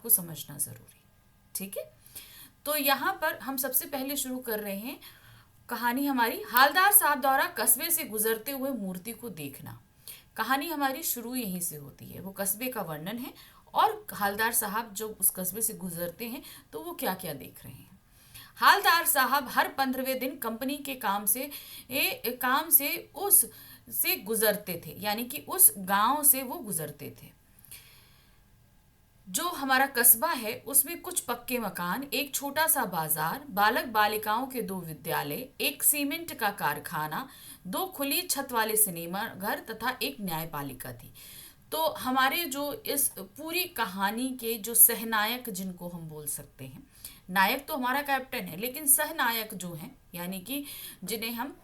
आपको समझना जरूरी। ठीक है, तो यहाँ पर हम सबसे पहले शुरू कर रहे हैं कहानी हमारी, हालदार साहब द्वारा कस्बे से गुजरते हुए मूर्ति को देखना। कहानी हमारी शुरू यहीं से होती है, वो कस्बे का वर्णन है और हालदार साहब जो उस कस्बे से गुजरते हैं तो वो क्या क्या देख रहे हैं। हालदार साहब हर 15वें दिन कंपनी के काम से उस से गुजरते थे, यानी कि उस गांव से वो गुजरते थे। जो हमारा कस्बा है उसमें कुछ पक्के मकान, एक छोटा सा बाजार, बालक बालिकाओं के 2 विद्यालय, एक सीमेंट का कारखाना, 2 खुली छत वाले सिनेमा घर तथा एक न्यायपालिका थी। तो हमारे जो इस पूरी कहानी के जो सहनायक जिनको हम बोल सकते हैं, नायक तो हमारा कैप्टन है लेकिन सहनायक जो हैं यानी कि जिन्हें हम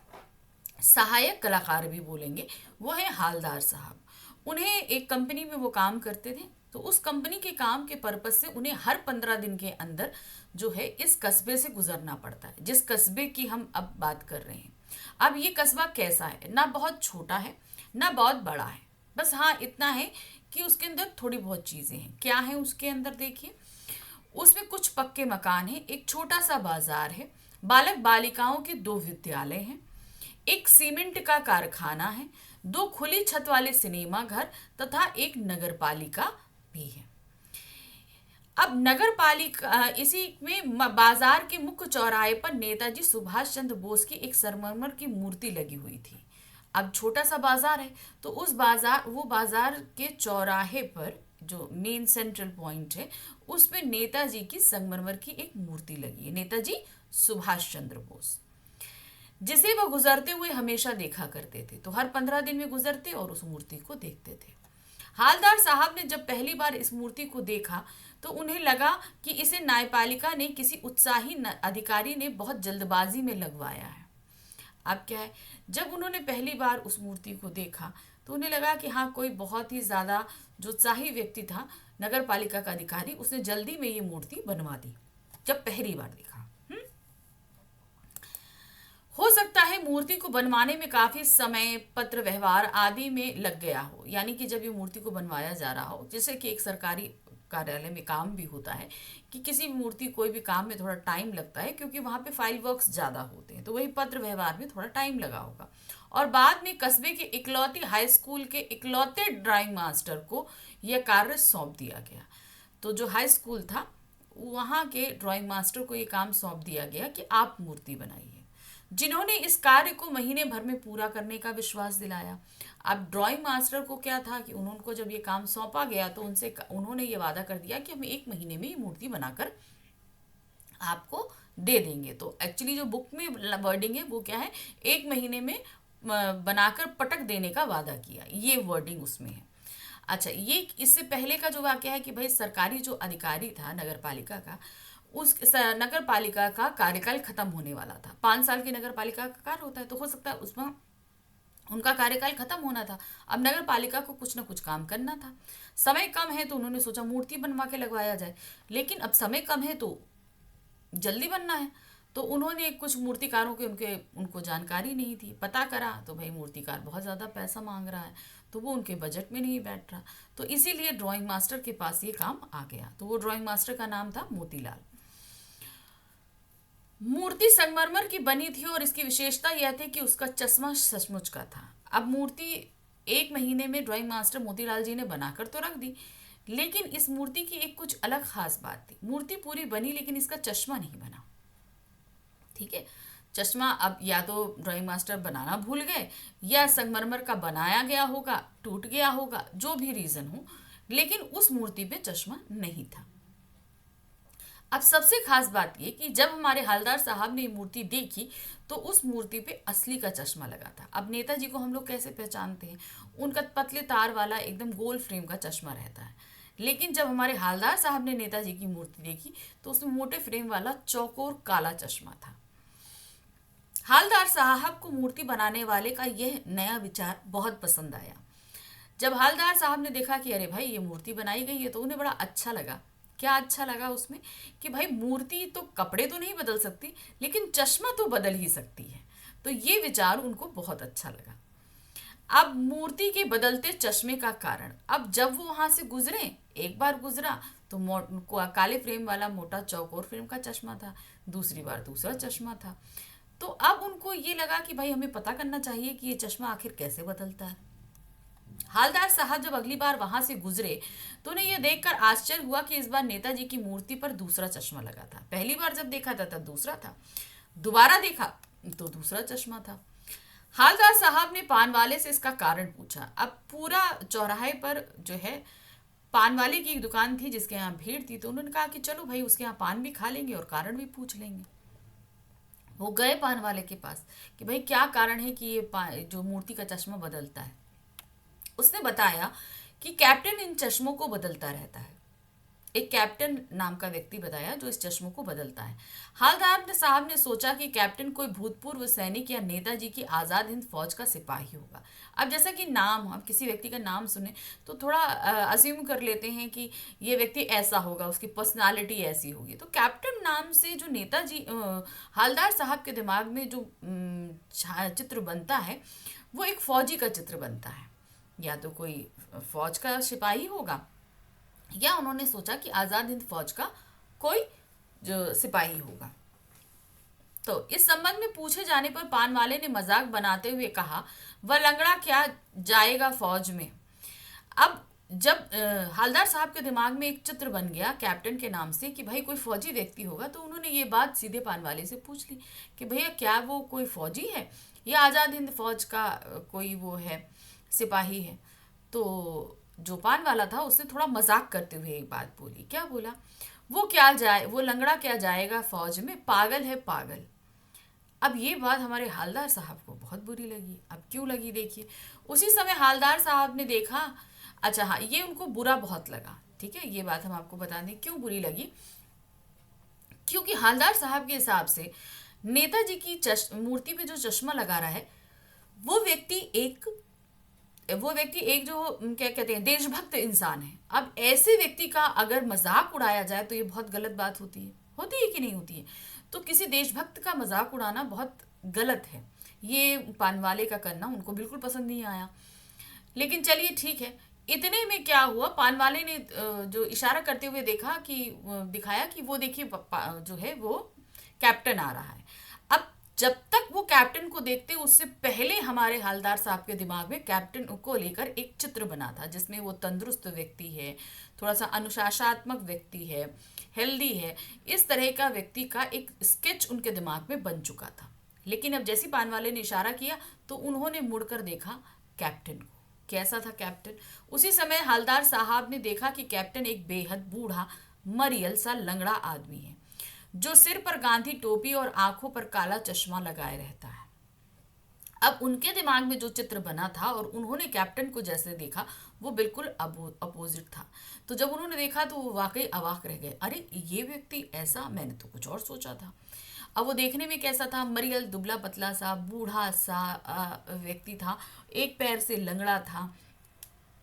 सहायक कलाकार भी बोलेंगे, वो है हालदार साहब। उन्हें एक कंपनी में वो काम करते थे, तो उस कंपनी के काम के पर्पज से उन्हें हर 15 दिन के अंदर जो है इस कस्बे से गुजरना पड़ता है, जिस कस्बे की हम अब बात कर रहे हैं। अब ये कस्बा कैसा है, ना बहुत छोटा है ना बहुत बड़ा है, बस हाँ इतना है कि उसके अंदर थोड़ी बहुत चीज़ें हैं। क्या है उसके अंदर देखिए, उसमें कुछ पक्के मकान हैं, एक छोटा सा बाजार है, बालक बालिकाओं के 2 विद्यालय हैं, एक सीमेंट का कारखाना है, 2 खुली छत वाले सिनेमा घर तथा एक नगर पालिका भी है। अब नगर पालिका, इसी में बाजार के मुख्य चौराहे पर नेताजी सुभाष चंद्र बोस की एक संगमरमर की मूर्ति लगी हुई थी। अब छोटा सा बाजार है तो वो बाजार के चौराहे पर जो मेन सेंट्रल पॉइंट है उसमें नेताजी की संगमरमर की एक मूर्ति लगी है, नेताजी सुभाष चंद्र बोस, जिसे वह गुजरते हुए हमेशा देखा करते थे। तो हर 15 दिन में गुजरते और उस मूर्ति को देखते थे। हालदार साहब ने जब पहली बार इस मूर्ति को देखा तो उन्हें लगा कि इसे न्यायपालिका ने किसी उत्साही अधिकारी ने बहुत जल्दबाजी में लगवाया है। अब क्या है, जब उन्होंने पहली बार उस मूर्ति को देखा तो उन्हें लगा कि हाँ कोई बहुत ही ज़्यादा जो उत्साही व्यक्ति था, नगर पालिका का अधिकारी, उसने जल्दी में ये मूर्ति बनवा दी जब पहली बार देखा। हो सकता है मूर्ति को बनवाने में काफी समय, पत्र व्यवहार आदि में लग गया हो, यानी कि जब ये मूर्ति को बनवाया जा रहा हो, जैसे कि एक सरकारी कार्यालय में काम भी होता है कि किसी भी मूर्ति कोई भी काम में थोड़ा टाइम लगता है क्योंकि वहां पे फाइल वर्क्स ज्यादा होते हैं, तो वही पत्र व्यवहार में थोड़ा टाइम लगा होगा। और बाद में कस्बे के इकलौती हाई स्कूल के इकलौते ड्राइंग मास्टर को यह कार्य सौंप दिया गया। तो जो हाई स्कूल था वहाँ के ड्राइंग मास्टर को ये काम सौंप दिया गया कि आप मूर्ति बनाइए, जिन्होंने इस कार्य को महीने भर में पूरा करने का विश्वास दिलाया। अब ड्राइंग मास्टर को क्या था कि उनको जब ये काम सौंपा गया तो उन्होंने ये वादा कर दिया कि हम 1 महीने में ये मूर्ति बनाकर आपको दे देंगे। तो एक्चुअली जो बुक में वर्डिंग है वो क्या है, 1 महीने में बनाकर पटक देने का वादा किया, ये वर्डिंग उसमें है। अच्छा, ये इससे पहले का जो वाक्य है कि भाई सरकारी जो अधिकारी था नगर पालिका का, उस नगर पालिका का कार्यकाल खत्म होने वाला था। 5 साल की नगर पालिका का कार्य होता है, तो हो सकता है उसमें उनका कार्यकाल खत्म होना था। अब नगर पालिका को कुछ ना कुछ काम करना था, समय कम है तो उन्होंने सोचा मूर्ति बनवा के लगवाया जाए, लेकिन अब समय कम है तो जल्दी बनना है। तो उन्होंने कुछ मूर्तिकारों के उनको जानकारी नहीं थी, पता करा तो भाई मूर्तिकार बहुत ज़्यादा पैसा मांग रहा है, तो वो उनके बजट में नहीं बैठ रहा, तो इसीलिए ड्राइंग मास्टर के पास ये काम आ गया। तो वो ड्राइंग मास्टर का नाम था मोतीलाल। मूर्ति संगमरमर की बनी थी और इसकी विशेषता यह थी कि उसका चश्मा सचमुच का था। अब मूर्ति 1 महीने में ड्राइंग मास्टर मोतीलाल जी ने बनाकर तो रख दी, लेकिन इस मूर्ति की एक कुछ अलग खास बात थी। मूर्ति पूरी बनी लेकिन इसका चश्मा नहीं बना। ठीक है, चश्मा अब या तो ड्राइंग मास्टर बनाना भूल गए या संगमरमर का बनाया गया होगा, टूट गया होगा, जो भी रीजन हो, लेकिन उस मूर्ति पे चश्मा नहीं था। अब सबसे खास बात ये कि जब हमारे हालदार साहब ने मूर्ति देखी तो उस मूर्ति पे असली का चश्मा लगा था। अब नेताजी को हम लोग कैसे पहचानते हैं, उनका पतले तार वाला एकदम गोल फ्रेम का चश्मा रहता है, लेकिन जब हमारे हालदार साहब ने नेताजी की मूर्ति देखी तो उसमें मोटे फ्रेम वाला चौकोर काला चश्मा था। हालदार साहब को मूर्ति बनाने वाले का यह नया विचार बहुत पसंद आया। जब हालदार साहब ने देखा कि अरे भाई ये मूर्ति बनाई गई है तो उन्हें बड़ा अच्छा लगा। क्या अच्छा लगा उसमें कि भाई मूर्ति तो कपड़े तो नहीं बदल सकती लेकिन चश्मा तो बदल ही सकती है, तो ये विचार उनको बहुत अच्छा लगा। अब मूर्ति के बदलते चश्मे का कारण, अब जब वो वहां से गुजरे, एक बार गुजरा तो काले फ्रेम वाला मोटा चौकोर फ्रेम का चश्मा था, दूसरी बार दूसरा चश्मा था। तो अब उनको ये लगा कि भाई हमें पता करना चाहिए कि ये चश्मा आखिर कैसे बदलता है। हालदार साहब जब अगली बार वहां से गुजरे तो उन्हें यह देखकर आश्चर्य हुआ कि इस बार नेताजी की मूर्ति पर दूसरा चश्मा लगा था। पहली बार जब देखा था तब दूसरा था, दोबारा देखा तो दूसरा चश्मा था। हालदार साहब ने पान वाले से इसका कारण पूछा। अब पूरा चौराहे पर जो है पान वाले की एक दुकान थी जिसके यहाँ भीड़ थी, तो उन्होंने कहा कि चलो भाई उसके यहाँ पान भी खा लेंगे और कारण भी पूछ लेंगे। वो गए पान वाले के पास कि भाई क्या कारण है कि ये जो मूर्ति का चश्मा बदलता है। उसने बताया कि कैप्टन इन चश्मों को बदलता रहता है। एक कैप्टन नाम का व्यक्ति बताया जो इस चश्मों को बदलता है। हालदार साहब ने सोचा कि कैप्टन कोई भूतपूर्व सैनिक या नेताजी की आज़ाद हिंद फौज का सिपाही होगा। अब जैसा कि नाम, हम किसी व्यक्ति का नाम सुने तो थोड़ा अज्यूम कर लेते हैं कि ये व्यक्ति ऐसा होगा, उसकी पर्सनालिटी ऐसी होगी। तो कैप्टन नाम से जो नेताजी हालदार साहब के दिमाग में जो चित्र बनता है वो एक फौजी का चित्र बनता है, या तो कोई फौज का सिपाही होगा, या उन्होंने सोचा कि आज़ाद हिंद फौज का कोई जो सिपाही होगा। तो इस संबंध में पूछे जाने पर पान वाले ने मजाक बनाते हुए कहा, वह लंगड़ा क्या जाएगा फौज में। अब जब हालदार साहब के दिमाग में एक चित्र बन गया कैप्टन के नाम से कि भाई कोई फौजी व्यक्ति होगा, तो उन्होंने ये बात सीधे पान वाले से पूछ ली कि भैया क्या वो कोई फौजी है या आज़ाद हिंद फौज का कोई वो है, सिपाही है। तो जो पान वाला था उसने थोड़ा मजाक करते हुए एक बात बोली। क्या बोला? वो लंगड़ा क्या जाएगा फौज में, पागल है पागल। अब ये बात हमारे हालदार साहब को बहुत बुरी लगी। अब क्यों लगी देखिए। उसी समय हालदार साहब ने देखा, अच्छा हाँ, ये उनको बुरा बहुत लगा। ठीक है, ये बात हम आपको बता दें क्यों बुरी लगी। क्योंकि हालदार साहब के हिसाब से नेताजी की मूर्ति पे जो चश्मा लगा रहा है वो व्यक्ति एक जो क्या कहते हैं देशभक्त इंसान है। अब ऐसे व्यक्ति का अगर मजाक उड़ाया जाए तो ये बहुत गलत बात होती है कि नहीं होती है। तो किसी देशभक्त का मजाक उड़ाना बहुत गलत है। ये पानवाले का करना उनको बिल्कुल पसंद नहीं आया। लेकिन चलिए ठीक है। इतने में क्या हुआ, पानवाले ने जो इशारा करते हुए दिखाया कि वो देखिए जो है वो कैप्टन आ रहा है। अब जब तक वो कैप्टन को देखते उससे पहले हमारे हालदार साहब के दिमाग में कैप्टन को लेकर एक चित्र बना था जिसमें वो तंदुरुस्त व्यक्ति है, थोड़ा सा अनुशासनात्मक व्यक्ति है, हेल्दी है, इस तरह का व्यक्ति का एक स्केच उनके दिमाग में बन चुका था। लेकिन अब जैसी पान वाले ने इशारा किया तो उन्होंने मुड़कर देखा कैप्टन को। कैसा था कैप्टन? उसी समय हालदार साहब ने देखा कि कैप्टन एक बेहद बूढ़ा मरियल सा लंगड़ा आदमी है जो सिर पर गांधी टोपी और आंखों पर काला चश्मा लगाए रहता है। अब उनके दिमाग में जो चित्र बना था और उन्होंने कैप्टन को जैसे देखा वो बिल्कुल अपोजिट था। तो जब उन्होंने देखा तो वो वाकई अवाक रह गए। अरे ये व्यक्ति ऐसा, मैंने तो कुछ और सोचा था। अब वो देखने में कैसा था? मरियल दुबला पतला सा बूढ़ा सा व्यक्ति था, एक पैर से लंगड़ा था,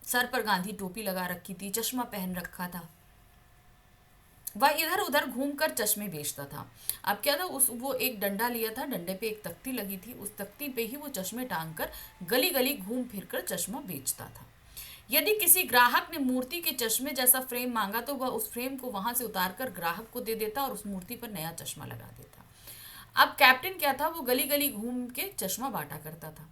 सर पर गांधी टोपी लगा रखी थी, चश्मा पहन रखा था। वह इधर उधर घूमकर चश्मे बेचता था। अब क्या था, वो एक डंडा लिया था, डंडे पे एक तख्ती लगी थी, उस तख्ती पे ही वो चश्मे टांग कर गली गली घूम फिर कर चश्मा बेचता था। यदि किसी ग्राहक ने मूर्ति के चश्मे जैसा फ्रेम मांगा तो वह उस फ्रेम को वहां से उतारकर ग्राहक को दे देता और उस मूर्ति पर नया चश्मा लगा देता। अब कैप्टन क्या था, वो गली गली घूम के चश्मा बांटा करता था,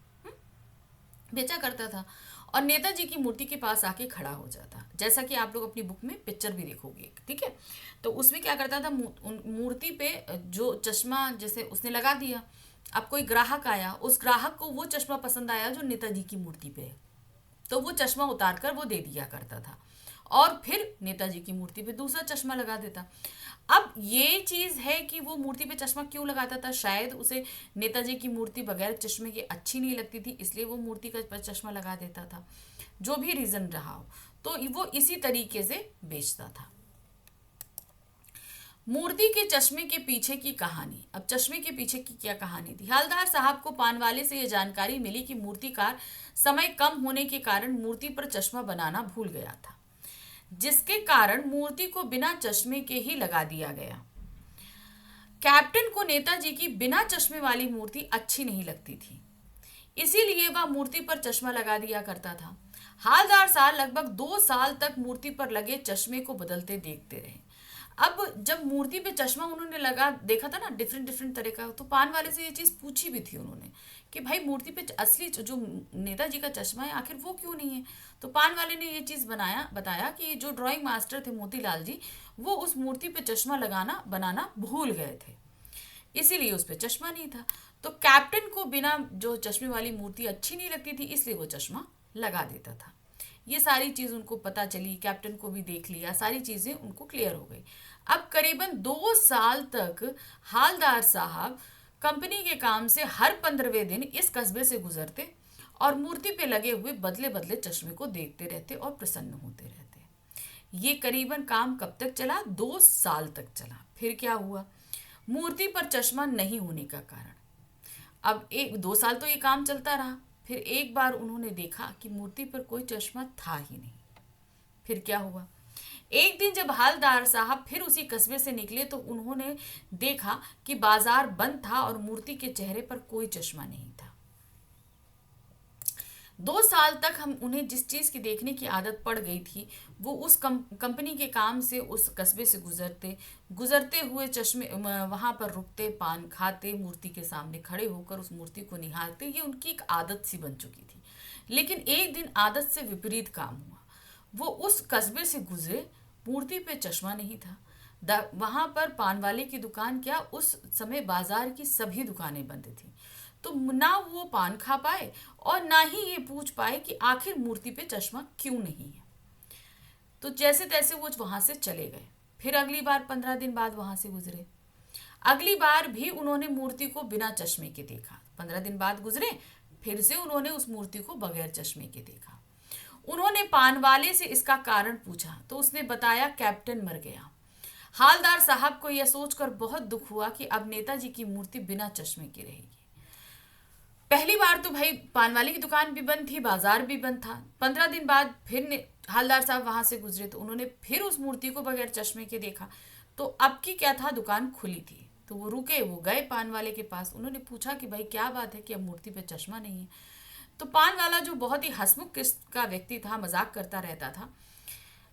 बेचा करता था और नेताजी की मूर्ति के पास आके खड़ा हो जाता। जैसा कि आप लोग अपनी बुक में पिक्चर भी देखोगे, ठीक है। तो उसमें क्या करता था, मूर्ति पे जो चश्मा जैसे उसने लगा दिया, अब कोई ग्राहक आया, उस ग्राहक को वो चश्मा पसंद आया जो नेताजी की मूर्ति पे है, तो वो चश्मा उतार कर वो दे दिया करता था और फिर नेताजी की मूर्ति पे दूसरा चश्मा लगा देता। अब ये चीज है कि वो मूर्ति पे चश्मा क्यों लगाता था, शायद उसे नेताजी की मूर्ति बगैर चश्मे के अच्छी नहीं लगती थी, इसलिए वो मूर्ति का पर चश्मा लगा देता था। जो भी रीजन रहा हो, तो वो इसी तरीके से बेचता था। मूर्ति के चश्मे के पीछे की कहानी। अब चश्मे के पीछे की क्या कहानी थी? हालदार साहब को पानवाले से यह जानकारी मिली कि मूर्तिकार समय कम होने के कारण मूर्ति पर चश्मा बनाना भूल गया था, जिसके कारण मूर्ति को बिना चश्मे के ही लगा दिया गया। कैप्टन को नेताजी की बिना चश्मे वाली मूर्ति अच्छी नहीं लगती थी, इसीलिए वह मूर्ति पर चश्मा लगा दिया करता था। हालदार साहब लगभग 2 साल तक मूर्ति पर लगे चश्मे को बदलते देखते रहे। अब जब मूर्ति पे चश्मा उन्होंने लगा देखा था ना डिफरेंट डिफरेंट तरह का, तो पान वाले से ये चीज पूछी भी थी उन्होंने कि भाई मूर्ति पे असली जो नेताजी का चश्मा है आखिर वो क्यों नहीं है। तो पान वाले ने ये चीज बताया कि जो ड्राइंग मास्टर थे मोतीलाल जी, वो उस मूर्ति पे चश्मा लगाना बनाना भूल गए थे, इसीलिए उस पर चश्मा नहीं था। तो कैप्टन को बिना जो चश्मे वाली मूर्ति अच्छी नहीं लगती थी, इसलिए वो चश्मा लगा देता था। ये सारी चीज़ उनको पता चली, कैप्टन को भी देख लिया, सारी चीज़ें उनको क्लियर हो गई। अब करीबन 2 साल तक हालदार साहब कंपनी के काम से हर 15वें दिन इस कस्बे से गुजरते और मूर्ति पे लगे हुए बदले बदले चश्मे को देखते रहते और प्रसन्न होते रहते। ये करीबन काम कब तक चला? 2 साल तक चला। फिर क्या हुआ? मूर्ति पर चश्मा नहीं होने का कारण, अब 1-2 साल तो ये काम चलता रहा। फिर एक बार उन्होंने देखा कि मूर्ति पर कोई चश्मा था ही नहीं। फिर क्या हुआ? एक दिन जब हालदार साहब फिर उसी कस्बे से निकले तो उन्होंने देखा कि बाजार बंद था और मूर्ति के चेहरे पर कोई चश्मा नहीं था। 2 साल तक हम उन्हें जिस चीज की देखने की आदत पड़ गई थी, वो उस कंपनी के काम से उस कस्बे से गुजरते हुए चश्मे वहां पर रुकते, पान खाते, मूर्ति के सामने खड़े होकर उस मूर्ति को निहारते, ये उनकी एक आदत सी बन चुकी थी। लेकिन एक दिन आदत से विपरीत काम हुआ। वो उस कस्बे से गुजरे, मूर्ति पे चश्मा नहीं था। वहां पर पान वाले की दुकान क्या, उस समय बाजार की सभी दुकानें बंद थी। तो ना वो पान खा पाए और ना ही ये पूछ पाए कि आखिर मूर्ति पे चश्मा क्यों नहीं है। तो जैसे तैसे वो वहां से चले गए। फिर अगली बार 15 दिन बाद वहां से गुजरे। अगली बार भी उन्होंने मूर्ति को बिना चश्मे के देखा। 15 दिन बाद गुजरे, फिर से उन्होंने उस मूर्ति को बगैर चश्मे के देखा। उन्होंने पान वाले से इसका कारण पूछा तो उसने बताया कैप्टन मर गया। हालदार साहब को यह सोचकर बहुत दुख हुआ कि अब नेताजी की मूर्ति बिना चश्मे की रहेगी। पहली बार तो भाई पान वाले की दुकान भी बंद थी, बाजार भी बंद था। 15 दिन बाद फिर हालदार साहब वहां से गुजरे तो उन्होंने फिर उस मूर्ति को बगैर चश्मे के देखा। तो अब की क्या था, दुकान खुली थी। तो वो रुके, वो गए पान वाले के पास। उन्होंने पूछा कि भाई क्या बात है कि अब मूर्ति पे चश्मा नहीं है। तो पान वाला जो बहुत ही हंसमुख किस्म का व्यक्ति था, मजाक करता रहता था,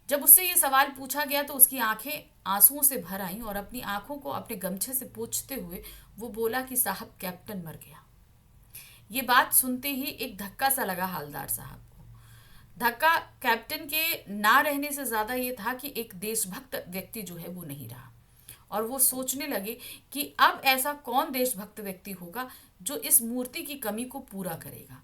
जब उससे ये सवाल पूछा गया तो उसकी आंखें आंसुओं से भर आईं और अपनी आंखों को अपने गमछे से पोंछते हुए वो बोला कि साहब कैप्टन मर गया। ये बात सुनते ही एक धक्का सा लगा हालदार साहब को। धक्का कैप्टन के ना रहने से ज्यादा ये था कि एक देशभक्त व्यक्ति जो है वो नहीं रहा। और वो सोचने लगे कि अब ऐसा कौन देशभक्त व्यक्ति होगा जो इस मूर्ति की कमी को पूरा करेगा।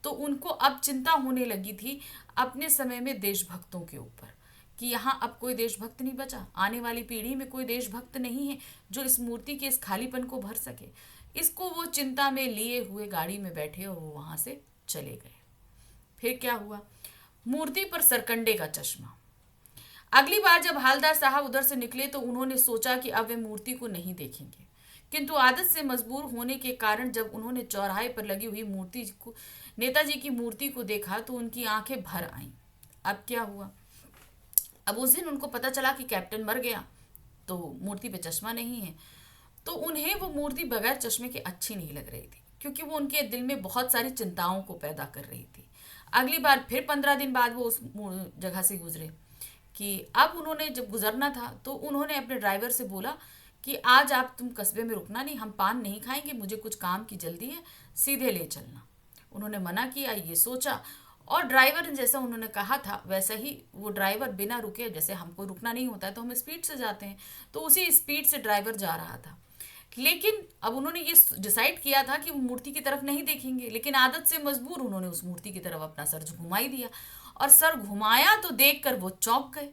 तो उनको अब चिंता होने लगी थी अपने समय में देशभक्तों के ऊपर कि यहाँ अब कोई देशभक्त नहीं बचा, आने वाली पीढ़ी में कोई देशभक्त नहीं है जो इस मूर्ति के इस खालीपन को भर सके। इसको वो चिंता में लिए हुए गाड़ी में बैठे और वो वहां से चले गए। फिर क्या हुआ? मूर्ति पर सरकंडे का चश्मा। अगली बार जब हालदार साहब उधर से निकले तो उन्होंने सोचा कि अब वे मूर्ति को नहीं देखेंगे, किंतु आदत से मजबूर होने के कारण जब उन्होंने चौराहे पर लगी हुई मूर्ति को, नेताजी की मूर्ति को देखा तो उनकी आंखें भर आईं। अब क्या हुआ? अब उस दिन उनको पता चला कि कैप्टन मर गया, तो मूर्ति पे चश्मा नहीं है। तो उन्हें वो मूर्ति बगैर चश्मे के अच्छी नहीं लग रही थी, क्योंकि वो उनके दिल में बहुत सारी चिंताओं को पैदा कर रही थी। अगली बार फिर 15 दिन बाद वो उस जगह से गुजरे कि अब उन्होंने जब गुजरना था तो उन्होंने अपने ड्राइवर से बोला कि आज आप तुम कस्बे में रुकना नहीं, हम पान नहीं खाएंगे, मुझे कुछ काम की जल्दी है, सीधे ले चलना। उन्होंने मना किया। ये सोचा और ड्राइवर ने जैसा उन्होंने कहा था वैसा ही वो ड्राइवर बिना रुके, जैसे हमको रुकना नहीं होता है तो हम स्पीड से जाते हैं, तो उसी स्पीड से ड्राइवर जा रहा था। लेकिन अब उन्होंने ये डिसाइड किया था कि वो मूर्ति की तरफ नहीं देखेंगे, लेकिन आदत से मजबूर उन्होंने उस मूर्ति की तरफ अपना सर घुमा ही दिया। और सर घुमाया तो देखकर वो चौंक गए।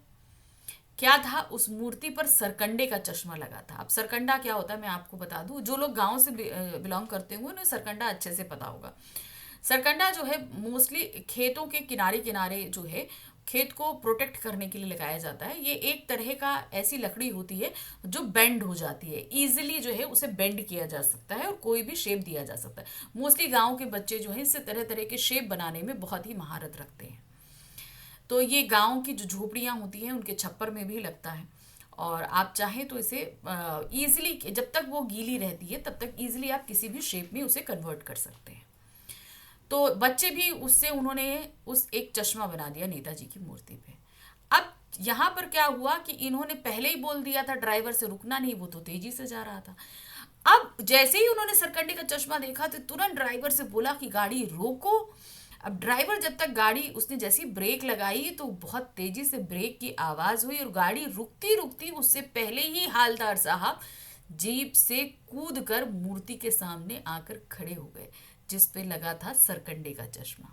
क्या था? उस मूर्ति पर सरकंडे का चश्मा लगा था। अब सरकंडा क्या होता है मैं आपको बता दूं, जो लोग गांव से बिलोंग करते हुए उन्हें सरकंडा अच्छे से पता होगा। सरकंडा जो है मोस्टली खेतों के किनारे किनारे जो है खेत को प्रोटेक्ट करने के लिए लगाया जाता है। ये एक तरह का ऐसी लकड़ी होती है जो बेंड हो जाती है, इजीली जो है उसे बेंड किया जा सकता है और कोई भी शेप दिया जा सकता है। मोस्टली गांव के बच्चे जो है इससे तरह तरह के शेप बनाने में बहुत ही महारत रखते हैं। तो ये गांव की जो झोपड़ियाँ होती हैं उनके छप्पर में भी लगता है और आप चाहें तो इसे ईजिली, जब तक वो गीली रहती है तब तक ईजिली आप किसी भी शेप में उसे कन्वर्ट कर सकते हैं। तो बच्चे भी उससे उन्होंने उस एक चश्मा बना दिया नेताजी की मूर्ति पे। अब यहाँ पर क्या हुआ कि इन्होंने पहले ही बोल दिया था ड्राइवर से रुकना नहीं, वो तो तेजी से जा रहा था। अब जैसे ही उन्होंने सरकंडे का चश्मा देखा तो तुरंत ड्राइवर से बोला कि गाड़ी रोको। अब ड्राइवर जब तक गाड़ी, उसने जैसी ब्रेक लगाई तो बहुत तेजी से ब्रेक की आवाज हुई और गाड़ी रुकती रुकती उससे पहले ही हालदार साहब जीप से कूद कर मूर्ति के सामने आकर खड़े हो गए जिस पे लगा था सरकंडे का चश्मा।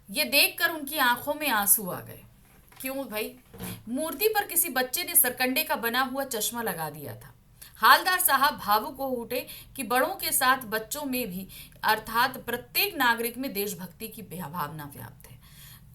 ये देखकर उनकी आंखों में आंसू आ गए। क्यों भाई? मूर्ति पर किसी बच्चे ने सरकंडे का बना हुआ चश्मा लगा दिया था। हालदार साहब भावुक हो उठे कि बड़ों के साथ बच्चों में भी, अर्थात प्रत्येक नागरिक में देशभक्ति की भावना व्याप्त है।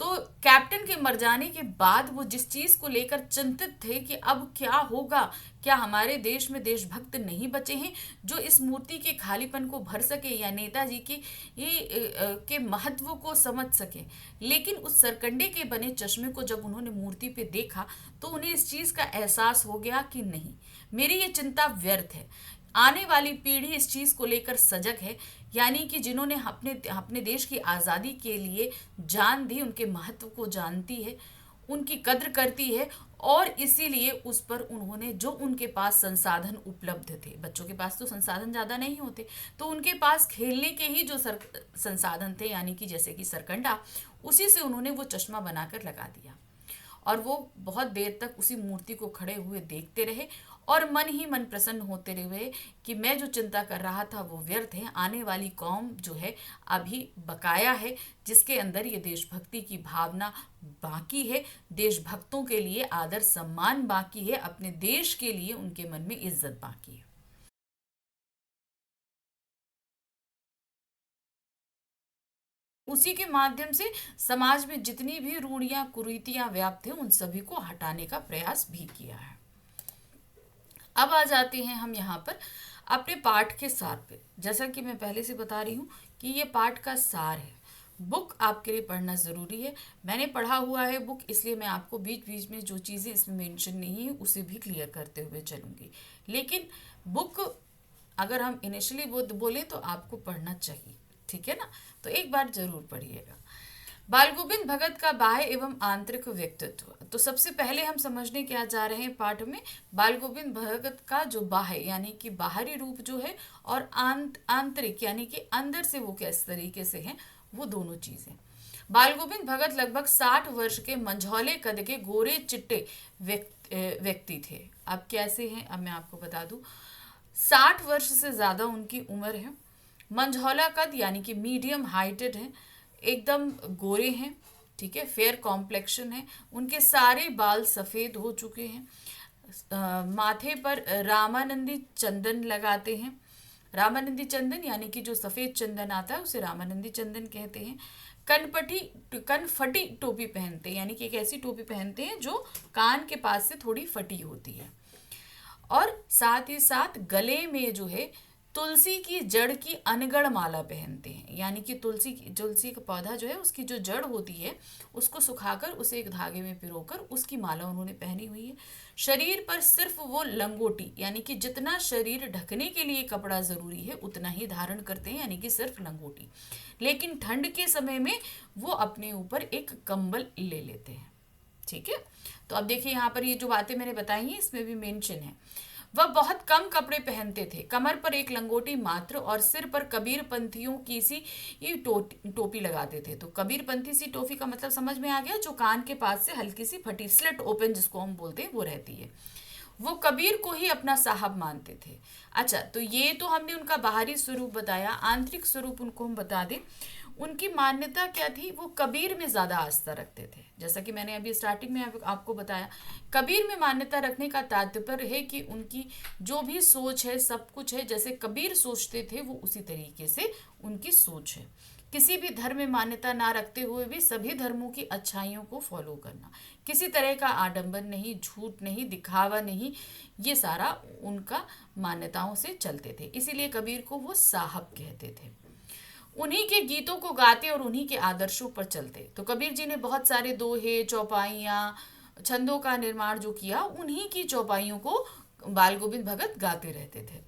तो कैप्टन के मर जाने के बाद वो जिस चीज को लेकर चिंतित थे कि अब क्या होगा, क्या हमारे देश में देशभक्त नहीं बचे हैं जो इस मूर्ति के खालीपन को भर सके या नेताजी के महत्व को समझ सके। लेकिन उस सरकंडे के बने चश्मे को जब उन्होंने मूर्ति पे देखा तो उन्हें इस चीज का एहसास हो गया कि नहीं, मेरी ये चिंता व्यर्थ है। आने वाली पीढ़ी इस चीज को लेकर सजग है, यानी कि जिन्होंने अपने अपने देश की आज़ादी के लिए जान दी, उनके महत्व को जानती है, उनकी कद्र करती है और इसीलिए उस पर उन्होंने, जो उनके पास संसाधन उपलब्ध थे, बच्चों के पास तो संसाधन ज़्यादा नहीं होते, तो उनके पास खेलने के ही जो संसाधन थे, यानी कि जैसे कि सरकंडा, उसी से उन्होंने वो चश्मा बनाकर लगा दिया। और वो बहुत देर तक उसी मूर्ति को खड़े हुए देखते रहे और मन ही मन प्रसन्न होते रहे कि मैं जो चिंता कर रहा था वो व्यर्थ है। आने वाली कौम जो है अभी बकाया है, जिसके अंदर ये देशभक्ति की भावना बाकी है, देशभक्तों के लिए आदर सम्मान बाकी है, अपने देश के लिए उनके मन में इज्जत बाकी है। उसी के माध्यम से समाज में जितनी भी रूढ़ियां कुरीतियां व्याप्त हैं उन सभी को हटाने का प्रयास भी किया है। अब आ जाते हैं हम यहाँ पर अपने पाठ के सार पे। जैसा कि मैं पहले से बता रही हूँ कि ये पाठ का सार है। बुक आपके लिए पढ़ना ज़रूरी है। मैंने पढ़ा हुआ है बुक, इसलिए मैं आपको बीच बीच में जो चीज़ें इसमें मेंशन नहीं है उसे भी क्लियर करते हुए चलूँगी। लेकिन बुक अगर हम इनिशियली वो बोले तो आपको पढ़ना चाहिए, ठीक है ना? तो एक बार जरूर पढ़िएगा। बाल गोविंद भगत का बाह्य एवं आंतरिक व्यक्तित्व। तो सबसे पहले हम समझने क्या जा रहे हैं पाठ में, बाल गोविंद भगत का जो बाह्य यानी कि बाहरी रूप जो है और आंतरिक यानी कि अंदर से वो किस तरीके से है, वो दोनों चीजें। बाल गोविंद भगत लगभग 60 वर्ष के मंझौले कद के गोरे चिट्टे व्यक्ति थे। अब कैसे हैं, अब मैं आपको बता दूं। 60 वर्ष से ज्यादा उनकी उम्र है, मंझौला कद यानी कि मीडियम हाइटेड है, एकदम गोरे हैं, ठीक है, फेयर कॉम्प्लेक्शन है, उनके सारे बाल सफ़ेद हो चुके हैं, माथे पर रामानंदी चंदन लगाते हैं। रामानंदी चंदन यानी कि जो सफ़ेद चंदन आता है उसे रामानंदी चंदन कहते हैं। कनफटी टोपी पहनते हैं, यानी कि एक ऐसी टोपी पहनते हैं जो कान के पास से थोड़ी फटी होती है। और साथ ही साथ गले में जो है तुलसी की जड़ की अनगढ़ माला पहनते हैं, यानी कि तुलसी का पौधा जो है उसकी जो जड़ होती है उसको सुखाकर उसे एक धागे में पिरोकर उसकी माला उन्होंने पहनी हुई है। शरीर पर सिर्फ वो लंगोटी यानी कि जितना शरीर ढकने के लिए कपड़ा जरूरी है उतना ही धारण करते हैं, यानी कि सिर्फ लंगोटी। लेकिन ठंड के समय में वो अपने ऊपर एक कंबल ले लेते हैं, ठीक है। तो अब देखिए यहाँ पर ये जो बातें मैंने बताई हैं इसमें भी मेंशन है। वह बहुत कम कपड़े पहनते थे, कमर पर एक लंगोटी मात्र और सिर पर कबीर पंथियों की सी ये टोपी लगाते थे। तो कबीर पंथी सी टोपी का मतलब समझ में आ गया, जो कान के पास से हल्की सी फटी, स्लिट ओपन जिसको हम बोलते हैं, वो रहती है। वो कबीर को ही अपना साहब मानते थे। अच्छा, तो ये तो हमने उनका बाहरी स्वरूप बताया। आंतरिक स्वरूप उनको हम बता दें, उनकी मान्यता क्या थी, वो कबीर में ज़्यादा आस्था रखते थे। जैसा कि मैंने अभी स्टार्टिंग में आपको बताया, कबीर में मान्यता रखने का तात्पर्य है कि उनकी जो भी सोच है, सब कुछ है जैसे कबीर सोचते थे वो उसी तरीके से उनकी सोच है। किसी भी धर्म में मान्यता ना रखते हुए भी सभी धर्मों की अच्छाइयों को फॉलो करना, किसी तरह का आडंबर नहीं, झूठ नहीं, दिखावा नहीं, ये सारा उनका मान्यताओं से चलते थे। इसीलिए कबीर को वो साहब कहते थे। उन्हीं के गीतों को गाते और उन्हीं के आदर्शों पर चलते। तो कबीर जी ने बहुत सारे दोहे, चौपाइयाँ, छंदों का निर्माण जो किया, उन्हीं की चौपाइयों को बाल गोविंद भगत गाते रहते थे।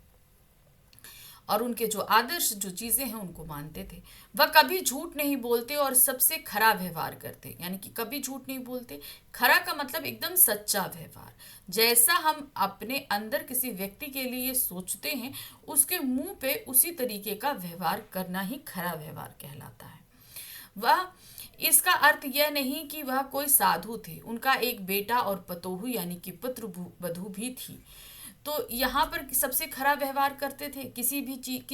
और उनके जो आदर्श जो चीजें हैं उनको मानते थे। वह कभी झूठ नहीं बोलते और सबसे खरा व्यवहार करते, यानी कि कभी झूठ नहीं बोलते। खरा का मतलब एकदम सच्चा व्यवहार, जैसा हम अपने अंदर किसी व्यक्ति के लिए सोचते हैं उसके मुंह पे उसी तरीके का व्यवहार करना ही खरा व्यवहार कहलाता है। वह इसका अर्थ यह नहीं कि वह कोई साधु थे, उनका एक बेटा और पतोहू यानी कि पुत्र वधू भी थी। तो यहाँ पर सबसे खरा व्यवहार करते थे, किसी भी चीज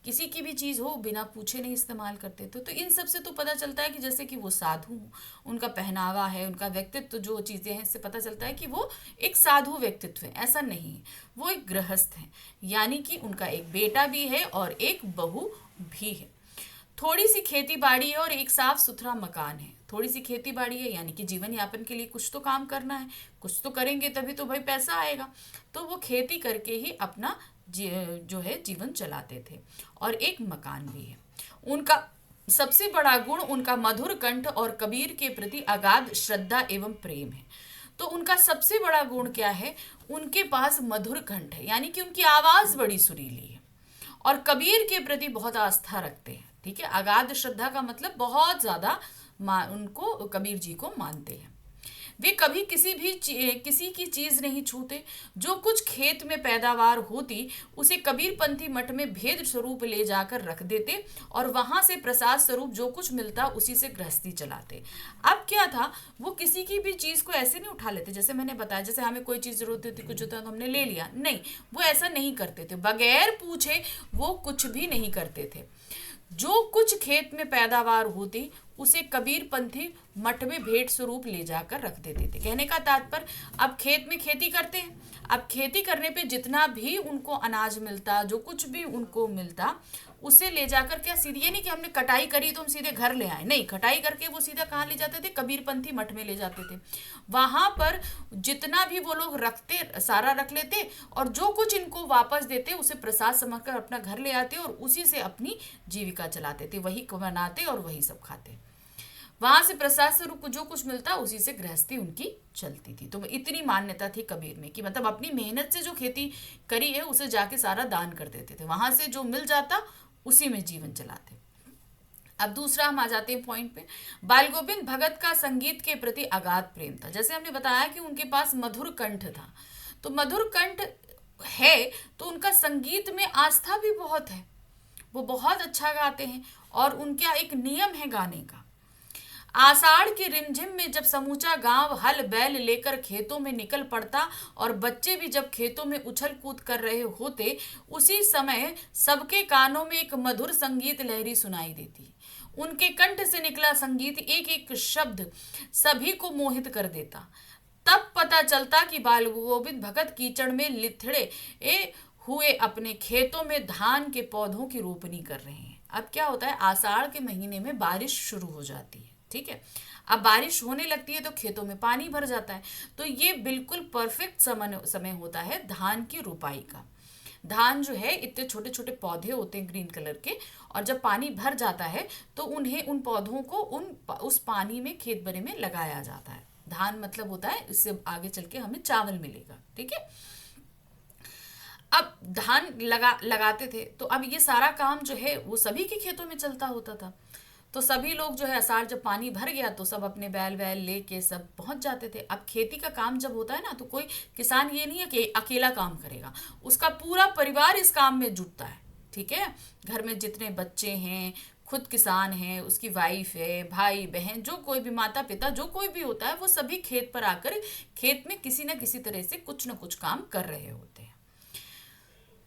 किसी की भी चीज हो बिना पूछे नहीं इस्तेमाल करते थे। तो इन सब से तो पता चलता है कि जैसे कि वो साधु हैं, उनका पहनावा है, उनका व्यक्तित्व जो चीजें हैं, इससे पता चलता है कि वो एक साधु व्यक्तित्व है। ऐसा नहीं है, वो एक गृहस्थ है, यानी कि उनका एक बेटा भी है और एक बहू भी है। थोड़ी सी खेती बाड़ी है और एक साफ सुथरा मकान है। थोड़ी सी खेती बाड़ी है यानी कि जीवन यापन के लिए कुछ तो काम करना है, कुछ तो करेंगे तभी तो भाई पैसा आएगा। तो वो खेती करके ही अपना जो है जीवन चलाते थे, और एक मकान भी है। उनका सबसे बड़ा गुण उनका मधुर कंठ और कबीर के प्रति अगाध श्रद्धा एवं प्रेम है। तो उनका सबसे बड़ा गुण क्या है? उनके पास मधुर कंठ है, यानी कि उनकी आवाज बड़ी सुरीली है, और कबीर के प्रति बहुत आस्था रखते हैं। ठीक है, अगाध श्रद्धा का मतलब बहुत ज्यादा उनको कबीर जी को मानते हैं। वे कभी किसी की चीज नहीं छूते। जो कुछ खेत में पैदावार होती उसे कबीरपंथी मठ में भेद स्वरूप ले जाकर रख देते, और वहां से प्रसाद स्वरूप जो कुछ मिलता उसी से गृहस्थी चलाते। अब क्या था, वो किसी की भी चीज को ऐसे नहीं उठा लेते, जैसे मैंने बताया, जैसे हमें कोई चीज जरूरत होती, कुछ होता तो हमने ले लिया, नहीं, वो ऐसा नहीं करते थे। बगैर पूछे वो कुछ भी नहीं करते थे। जो कुछ खेत में पैदावार होती उसे कबीरपंथी मठ में भेंट स्वरूप ले जाकर रख देते थे। कहने का तात्पर्य, अब खेत में खेती करते हैं, अब खेती करने पे जितना भी उनको अनाज मिलता, जो कुछ भी उनको मिलता, उसे ले जाकर, क्या सीधे, ये नहीं कि हमने कटाई करी तो हम सीधे घर ले आए, नहीं, कटाई करके वो सीधा कहाँ ले जाते थे? कबीरपंथी मठ में ले जाते थे। वहां पर जितना भी वो लोग रखते सारा रख लेते, और जो कुछ इनको वापस देते उसे प्रसाद समझकर अपना घर ले आते और उसी से अपनी जीविका चलाते थे, वही बनाते और वही सब खाते। वहां से प्रसाद स्वरूप जो कुछ मिलता उसी से गृहस्थी उनकी चलती थी। तो इतनी मान्यता थी कबीर में कि मतलब अपनी मेहनत से जो खेती करी है उसे जाके सारा दान कर देते थे, वहां से जो मिल जाता उसी में जीवन चलाते। अब दूसरा हम आ जाते हैं पॉइंट पे। बाल गोविंद भगत का संगीत के प्रति अगाध प्रेम था। जैसे हमने बताया कि उनके पास मधुर कंठ था, तो मधुर कंठ है तो उनका संगीत में आस्था भी बहुत है, वो बहुत अच्छा गाते हैं, और उनका एक नियम है गाने का। आषाढ़ की रिमझिम में जब समूचा गांव हल बैल लेकर खेतों में निकल पड़ता और बच्चे भी जब खेतों में उछल कूद कर रहे होते, उसी समय सबके कानों में एक मधुर संगीत लहरी सुनाई देती। उनके कंठ से निकला संगीत, एक एक शब्द सभी को मोहित कर देता। तब पता चलता कि बाल गोविंद भगत कीचड़ में लिथड़े हुए अपने खेतों में धान के पौधों की रोपनी कर रहे हैं। अब क्या होता है, आषाढ़ के महीने में बारिश शुरू हो जाती है, ठीक है। अब बारिश होने लगती है तो खेतों में पानी भर जाता है, तो ये बिल्कुल परफेक्ट समय होता है धान की रुपाई का। धान जो है इतने छोटे छोटे पौधे होते हैं ग्रीन कलर के, और जब पानी भर जाता है तो उन्हें, उन पौधों को उस पानी में, खेत बने में लगाया जाता है। धान मतलब होता है इससे आगे चल के हमें चावल मिलेगा, ठीक है। अब धान लगाते थे, तो अब ये सारा काम जो है वो सभी के खेतों में चलता होता था। तो सभी लोग जो है आषाढ़ जब पानी भर गया तो सब अपने बैल वैल लेके सब पहुंच जाते थे। अब खेती का काम जब होता है ना, तो कोई किसान ये नहीं है कि अकेला काम करेगा, उसका पूरा परिवार इस काम में जुटता है, ठीक है। घर में जितने बच्चे हैं, खुद किसान है, उसकी वाइफ है, भाई बहन, जो कोई भी, माता पिता, जो कोई भी होता है, वो सभी खेत पर आकर खेत में किसी न किसी तरह से कुछ न कुछ काम कर रहे होते हैं।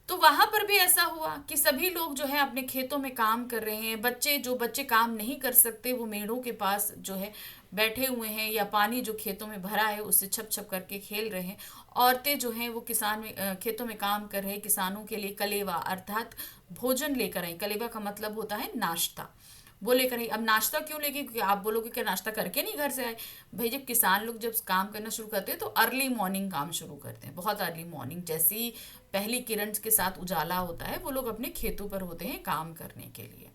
तो वहां पर भी ऐसा हुआ कि सभी लोग जो है अपने खेतों में काम कर रहे हैं। जो बच्चे काम नहीं कर सकते वो मेढ़ों के पास जो है बैठे हुए हैं, या पानी जो खेतों में भरा है उससे छप छप करके खेल रहे हैं। औरतें जो हैं वो खेतों में काम कर रहे हैं, किसानों के लिए कलेवा अर्थात भोजन लेकर आई। कलेवा का मतलब होता है नाश्ता, वो लेकर आई। अब नाश्ता क्यों लेके, क्योंकि आप बोलोगे कि नाश्ता करके नहीं घर से आए। भाई जब किसान लोग जब काम करना शुरू करते हैं तो अर्ली मॉर्निंग काम शुरू करते हैं, बहुत अर्ली मॉर्निंग, जैसे ही पहली किरण के साथ उजाला होता है वो लोग अपने खेतों पर होते हैं काम करने के लिए।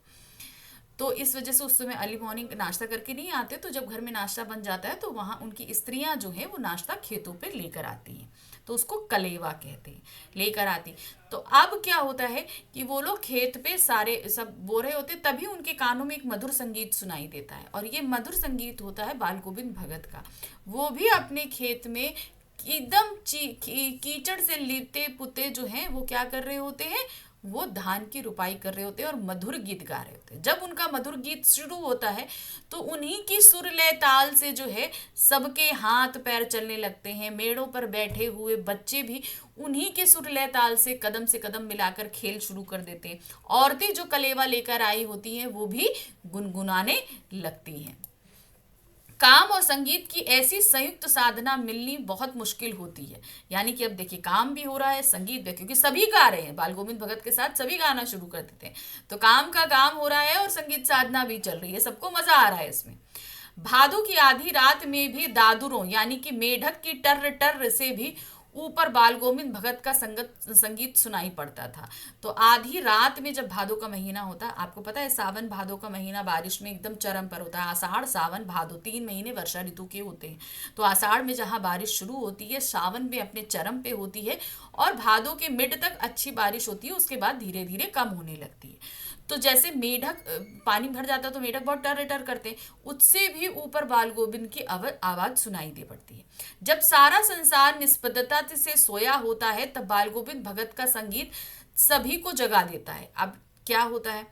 तो इस वजह से उस समय अर्ली मॉर्निंग नाश्ता करके नहीं आते, तो जब घर में नाश्ता बन जाता है तो वहाँ उनकी स्त्रियां जो हैं वो नाश्ता खेतों पे लेकर आती हैं, तो उसको कलेवा कहते हैं, लेकर आती। तो अब क्या होता है कि वो लोग खेत पे सारे सब बो रहे होते, तभी उनके कानों में एक मधुर संगीत सुनाई देता है, और ये मधुर संगीत होता है बाल गोविंद भगत का। वो भी अपने खेत में एकदम कीचड़ से लिपते पुते जो हैं वो क्या कर रहे होते हैं, वो धान की रुपाई कर रहे होते हैं और मधुर गीत गा रहे होते हैं। जब उनका मधुर गीत शुरू होता है तो उन्हीं की सुर लय ताल से जो है सबके हाथ पैर चलने लगते हैं, मेड़ों पर बैठे हुए बच्चे भी उन्हीं के सुर लय ताल से कदम मिलाकर खेल शुरू कर देते हैं। औरतें जो कलेवा लेकर आई होती हैं वो भी गुनगुनाने लगती हैं। काम और संगीत की ऐसी संयुक्त साधना मिलनी बहुत मुश्किल होती है। यानी कि अब देखिए काम भी हो रहा है, संगीत भी, क्योंकि सभी गा रहे हैं, बाल गोविंद भगत के साथ सभी गाना शुरू कर देते हैं, तो काम का काम हो रहा है और संगीत साधना भी चल रही है, सबको मजा आ रहा है इसमें। भादों की आधी रात में भी दादुरों यानी कि मेढक की टर्र टर्र से भी ऊपर बाल गोविंद भगत का संगीत सुनाई पड़ता था। तो आधी रात में जब भादों का महीना होता है, आपको पता है सावन भादों का महीना बारिश में एकदम चरम पर होता है। आषाढ़ सावन भादो 3 महीने वर्षा ऋतु के होते हैं। तो आषाढ़ में जहाँ बारिश शुरू होती है, सावन में अपने चरम पे होती है, और भादों के मिड तक अच्छी बारिश होती है, उसके बाद धीरे धीरे कम होने लगती है। तो जैसे मेढक पानी भर जाता है तो मेढक बहुत टर टर करते हैं, उससे भी ऊपर बाल गोविंद की आवाज सुनाई दे पड़ती है। जब सारा संसार निष्पदता से सोया होता है तब बाल गोविंद भगत का संगीत सभी को जगा देता है। अब क्या होता है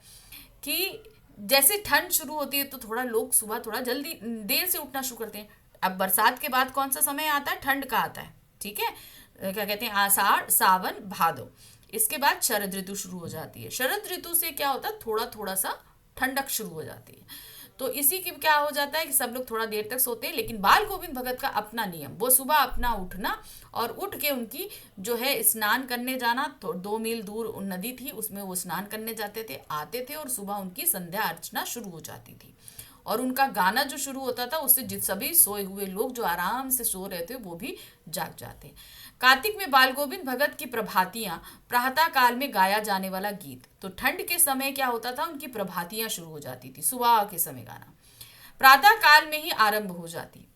कि जैसे ठंड शुरू होती है तो थोड़ा लोग सुबह थोड़ा जल्दी देर से उठना शुरू करते हैं। अब बरसात के बाद कौन सा समय आता है, ठंड का आता है, ठीक है, क्या कहते हैं, आषाढ़ सावन भादो, इसके बाद शरद ऋतु शुरू हो जाती है। शरद ऋतु से क्या होता है, थोड़ा थोड़ा सा ठंडक शुरू हो जाती है। तो इसी की क्या हो जाता है कि सब लोग थोड़ा देर तक सोते हैं, लेकिन बाल गोविंद भगत का अपना नियम, वो सुबह अपना उठना और उठ के उनकी जो है स्नान करने जाना। तो 2 मील दूर नदी थी, उसमें वो स्नान करने जाते थे, आते थे, और सुबह उनकी संध्या अर्चना शुरू हो जाती थी। और उनका गाना जो शुरू होता था उससे जित सभी सोए हुए लोग जो आराम से सो रहे थे वो भी जाग जाते। कार्तिक में बाल गोविंद भगत की प्रभातियां, प्रातः काल में गाया जाने वाला गीत। तो ठंड के समय क्या होता था, उनकी प्रभातियां शुरू हो जाती थी, सुबह के समय गाना प्रातः काल में ही आरंभ हो जाती।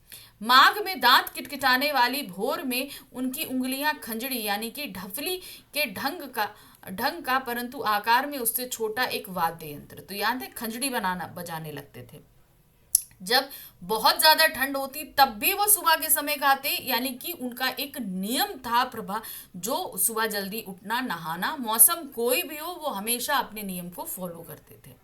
माघ में दांत किटकिटाने वाली भोर में उनकी उंगलियां खंजड़ी यानी कि ढफली के ढंग का परंतु आकार में उससे छोटा एक वाद्य यंत्र, तो याद है खंजड़ी बजाने लगते थे। जब बहुत ज्यादा ठंड होती तब भी वो सुबह के समय गाते, यानी कि उनका एक नियम था प्रभा, जो सुबह जल्दी उठना, नहाना, मौसम कोई भी हो वो हमेशा अपने नियम को फॉलो करते थे,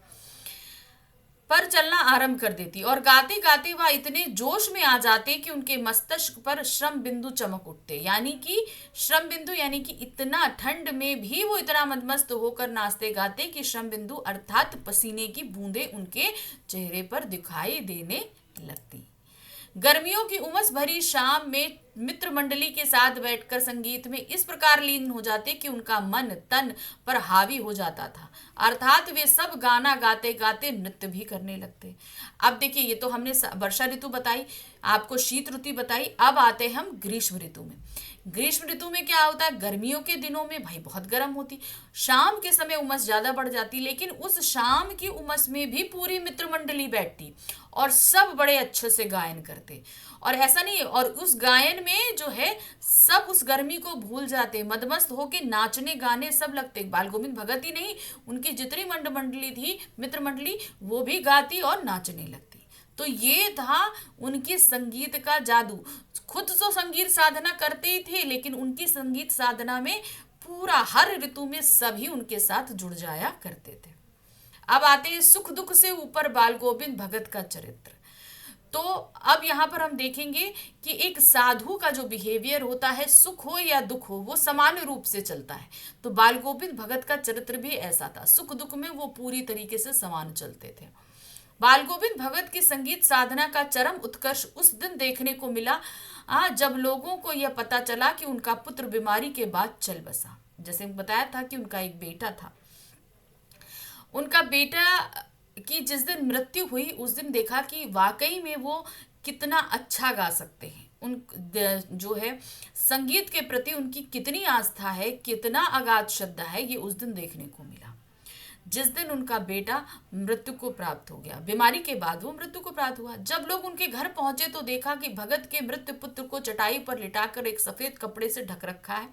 पर चलना आरंभ कर देती। और गाते गाते वह इतने जोश में आ जाते कि उनके मस्तिष्क पर श्रम बिंदु चमक उठते। यानी कि श्रम बिंदु यानी कि इतना ठंड में भी वो इतना मदमस्त होकर नाचते गाते कि श्रम बिंदु अर्थात पसीने की बूंदें उनके चेहरे पर दिखाई देने लगती। गर्मियों की उमस भरी शाम में मित्र मंडली के साथ बैठकर संगीत में इस प्रकार लीन हो जाते कि उनका मन तन पर हावी हो जाता था, अर्थात वे सब गाना गाते गाते नृत्य भी करने लगते। अब देखिए, ये तो हमने वर्षा ऋतु बताई, आपको शीत ऋतु बताई, अब आते हैं हम ग्रीष्म ऋतु में। ग्रीष्म ऋतु में क्या होता है, गर्मियों के दिनों में भाई बहुत गर्म होती, शाम के समय उमस ज्यादा बढ़ जाती, लेकिन उस शाम की उमस में भी पूरी मित्र मंडली बैठती और सब बड़े अच्छे से गायन करते। और ऐसा नहीं है, और उस गायन में जो है सब उस गर्मी को भूल जाते, मदमस्त होके नाचने गाने सब लगते। बाल गोविंद भगत ही नहीं, उनकी जितनी मंडली थी मित्र मंडली, वो भी गाती और नाचने लगती। तो ये था उनकी संगीत का जादू। खुद तो संगीत साधना करते ही थे, लेकिन उनकी संगीत साधना में पूरा हर ऋतु में सभी उनके साथ जुड़ जाया करते थे। अब आते हैं सुख दुख से ऊपर बाल गोविंद भगत का चरित्र। तो अब यहाँ पर हम देखेंगे कि एक साधु का जो बिहेवियर होता है, सुख हो या दुख हो, वो समान रूप से चलता है। तो बाल गोविंद भगत का चरित्र भी ऐसा था, सुख दुख में वो पूरी तरीके से समान चलते थे। बाल गोविंद भगत की संगीत साधना का चरम उत्कर्ष उस दिन देखने को मिला जब लोगों को यह पता चला कि उनका पुत्र बीमारी के बाद चल बसा। जैसे बताया था कि उनका एक बेटा था, उनका बेटा की जिस दिन मृत्यु हुई उस दिन देखा कि वाकई में वो कितना अच्छा गा सकते हैं। उन जो है संगीत के प्रति उनकी कितनी आस्था है, कितना अगाध श्रद्धा है, ये उस दिन देखने को मिला। जिस दिन उनका बेटा मृत्यु को प्राप्त हो गया। बीमारी के बाद वो मृत्यु को प्राप्त हुआ। जब लोग उनके घर पहुंचे तो देखा कि भगत के मृत पुत्र को चटाई पर लिटाकर एक सफेद कपड़े से ढक रखा है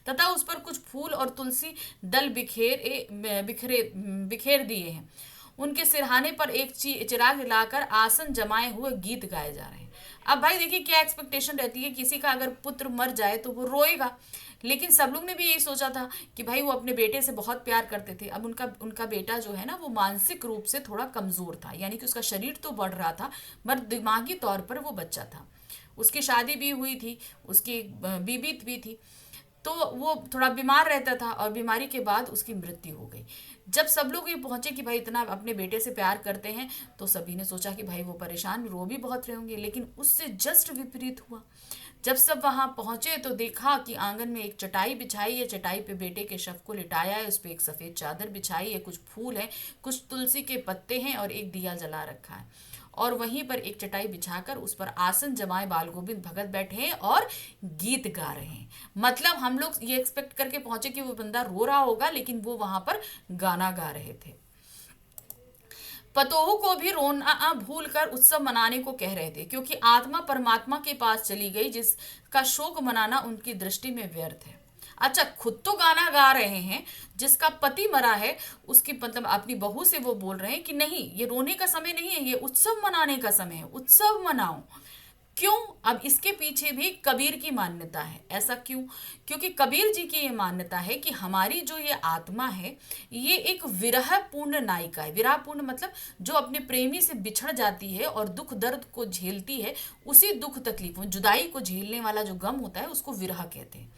तथा उस पर कुछ फूल और तुलसी दल बिखेरे बिखेर दिए हैं। उनके सिरहाने पर एक चिराग लाकर आसन जमाए हुए गीत गाए जा रहे हैं। अब भाई देखिए क्या एक्सपेक्टेशन रहती है, किसी का अगर पुत्र मर जाए तो वो रोएगा, लेकिन सब लोग ने भी यही सोचा था कि भाई वो अपने बेटे से बहुत प्यार करते थे। अब उनका उनका बेटा जो है ना वो मानसिक रूप से थोड़ा कमजोर था, यानी कि उसका शरीर तो बढ़ रहा था मगर दिमागी तौर पर वो बच्चा था। उसकी शादी भी हुई थी, उसकी एक बीबी भी थी, तो वो थोड़ा बीमार रहता था और बीमारी के बाद उसकी मृत्यु हो गई। जब सब लोग ये पहुंचे कि भाई इतना अपने बेटे से प्यार करते हैं तो सभी ने सोचा कि भाई वो परेशान रो भी बहुत रहे होंगे, लेकिन उससे जस्ट विपरीत हुआ। जब सब वहां पहुंचे तो देखा कि आंगन में एक चटाई बिछाई है, चटाई पे बेटे के शव को लिटाया है, उस पे एक सफेद चादर बिछाई है, कुछ फूल है, कुछ तुलसी के पत्ते हैं और एक दिया जला रखा है। और वहीं पर एक चटाई बिछाकर उस पर आसन जमाए बाल गोविंद भगत बैठे हैं और गीत गा रहे हैं। मतलब हम लोग ये एक्सपेक्ट करके पहुंचे कि वो बंदा रो रहा होगा, लेकिन वो वहां पर गाना गा रहे थे। पतोहू को भी रोना भूल कर उत्सव मनाने को कह रहे थे, क्योंकि आत्मा परमात्मा के पास चली गई जिसका शोक मनाना उनकी दृष्टि में व्यर्थ है। अच्छा, खुद तो गाना गा रहे हैं, जिसका पति मरा है उसकी मतलब अपनी बहू से वो बोल रहे हैं कि नहीं ये रोने का समय नहीं है, ये उत्सव मनाने का समय है, उत्सव मनाओ। क्यों? अब इसके पीछे भी कबीर की मान्यता है। ऐसा क्यों? क्योंकि कबीर जी की ये मान्यता है कि हमारी जो ये आत्मा है ये एक विरह पूर्ण नायिका है। विरह पूर्ण मतलब जो अपने प्रेमी से बिछड़ जाती है और दुख दर्द को झेलती है, उसी दुख तकलीफों जुदाई को झेलने वाला जो गम होता है उसको विरह कहते हैं।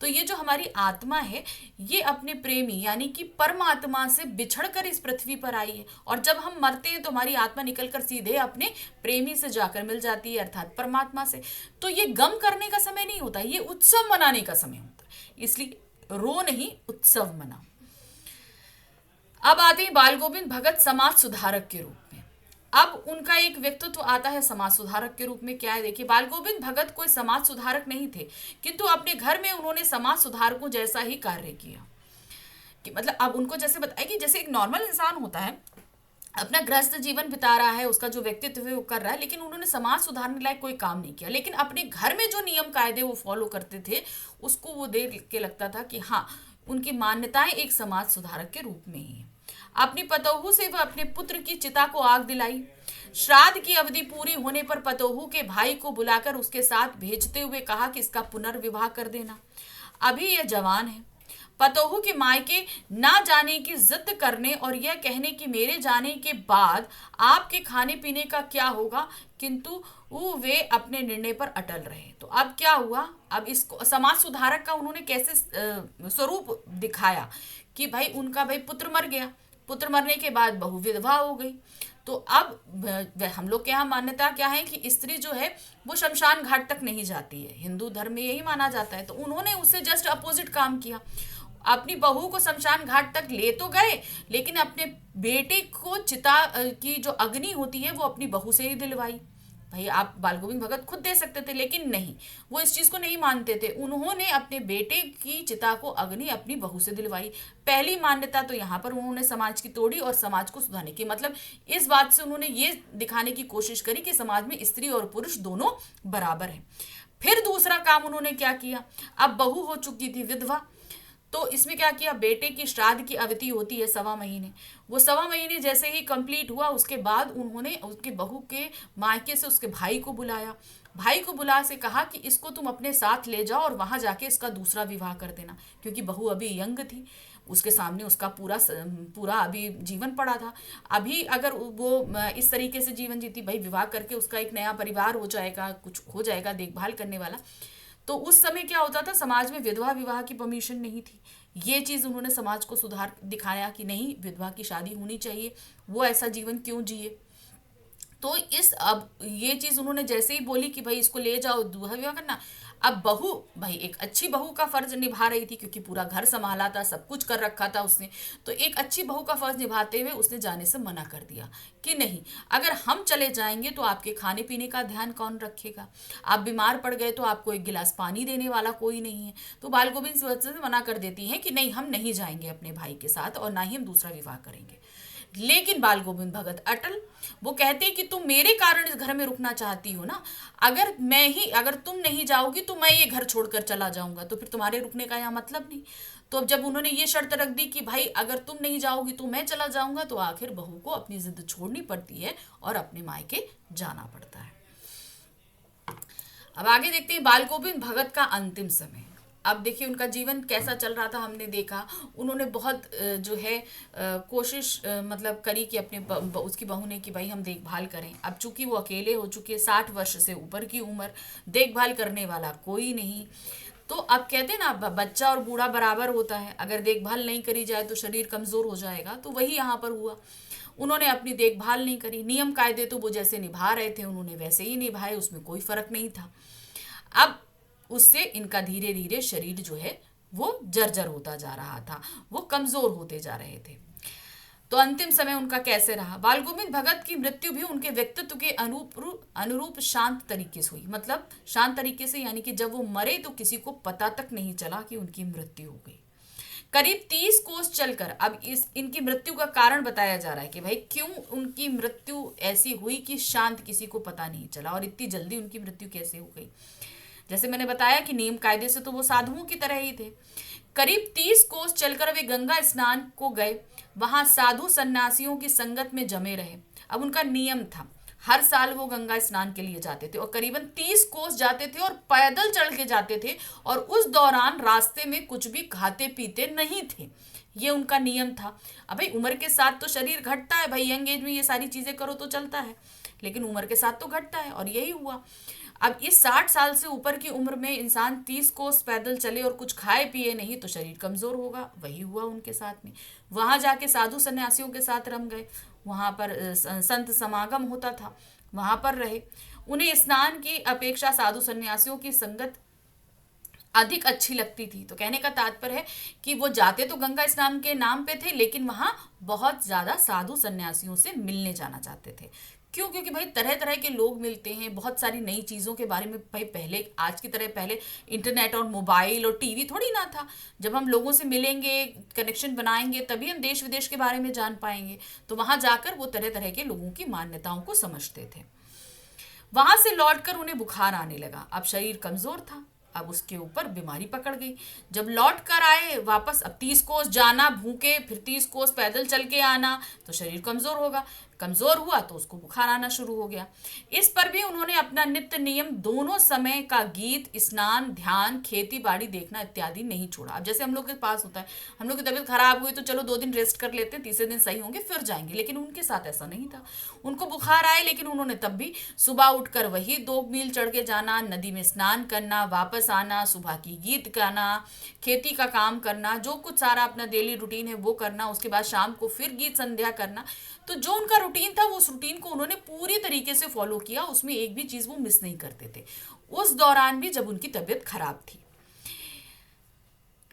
तो ये जो हमारी आत्मा है ये अपने प्रेमी यानी कि परमात्मा से बिछड़कर इस पृथ्वी पर आई है, और जब हम मरते हैं तो हमारी आत्मा निकलकर सीधे अपने प्रेमी से जाकर मिल जाती है, अर्थात परमात्मा से। तो ये गम करने का समय नहीं होता, ये उत्सव मनाने का समय होता है। इसलिए रो नहीं, उत्सव मनाओ। अब आते हैं बाल गोविंद भगत समाज सुधारक के रूप में। अब उनका एक व्यक्तित्व आता है समाज सुधारक के रूप में। क्या है देखिए, बाल गोविंद भगत कोई समाज सुधारक नहीं थे, किंतु अपने घर में उन्होंने समाज सुधारकों जैसा ही कार्य किया। कि मतलब अब उनको जैसे बताया कि जैसे एक नॉर्मल इंसान होता है, अपना गृहस्थ जीवन बिता रहा है, उसका जो व्यक्तित्व है वो कर रहा है, लेकिन उन्होंने समाज सुधारने लायक कोई काम नहीं किया। लेकिन अपने घर में जो नियम कायदे वो फॉलो करते थे उसको वो देख के लगता था कि हाँ, उनकी मान्यताएं एक समाज सुधारक के रूप में ही है। अपनी पतोहू से वह अपने पुत्र की चिता को आग दिलाई। श्राद्ध की अवधि पूरी होने पर पतोहू के भाई को बुलाकर उसके साथ भेजते हुए कहा कि इसका पुनर्विवाह कर देना, अभी यह जवान है। पतोहू के मायके ना जाने की जिद करने और यह कहने कि मेरे जाने के बाद आपके खाने पीने का क्या होगा, किंतु वो वे अपने निर्णय पर अटल रहे। तो अब क्या हुआ, अब इसको समाज सुधारक का उन्होंने कैसे स्वरूप दिखाया कि भाई उनका भाई पुत्र मर गया, पुत्र मरने के बाद बहू विधवा हो गई। तो अब हम लोग के यहाँ मान्यता क्या है कि स्त्री जो है वो शमशान घाट तक नहीं जाती है, हिंदू धर्म में यही माना जाता है। तो उन्होंने उससे जस्ट अपोजिट काम किया, अपनी बहू को शमशान घाट तक ले तो गए, लेकिन अपने बेटे को चिता की जो अग्नि होती है वो अपनी बहू से ही दिलवाई। भाई आप बाल गोविंद भगत खुद दे सकते थे, लेकिन नहीं, वो इस चीज को नहीं मानते थे। उन्होंने अपने बेटे की चिता को अग्नि अपनी बहू से दिलवाई। पहली मान्यता तो यहाँ पर उन्होंने समाज की तोड़ी और समाज को सुधारने की, मतलब इस बात से उन्होंने ये दिखाने की कोशिश करी कि समाज में स्त्री और पुरुष दोनों बराबर हैं। फिर दूसरा काम उन्होंने क्या किया, अब बहू हो चुकी थी विधवा, तो इसमें क्या किया, बेटे की श्राद्ध की अवधि होती है 1.25 महीने, वो 1.25 महीने जैसे ही कंप्लीट हुआ उसके बाद उन्होंने उसके बहू के मायके से उसके भाई को बुलाया। भाई को बुला से कहा कि इसको तुम अपने साथ ले जाओ और वहां जाके इसका दूसरा विवाह कर देना, क्योंकि बहू अभी यंग थी, उसके सामने उसका पूरा अभी जीवन पड़ा था। अभी अगर वो इस तरीके से जीवन जीती, भाई विवाह करके उसका एक नया परिवार हो जाएगा, कुछ हो जाएगा देखभाल करने वाला। तो उस समय क्या होता था, समाज में विधवा विवाह की परमिशन नहीं थी। ये चीज उन्होंने समाज को सुधार दिखाया कि नहीं, विधवा की शादी होनी चाहिए, वो ऐसा जीवन क्यों जिए। तो इस अब ये चीज उन्होंने जैसे ही बोली कि भाई इसको ले जाओ दूल्हा विवाह करना, अब बहू भाई एक अच्छी बहू का फर्ज निभा रही थी, क्योंकि पूरा घर संभाला था, सब कुछ कर रखा था उसने। तो एक अच्छी बहू का फर्ज निभाते हुए उसने जाने से मना कर दिया कि नहीं, अगर हम चले जाएंगे तो आपके खाने पीने का ध्यान कौन रखेगा, आप बीमार पड़ गए तो आपको एक गिलास पानी देने वाला कोई नहीं है। तो बाल गोविंद इस वजह से मना कर देती हैं कि नहीं, हम नहीं जाएंगे अपने भाई के साथ और ना ही हम दूसरा विवाह करेंगे। लेकिन बाल गोविंद भगत अटल, वो कहते हैं कि तुम मेरे कारण इस घर में रुकना चाहती हो ना, अगर तुम नहीं जाओगी तो मैं ये घर छोड़कर चला जाऊंगा, तो फिर तुम्हारे रुकने का यहाँ मतलब नहीं। तो अब जब उन्होंने ये शर्त रख दी कि भाई अगर तुम नहीं जाओगी तो मैं चला जाऊंगा, तो आखिर बहू को अपनी जिद छोड़नी पड़ती है और अपने मायके जाना पड़ता है। अब आगे देखते हैं बाल गोविंद भगत का अंतिम समय। अब देखिए उनका जीवन कैसा चल रहा था, हमने देखा उन्होंने बहुत जो है कोशिश मतलब करी कि अपने उसकी बहू ने कि भाई हम देखभाल करें। अब चूंकि वो अकेले हो चुके, 60 वर्ष से ऊपर की उम्र, देखभाल करने वाला कोई नहीं। तो अब कहते हैं ना, बच्चा और बूढ़ा बराबर होता है, अगर देखभाल नहीं करी जाए तो शरीर कमजोर हो जाएगा। तो वही यहाँ पर हुआ, उन्होंने अपनी देखभाल नहीं करी। नियम कायदे तो वो जैसे निभा रहे थे उन्होंने वैसे ही निभाए, उसमें कोई फर्क नहीं था। अब उससे इनका धीरे धीरे शरीर जो है वो जर्जर होता जा रहा था, वो कमजोर होते जा रहे थे। तो अंतिम समय उनका कैसे रहा? बाल गोविंद भगत की मृत्यु भी उनके व्यक्तित्व के अनुरूप शांत तरीके से हुई। मतलब शांत तरीके से, यानी कि जब वो मरे तो किसी को पता तक नहीं चला कि उनकी मृत्यु हो गई। करीब 30 कोस चलकर, अब इनकी मृत्यु का कारण बताया जा रहा है कि भाई क्यों उनकी मृत्यु ऐसी हुई कि शांत किसी को पता नहीं चला, और इतनी जल्दी उनकी मृत्यु कैसे हो गई। जैसे मैंने बताया कि नियम कायदे से तो वो साधुओं की तरह ही थे। करीब 30 कोस चलकर वे गंगा स्नान को गए, वहां साधु सन्यासियों की संगत में जमे रहे। अब उनका नियम था, हर साल वो गंगा स्नान के लिए जाते थे और करीबन 30 कोस जाते थे और पैदल चल के जाते थे, और उस दौरान रास्ते में कुछ भी खाते पीते नहीं थे। ये उनका नियम था। अब भाई उम्र के साथ तो शरीर घटता है, भाई यंग एज में ये सारी चीजें करो तो चलता है, लेकिन उम्र के साथ तो घटता है, और यही हुआ। अब इस 60 साल से ऊपर की उम्र में इंसान 30 कोस पैदल चले और कुछ खाए पिए नहीं तो शरीर कमजोर होगा, वही हुआ उनके साथ में। वहां जाके साधु सन्यासियों के साथ रम गए, वहां पर संत समागम होता था, वहां पर रहे। उन्हें स्नान की अपेक्षा साधु सन्यासियों की संगत अधिक अच्छी लगती थी। तो कहने का तात्पर्य है कि वो जाते तो गंगा स्नान के नाम पे थे, लेकिन वहां बहुत ज्यादा साधु सन्यासियों से मिलने जाना चाहते थे। क्यों? क्योंकि भाई तरह तरह के लोग मिलते हैं, बहुत सारी नई चीज़ों के बारे में। भाई पहले, आज की तरह पहले इंटरनेट और मोबाइल और टीवी थोड़ी ना था। जब हम लोगों से मिलेंगे, कनेक्शन बनाएंगे, तभी हम देश विदेश के बारे में जान पाएंगे। तो वहां जाकर वो तरह तरह के लोगों की मान्यताओं को समझते थे। वहां से लौटकर उन्हें बुखार आने लगा। अब शरीर कमजोर था, अब उसके ऊपर बीमारी पकड़ गई। जब लौट कर आए वापस, अब 30 कोस जाना भूखे, फिर 30 कोस पैदल चल के आना, तो शरीर कमजोर होगा। कमजोर हुआ तो उसको बुखार आना शुरू हो गया। इस पर भी उन्होंने अपना नित्य नियम, दोनों समय का गीत, स्नान, ध्यान, खेती बाड़ी देखना इत्यादि नहीं छोड़ा। अब जैसे हम लोग के पास होता है, हम लोग की तबीयत खराब हुई तो चलो 2 दिन रेस्ट कर लेते हैं, तीसरे दिन सही होंगे फिर जाएंगे, लेकिन उनके साथ ऐसा नहीं था। उनको बुखार आए लेकिन उन्होंने तब भी सुबह उठकर वही 2 मील चढ़ के जाना, नदी में स्नान करना, वापस आना, सुबह की गीत गाना, खेती का काम करना, जो कुछ सारा अपना डेली रूटीन है वो करना, उसके बाद शाम को फिर गीत संध्या करना। तो जो उनका रूटीन था, उस रूटीन को उन्होंने पूरी तरीके से फॉलो किया, उसमें एक भी चीज वो मिस नहीं करते थे। उस दौरान भी जब उनकी तबीयत खराब थी,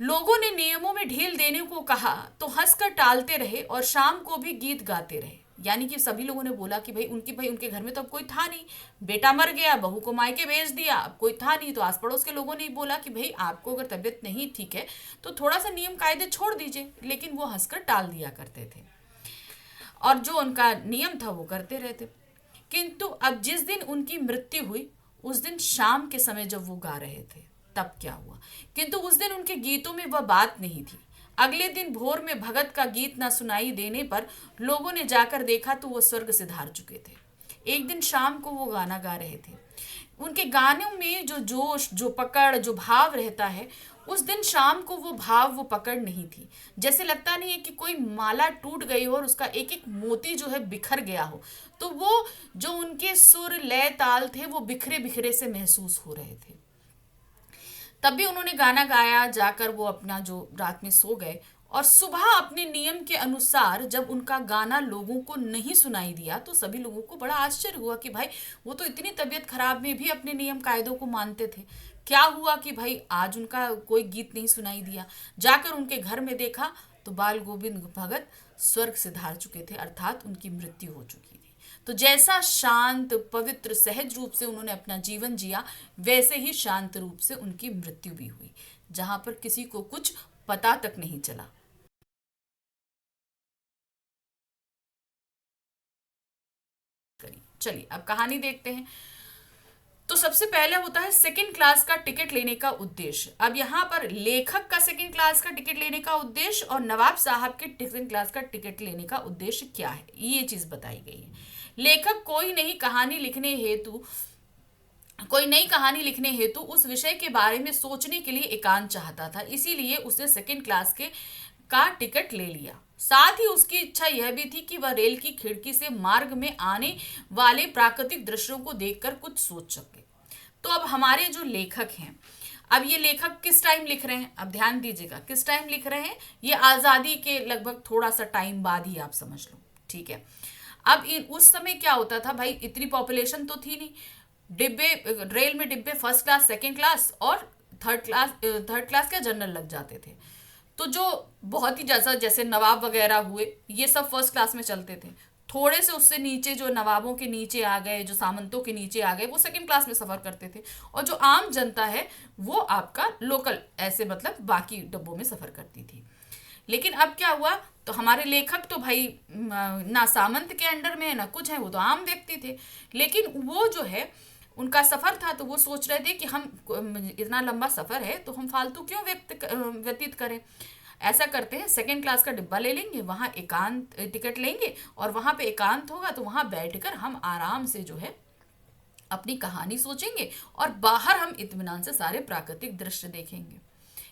लोगों ने नियमों में ढील देने को कहा तो हंसकर टालते रहे और शाम को भी गीत गाते रहे। यानी कि सभी लोगों ने बोला कि भाई उनके घर में तो अब कोई था नहीं, बेटा मर गया, बहू को मायके भेज दिया, अब कोई था नहीं। तो आस पड़ोस के लोगों ने बोला कि भाई आपको अगर तबीयत नहीं ठीक है तो थोड़ा सा नियम कायदे छोड़ दीजिए, लेकिन वो हंसकर टाल दिया करते थे और जो उनका नियम था वो करते रहते। किंतु अब जिस दिन उनकी मृत्यु हुई, उस दिन शाम के समय जब वो गा रहे थे तब क्या हुआ? किंतु उस दिन उनके गीतों में वह बात नहीं थी। अगले दिन भोर में भगत का गीत ना सुनाई देने पर लोगों ने जाकर देखा तो वो स्वर्ग से धार चुके थे। एक दिन शाम को वो गाना गा रहे थे, उनके गानों में जो जोश, जो पकड़, जो भाव रहता है, उस दिन शाम को वो भाव, वो पकड़ नहीं थी। जैसे लगता नहीं है कि कोई माला टूट गई हो और उसका एक एक मोती जो है बिखर गया हो। तो वो जो उनके सुर, लय, ताल थे वो बिखरे बिखरे से महसूस हो रहे थे। तब भी उन्होंने गाना गाया, जाकर वो अपना जो रात में सो गए, और सुबह अपने नियम के अनुसार जब उनका गाना लोगों को नहीं सुनाई दिया तो सभी लोगों को बड़ा आश्चर्य हुआ कि भाई वो तो इतनी तबीयत खराब में भी अपने नियम कायदों को मानते थे, क्या हुआ कि भाई आज उनका कोई गीत नहीं सुनाई दिया। जाकर उनके घर में देखा तो बाल गोविंद भगत स्वर्ग से धार चुके थे, अर्थात उनकी मृत्यु हो चुकी थी। तो जैसा शांत पवित्र सहज रूप से उन्होंने अपना जीवन जिया, वैसे ही शांत रूप से उनकी मृत्यु भी हुई, जहां पर किसी को कुछ पता तक नहीं चला। चलिए अब कहानी देखते हैं। तो सबसे पहले होता है सेकंड क्लास का टिकट लेने का उद्देश्य। अब यहाँ पर लेखक का सेकंड क्लास का टिकट लेने का उद्देश्य और नवाब साहब के सेकंड क्लास का टिकट लेने का उद्देश्य क्या है, ये चीज बताई गई है। लेखक कोई नई कहानी लिखने हेतु उस विषय के बारे में सोचने के लिए एकांत चाहता था, इसीलिए उसने सेकंड क्लास के का टिकट ले लिया। साथ ही उसकी इच्छा यह भी थी कि वह रेल की खिड़की से मार्ग में आने वाले प्राकृतिक दृश्यों को देखकर कुछ सोच सके। तो अब हमारे जो लेखक हैं, अब ये लेखक किस टाइम लिख रहे हैं, अब ध्यान दीजिएगा किस टाइम लिख रहे हैं। ये आजादी के लगभग थोड़ा सा टाइम बाद ही आप समझ लो, ठीक है। अब उस समय क्या होता था भाई, इतनी पॉपुलेशन तो थी नहीं। डिब्बे, रेल में डिब्बे फर्स्ट क्लास, सेकंड क्लास और थर्ड क्लास के जनरल लग जाते थे। तो जो बहुत ही जैसा जैसे नवाब वगैरह हुए, ये सब फर्स्ट क्लास में चलते थे। थोड़े से उससे नीचे जो नवाबों के नीचे आ गए, जो सामंतों के नीचे आ गए, वो सेकंड क्लास में सफर करते थे। और जो आम जनता है वो आपका लोकल ऐसे मतलब बाकी डब्बों में सफर करती थी। लेकिन अब क्या हुआ, तो हमारे लेखक तो भाई ना सामंत के अंडर में है ना कुछ है, वो तो आम व्यक्ति थे। लेकिन वो जो है उनका सफर था, तो वो सोच रहे थे कि हम इतना लंबा सफर है तो हम फालतू क्यों व्यतीत करें। ऐसा करते हैं, सेकंड क्लास का डिब्बा ले लेंगे, वहाँ एकांत टिकट लेंगे और वहाँ पे एकांत होगा, तो वहाँ बैठकर हम आराम से जो है अपनी कहानी सोचेंगे और बाहर हम इत्मीनान से सारे प्राकृतिक दृश्य देखेंगे।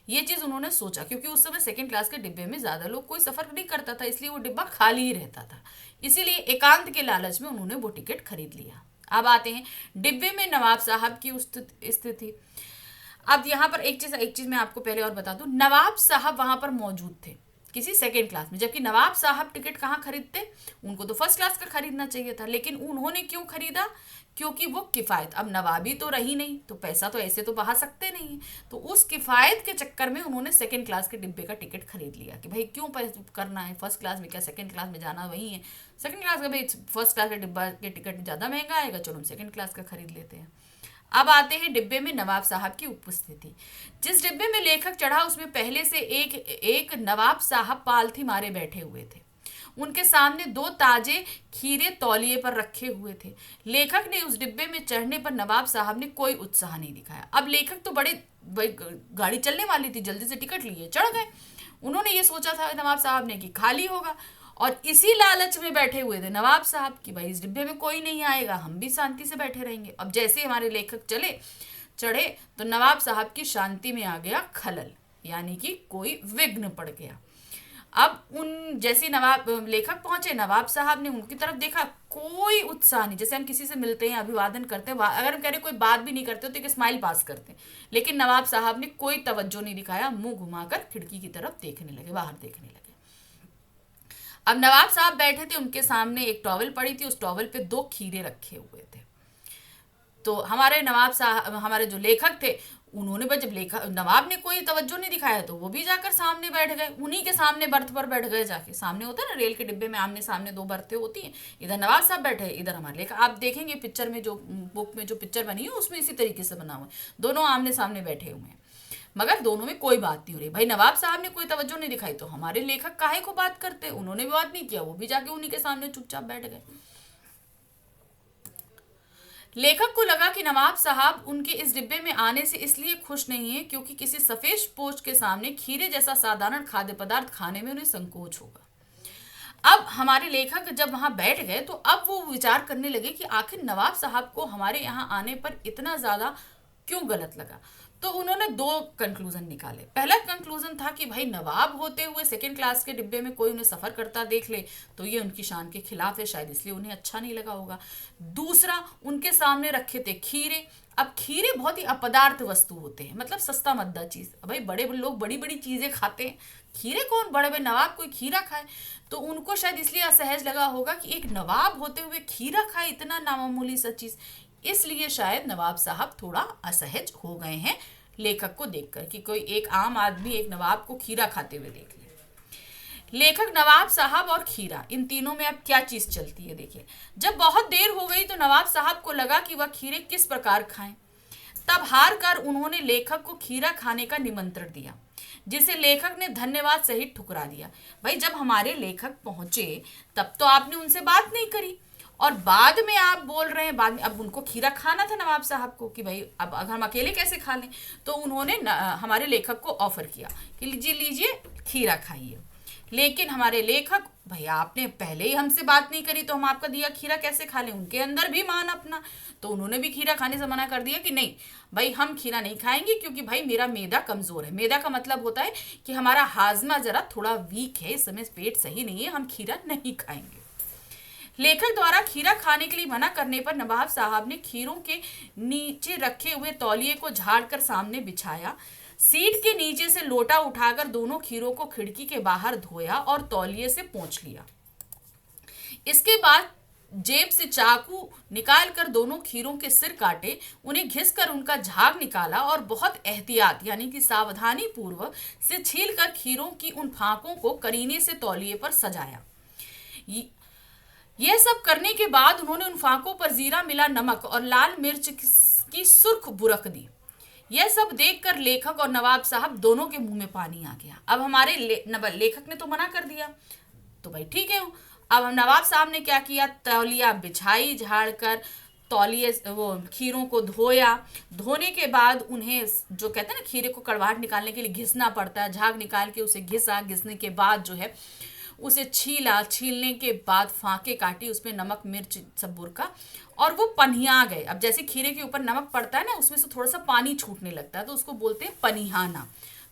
ये चीज उन्होंने सोचा, क्योंकि उस समय सेकंड क्लास के डिब्बे में ज्यादा लोग कोई सफर नहीं करता था, इसलिए वो डिब्बा खाली ही रहता था। इसीलिए एकांत के लालच में उन्होंने वो टिकट खरीद लिया। अब आते हैं डिब्बे में नवाब साहब की स्थिति। अब यहाँ पर एक चीज मैं आपको पहले और बता दूं, नवाब साहब वहां पर मौजूद थे किसी सेकंड क्लास में, जबकि नवाब साहब टिकट कहाँ खरीदते, उनको तो फर्स्ट क्लास का खरीदना चाहिए था। लेकिन उन्होंने क्यों खरीदा, क्योंकि वो किफायत, अब नवाबी तो रही नहीं तो पैसा तो ऐसे तो बहा सकते नहीं है, तो उस किफायत के चक्कर में उन्होंने सेकंड क्लास के डिब्बे का टिकट खरीद लिया कि भाई क्यों करना है, फर्स्ट क्लास में क्या सेकंड क्लास में जाना वही है। सेकंड क्लास का भाई फर्स्ट क्लास के डिब्बा के टिकट ज़्यादा महंगा आएगा, चलो हम सेकंड क्लास का खरीद लेते हैं। अब आते हैं डिब्बे में नवाब साहब की उपस्थिति। जिस डिब्बे में लेखक चढ़ा उसमें पहले से एक नवाब साहब पालथी मारे बैठे हुए थे। उनके सामने 2 ताजे खीरे तौलिए पर रखे हुए थे। लेखक ने उस डिब्बे में चढ़ने पर नवाब साहब ने कोई उत्साह नहीं दिखाया। अब लेखक तो बड़े गाड़ी चलने वाली थी, जल्दी से टिकट लिए चढ़ गए। उन्होंने ये सोचा था नवाब साहब ने कि खाली होगा, और इसी लालच में बैठे हुए थे नवाब साहब कि भाई इस डिब्बे में कोई नहीं आएगा, हम भी शांति से बैठे रहेंगे। अब जैसे हमारे लेखक चढ़े तो नवाब साहब की शांति में आ गया खलल, यानी कि कोई विघ्न पड़ गया। अब जैसे लेखक पहुंचे, नवाब साहब ने उनकी तरफ देखा, कोई उत्साह नहीं। जैसे हम किसी से मिलते हैं, अभिवादन करते हैं, अगर हम कह रहे कोई बात भी नहीं करते तो एक स्माइल पास करते हैं, लेकिन नवाब साहब ने कोई तवज्जो नहीं दिखाया, मुंह घुमाकर खिड़की की तरफ देखने लगे, बाहर देखने लगे। अब नवाब साहब बैठे थे, उनके सामने एक टॉवल पड़ी थी, उस टॉवल पे 2 खीरे रखे हुए थे। तो हमारे नवाब साहब, हमारे जो लेखक थे, उन्होंने जब नवाब ने कोई तवज्जो नहीं दिखाया तो वो भी जाकर सामने बैठ गए, उन्हीं के सामने बर्थ पर बैठ गए जाके। सामने होता है ना रेल के डिब्बे में आमने सामने 2 बर्थे होती हैं, इधर नवाब साहब बैठे, इधर हमारे लेखक। आप देखेंगे पिक्चर में, जो बुक में जो पिक्चर बनी है उसमें इसी तरीके से बना हुआ है, दोनों आमने सामने बैठे हुए हैं, मगर दोनों में कोई बात नहीं हो रही। भाई नवाब साहब ने कोई तवज्जो नहीं दिखाई तो हमारे लेखक काहे को बात करते, उन्होंने भी बात नहीं किया, वो भी जाके उन्हीं के सामने चुपचाप बैठ गए। लेखक को लगा कि नवाब साहब उनके इस डिब्बे में आने से इसलिए खुश नहीं है क्योंकि किसी सफेद पोच के सामने खीरे जैसा साधारण खाद्य पदार्थ खाने में उन्हें संकोच होगा। अब हमारे लेखक जब वहां बैठ गए तो अब वो विचार करने लगे कि आखिर नवाब साहब को हमारे यहाँ आने पर इतना ज्यादा क्यों गलत लगा। तो उन्होंने 2 कंक्लूजन निकाले। पहला कंक्लूजन था कि भाई नवाब होते हुए सेकंड क्लास के डिब्बे में कोई उन्हें सफर करता देख ले तो ये उनकी शान के खिलाफ है, शायद इसलिए उन्हें अच्छा नहीं लगा होगा। दूसरा, उनके सामने रखे थे खीरे। अब खीरे बहुत ही अपदार्थ वस्तु होते हैं, मतलब सस्ता मद्दा चीज। भाई बड़े लोग बड़ी बड़ी चीजें खाते हैं, खीरे कौन, बड़े बड़े नवाब कोई खीरा खाए, तो उनको शायद इसलिए असहज लगा होगा कि एक नवाब होते हुए खीरा खाए, इतना नामामूली सा चीज। इसलिए शायद नवाब साहब थोड़ा असहज हो गए हैं लेखक को देखकर कि कोई एक आम आदमी एक नवाब को खीरा खाते हुए देख ले। लेखक, नवाब साहब और खीरा, इन तीनों में अब क्या चीज चलती है देखिए। जब बहुत देर हो गई तो नवाब साहब को लगा कि वह खीरे किस प्रकार खाएं। तब हार कर उन्होंने लेखक को खीरा खाने का निमंत्रण दिया, जिसे लेखक ने धन्यवाद सहित ठुकरा दिया। भाई, जब हमारे लेखक पहुंचे तब तो आपने उनसे बात नहीं करी और बाद में आप बोल रहे हैं, बाद में अब उनको खीरा खाना था नवाब साहब को कि भाई अब अगर हम अकेले कैसे खा लें। तो उन्होंने हमारे लेखक को ऑफर किया कि लीजिए लीजिए खीरा खाइए। लेकिन हमारे लेखक, भाई आपने पहले ही हमसे बात नहीं करी तो हम आपका दिया खीरा कैसे खा लें। उनके अंदर भी मान अपना, तो उन्होंने भी खीरा खाने से मना कर दिया कि नहीं भाई हम खीरा नहीं खाएंगे, क्योंकि भाई मेरा मैदा कमजोर है। मैदा का मतलब होता है कि हमारा हाजमा जरा थोड़ा वीक है, इस समय पेट सही नहीं है, हम खीरा नहीं खाएंगे। लेखक द्वारा खीरा खाने के लिए मना करने पर नवाब साहब ने खीरों के नीचे रखे हुए तौलिए को झाड़कर सामने बिछाया, सीट के नीचे से लोटा उठाकर दोनों खीरों को खिड़की के बाहर धोया और तौलिए से पोंछ लिया। इसके बाद जेब से चाकू निकालकर दोनों खीरों के सिर काटे, उन्हें घिसकर उनका झाग निकाला और बहुत एहतियात यानी कि सावधानी पूर्वक से छीलकर खीरों की उन फांकों को करीने से तौलिए पर सजाया। यह सब करने के बाद उन्होंने उन फांकों पर जीरा मिला नमक और लाल मिर्च की सुर्ख बुरक दी। यह सब देखकर लेखक और नवाब साहब दोनों के मुंह में पानी आ गया। अब हमारे लेखक ने तो मना कर दिया, तो भाई ठीक है। अब नवाब साहब ने क्या किया, तौलिया बिछाई, झाड़कर तौलिए वो खीरों को धोया। धोने के बाद उन्हें जो कहते हैं ना खीरे को कड़वाहट निकालने के लिए घिसना पड़ता है, झाग निकाल के उसे घिसा, घिसने के बाद जो है उसे छीला, छीलने के बाद फांके काटी, उसमें नमक मिर्च सब बुरका और वो पनिया गए। अब जैसे खीरे के ऊपर नमक पड़ता है ना, उसमें से थोड़ा सा पानी छूटने लगता है, तो उसको बोलते हैं पनिहाना।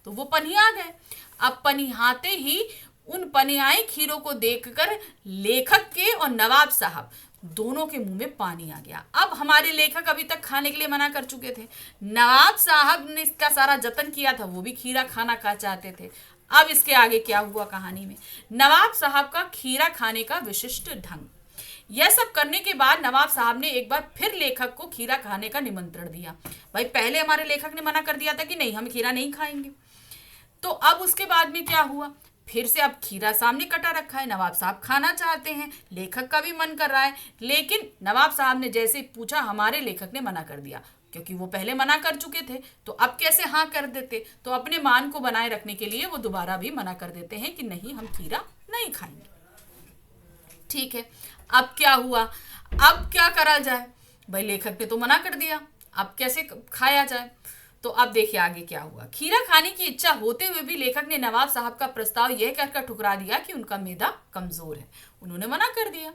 तो वो पनिया गए। अब पनिहाते ही उन पनियाए खीरों को देखकर लेखक के और नवाब साहब दोनों के मुंह में पानी आ गया। अब हमारे लेखक अभी तक खाने के लिए मना कर चुके थे, नवाब साहब ने इसका सारा जतन किया था, वो भी खीरा खाना खा चाहते थे। अब इसके आगे क्या हुआ कहानी में, नवाब साहब का खीरा खाने का विशिष्ट ढंग। यह सब करने के बाद नवाब साहब ने एक बार फिर लेखक को खीरा खाने का निमंत्रण दिया। भाई पहले हमारे लेखक ने मना कर दिया था कि नहीं हम खीरा नहीं खाएंगे, तो अब उसके बाद में क्या हुआ, फिर से अब खीरा सामने कटा रखा है, नवाब साहब खाना चाहते हैं, लेखक का भी मन कर रहा है, लेकिन नवाब साहब ने जैसे पूछा हमारे लेखक ने मना कर दिया, क्योंकि वो पहले मना कर चुके थे, तो अब कैसे हाँ कर देते। तो अपने मान को बनाए रखने के लिए वो दोबारा भी मना कर देते हैं कि नहीं हम खीरा नहीं खाएंगे। ठीक है, अब क्या हुआ, अब क्या करा जाए, भाई लेखक ने तो मना कर दिया, अब कैसे खाया जाए। तो अब देखिए आगे क्या हुआ। खीरा खाने की इच्छा होते हुए भी लेखक ने नवाब साहब का प्रस्ताव यह कहकर ठुकरा दिया कि उनका मैदा कमजोर है, उन्होंने मना कर दिया।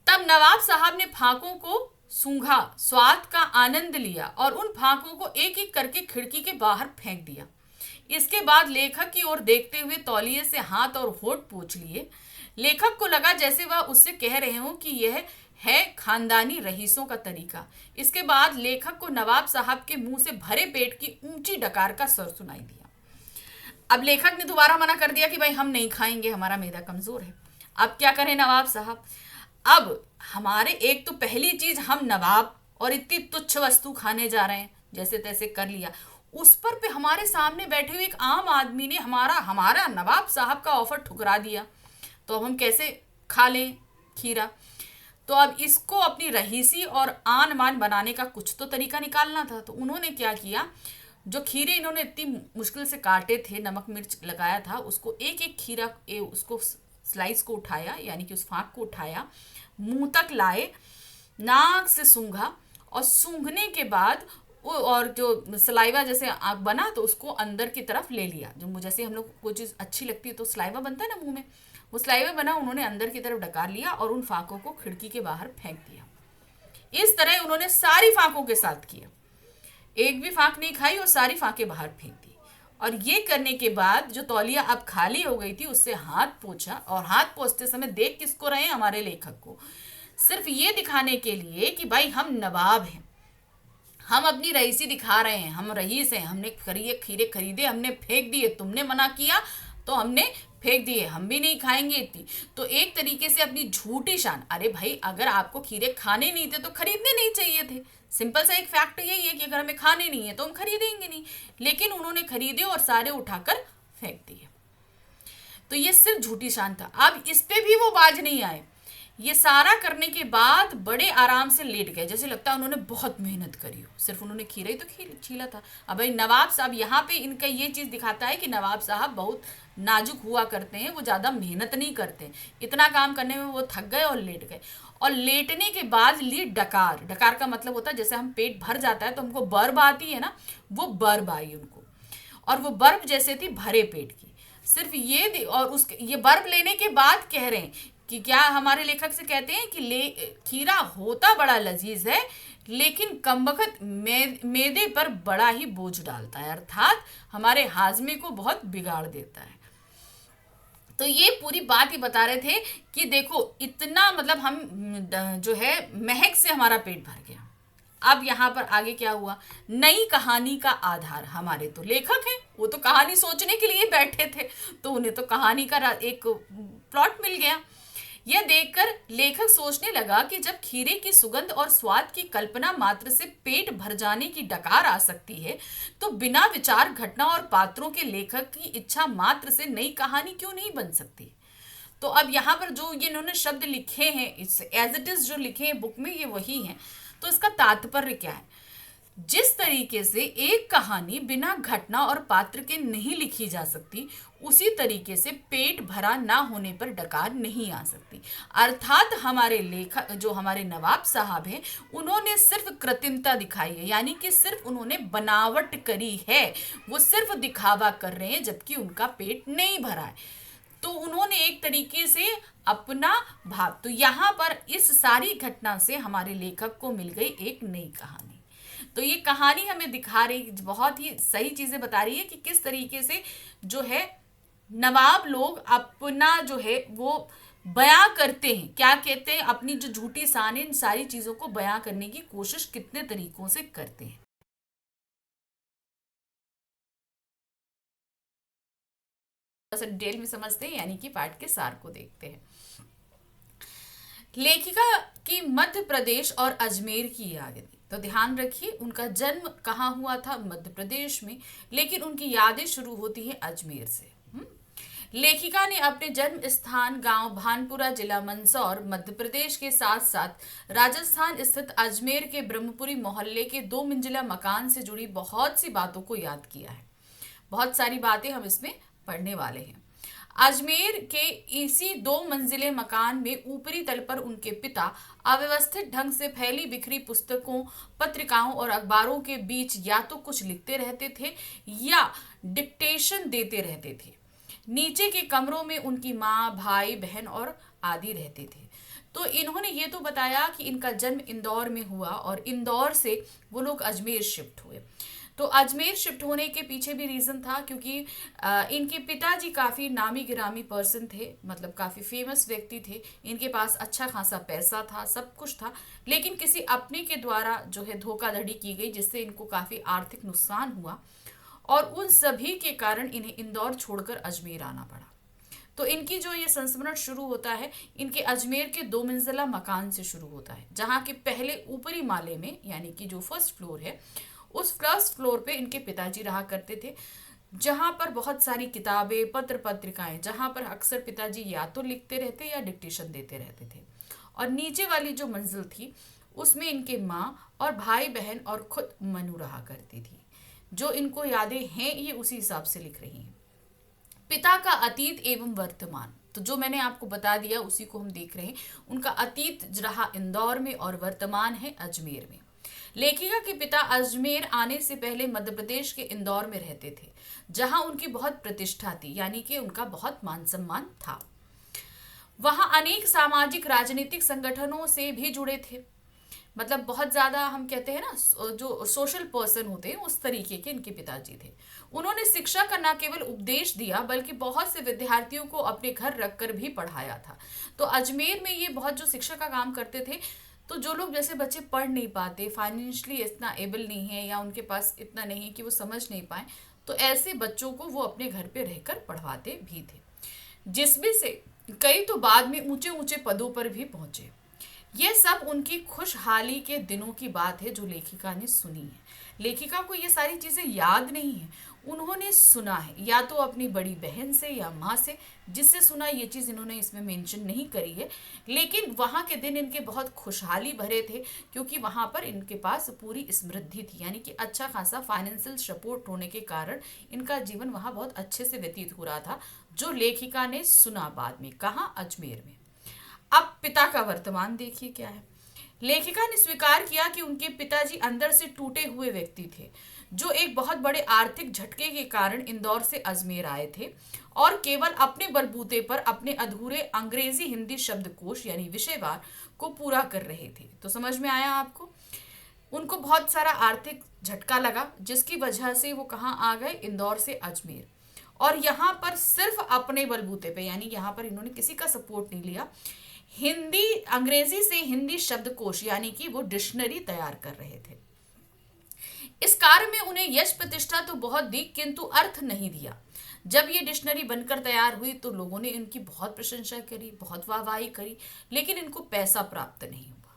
तब नवाब साहब ने फांकों को सूंघा, स्वाद का आनंद लिया और उन फांकों को एक एक करके खिड़की के बाहर फेंक दिया। इसके बाद लेखक की ओर देखते हुए तौलिए से हाथ और होठ पोंछ लिए। लेखक को लगा जैसे वह उससे कह रहे हों कि यह है खानदानी रईसों का तरीका। इसके बाद लेखक को नवाब साहब के मुंह से भरे पेट की ऊंची डकार का स्वर सुनाई दिया। अब लेखक ने दोबारा मना कर दिया कि भाई हम नहीं खाएंगे, हमारा मैदा कमजोर है। अब क्या करें नवाब साहब, अब हमारे एक तो पहली चीज हम नवाब और इतनी तुच्छ वस्तु खाने जा रहे हैं, जैसे तैसे कर लिया, उस पर पे हमारे सामने बैठे हुए एक आम आदमी ने हमारा नवाब साहब का ऑफर ठुकरा दिया, तो अब हम कैसे खा लें खीरा। तो अब इसको अपनी रहीसी और आन मान बनाने का कुछ तो तरीका निकालना था। तो उन्होंने क्या किया, जो खीरे इन्होंने इतनी मुश्किल से काटे थे, नमक मिर्च लगाया था, उसको एक एक खीरा उसको स्लाइस को उठाया, यानी कि उस फाँक को उठाया, मुंह तक लाए, नाक से सूंघा और सूंघने के बाद और जो सलाइवा जैसे आँख बना तो उसको अंदर की तरफ ले लिया। जो जैसे हम लोग कोई चीज़ अच्छी लगती है तो सलाइवा बनता है ना मुंह में, वो सलाइवा बना, उन्होंने अंदर की तरफ डकार लिया और उन फाँकों को खिड़की के बाहर फेंक दिया। इस तरह उन्होंने सारी फाँकों के साथ किया, एक भी फाँक नहीं खाई और सारी फाँकें बाहर फेंक दी। और ये करने के बाद जो तौलिया अब खाली हो गई थी उससे हाथ पोंछा, और हाथ पोंछते समय देख किसको रहे, हमारे लेखक को, सिर्फ ये दिखाने के लिए कि भाई हम नवाब हैं, हम अपनी रईसी दिखा रहे हैं, हम रईस हैं, हमने खीरे खरीदे, हमने फेंक दिए, तुमने मना किया तो हमने फेंक दिए, हम भी नहीं खाएंगे इतनी। तो एक तरीके से अपनी झूठी शान, अरे भाई अगर आपको खीरे खाने नहीं थे तो खरीदने नहीं चाहिए थे। सिंपल सा एक फैक्ट यही है कि अगर हमें खाने नहीं है तो हम खरीदेंगे नहीं। लेकिन उन्होंने खरीदे और सारे उठाकर फेंक दिए। तो ये सिर्फ झूठी शान था। अब इस पे भी वो बाज नहीं आए। ये सारा करने के बाद बड़े आराम से लेट गए, जैसे लगता है उन्होंने बहुत मेहनत करी हो, सिर्फ उन्होंने खीरा ही तो छीला था। अब भाई नवाब साहब, यहाँ पे इनका ये चीज़ दिखाता है कि नवाब साहब बहुत नाजुक हुआ करते हैं, वो ज़्यादा मेहनत नहीं करते। इतना काम करने में वो थक गए और लेट गए। और लेटने के बाद ली डकार। डकार का मतलब होता है जैसे हम पेट भर जाता है तो हमको बर्ब आती है ना, वो बर्ब आई उनको। और वो बर्ब जैसे थी भरे पेट की। सिर्फ ये और उसके ये बर्ब लेने के बाद कह रहे हैं कि क्या, हमारे लेखक से कहते हैं कि खीरा होता बड़ा लजीज है लेकिन कमबख्त मैदे पर बड़ा ही बोझ डालता है, अर्थात हमारे हाजमे को बहुत बिगाड़ देता है। तो ये पूरी बात ही बता रहे थे कि देखो इतना मतलब हम जो है महक से हमारा पेट भर गया। अब यहाँ पर आगे क्या हुआ, नई कहानी का आधार, हमारे तो लेखक हैं, वो तो कहानी सोचने के लिए बैठे थे, तो उन्हें तो कहानी का एक प्लॉट मिल गया। यह देखकर लेखक सोचने लगा कि जब खीरे की सुगंध और स्वाद की कल्पना मात्र से पेट भर जाने की डकार आ सकती है, तो बिना विचार घटना और पात्रों के लेखक की इच्छा मात्र से नई कहानी क्यों नहीं बन सकती। तो अब यहाँ पर जो ये इन्होंने शब्द लिखे हैं, एज इट इज जो लिखे हैं बुक में, ये वही हैं। तो इसका तात्पर्य क्या है, जिस तरीके से एक कहानी बिना घटना और पात्र के नहीं लिखी जा सकती, उसी तरीके से पेट भरा ना होने पर डकार नहीं आ सकती। अर्थात हमारे लेखक जो हमारे नवाब साहब हैं, उन्होंने सिर्फ कृत्रिमता दिखाई है, यानी कि सिर्फ उन्होंने बनावट करी है, वो सिर्फ दिखावा कर रहे हैं, जबकि उनका पेट नहीं भरा है। तो उन्होंने एक तरीके से अपना भाव, तो यहाँ पर इस सारी घटना से हमारे लेखक को मिल गई एक नई कहानी। तो ये कहानी हमें दिखा रही, बहुत ही सही चीजें बता रही है कि किस तरीके से जो है नवाब लोग अपना जो है वो बयां करते हैं, क्या कहते हैं, अपनी जो झूठी शान है, इन सारी चीजों को बयां करने की कोशिश कितने तरीकों से करते हैं। डिटेल में समझते हैं, यानी कि पाठ के सार को देखते हैं। लेखिका की मध्य प्रदेश और अजमेर की यादें। तो ध्यान रखिए, उनका जन्म कहाँ हुआ था, मध्य प्रदेश में, लेकिन उनकी यादें शुरू होती हैं अजमेर से। लेखिका ने अपने जन्म स्थान गांव भानपुरा, जिला मंदसौर, मध्य प्रदेश के साथ साथ राजस्थान स्थित अजमेर के ब्रह्मपुरी मोहल्ले के 2 मंजिला मकान से जुड़ी बहुत सी बातों को याद किया है। बहुत सारी बातें हम इसमें पढ़ने वाले हैं। अजमेर के इसी 2 मंजिले मकान में ऊपरी तल पर उनके पिता अव्यवस्थित ढंग से फैली बिखरी पुस्तकों, पत्रिकाओं और अखबारों के बीच या तो कुछ लिखते रहते थे या डिक्टेशन देते रहते थे। नीचे के कमरों में उनकी माँ, भाई, बहन और आदि रहते थे। तो इन्होंने ये तो बताया कि इनका जन्म इंदौर में हुआ और इंदौर से वो लोग अजमेर शिफ्ट हुए। तो अजमेर शिफ्ट होने के पीछे भी रीज़न था, क्योंकि इनके पिताजी काफ़ी नामी गिरामी पर्सन थे, मतलब काफ़ी फेमस व्यक्ति थे, इनके पास अच्छा खासा पैसा था, सब कुछ था, लेकिन किसी अपने के द्वारा जो है धोखाधड़ी की गई, जिससे इनको काफ़ी आर्थिक नुकसान हुआ और उन सभी के कारण इन्हें इंदौर छोड़कर अजमेर आना पड़ा। तो इनकी जो ये संस्मरण शुरू होता है, इनके अजमेर के 2 मंजिला मकान से शुरू होता है, जहाँ के पहले ऊपरी माले में, यानी कि जो फर्स्ट फ्लोर है, उस फर्स्ट फ्लोर पे इनके पिताजी रहा करते थे, जहाँ पर बहुत सारी किताबें, पत्र पत्रिकाएं, जहाँ पर अक्सर पिताजी या तो लिखते रहते या डिक्टेशन देते रहते थे। और नीचे वाली जो मंजिल थी, उसमें इनके माँ और भाई बहन और खुद मनु रहा करती थी। जो इनको यादें हैं ये उसी हिसाब से लिख रही हैं। पिता का अतीत एवं वर्तमान, तो जो मैंने आपको बता दिया उसी को हम देख रहे हैं। उनका अतीत रहा इंदौर में और वर्तमान है अजमेर में। लेखिका के पिता अजमेर आने से पहले मध्य प्रदेश के इंदौर में रहते थे, जहां उनकी बहुत प्रतिष्ठा थी, यानी कि उनका बहुत मान सम्मान था। वहां अनेक सामाजिक राजनीतिक संगठनों से भी जुड़े थे, मतलब बहुत ज़्यादा हम कहते हैं ना जो सोशल पर्सन होते हैं, उस तरीके के इनके पिताजी थे। उन्होंने शिक्षा का न केवल उपदेश दिया बल्कि बहुत से विद्यार्थियों को अपने घर रखकर भी पढ़ाया था। तो अजमेर में ये बहुत जो शिक्षा का काम करते थे, तो जो लोग जैसे बच्चे पढ़ नहीं पाते, फाइनेंशियली इतना एबल नहीं है या उनके पास इतना नहीं है कि वो समझ नहीं पाए, तो ऐसे बच्चों को वो अपने घर पे रहकर पढ़वाते भी थे। जिसमें से कई तो बाद में ऊंचे ऊंचे पदों पर भी पहुंचे। ये सब उनकी खुशहाली के दिनों की बात है जो लेखिका ने सुनी है। लेखिका को ये सारी चीजें याद नहीं है, उन्होंने सुना है, या तो अपनी बड़ी बहन से या माँ से, जिससे सुना। ये चीज़ इन्होंने इसमें मेंशन नहीं करी है, लेकिन वहाँ के दिन इनके बहुत खुशहाली भरे थे, क्योंकि वहाँ पर इनके पास पूरी समृद्धि थी, यानी कि अच्छा खासा फाइनेंशियल सपोर्ट होने के कारण इनका जीवन वहाँ बहुत अच्छे से व्यतीत हो रहा था, जो लेखिका ने सुना बाद में। कहाँ? अजमेर में। अब पिता का वर्तमान देखिए क्या है। लेखिका ने स्वीकार किया कि उनके पिताजी अंदर से टूटे हुए व्यक्ति थे, जो एक बहुत बड़े आर्थिक झटके के कारण इंदौर से अजमेर आए थे और केवल अपने बलबूते पर अपने अधूरे अंग्रेजी हिंदी शब्दकोश यानी विषयवार को पूरा कर रहे थे। तो समझ में आया आपको? उनको बहुत सारा आर्थिक झटका लगा, जिसकी वजह से वो कहाँ आ गए? इंदौर से अजमेर। और यहाँ पर सिर्फ अपने बलबूते पे, यानी यहाँ पर इन्होंने किसी का सपोर्ट नहीं लिया, हिंदी अंग्रेजी से हिंदी शब्दकोश यानी कि वो डिक्शनरी तैयार कर रहे थे। इस कार्य में उन्हें यश प्रतिष्ठा तो बहुत दी, किंतु अर्थ नहीं दिया। जब ये डिक्शनरी बनकर तैयार हुई तो लोगों ने इनकी बहुत प्रशंसा करी, बहुत वाहवाही करी, लेकिन इनको पैसा प्राप्त नहीं हुआ,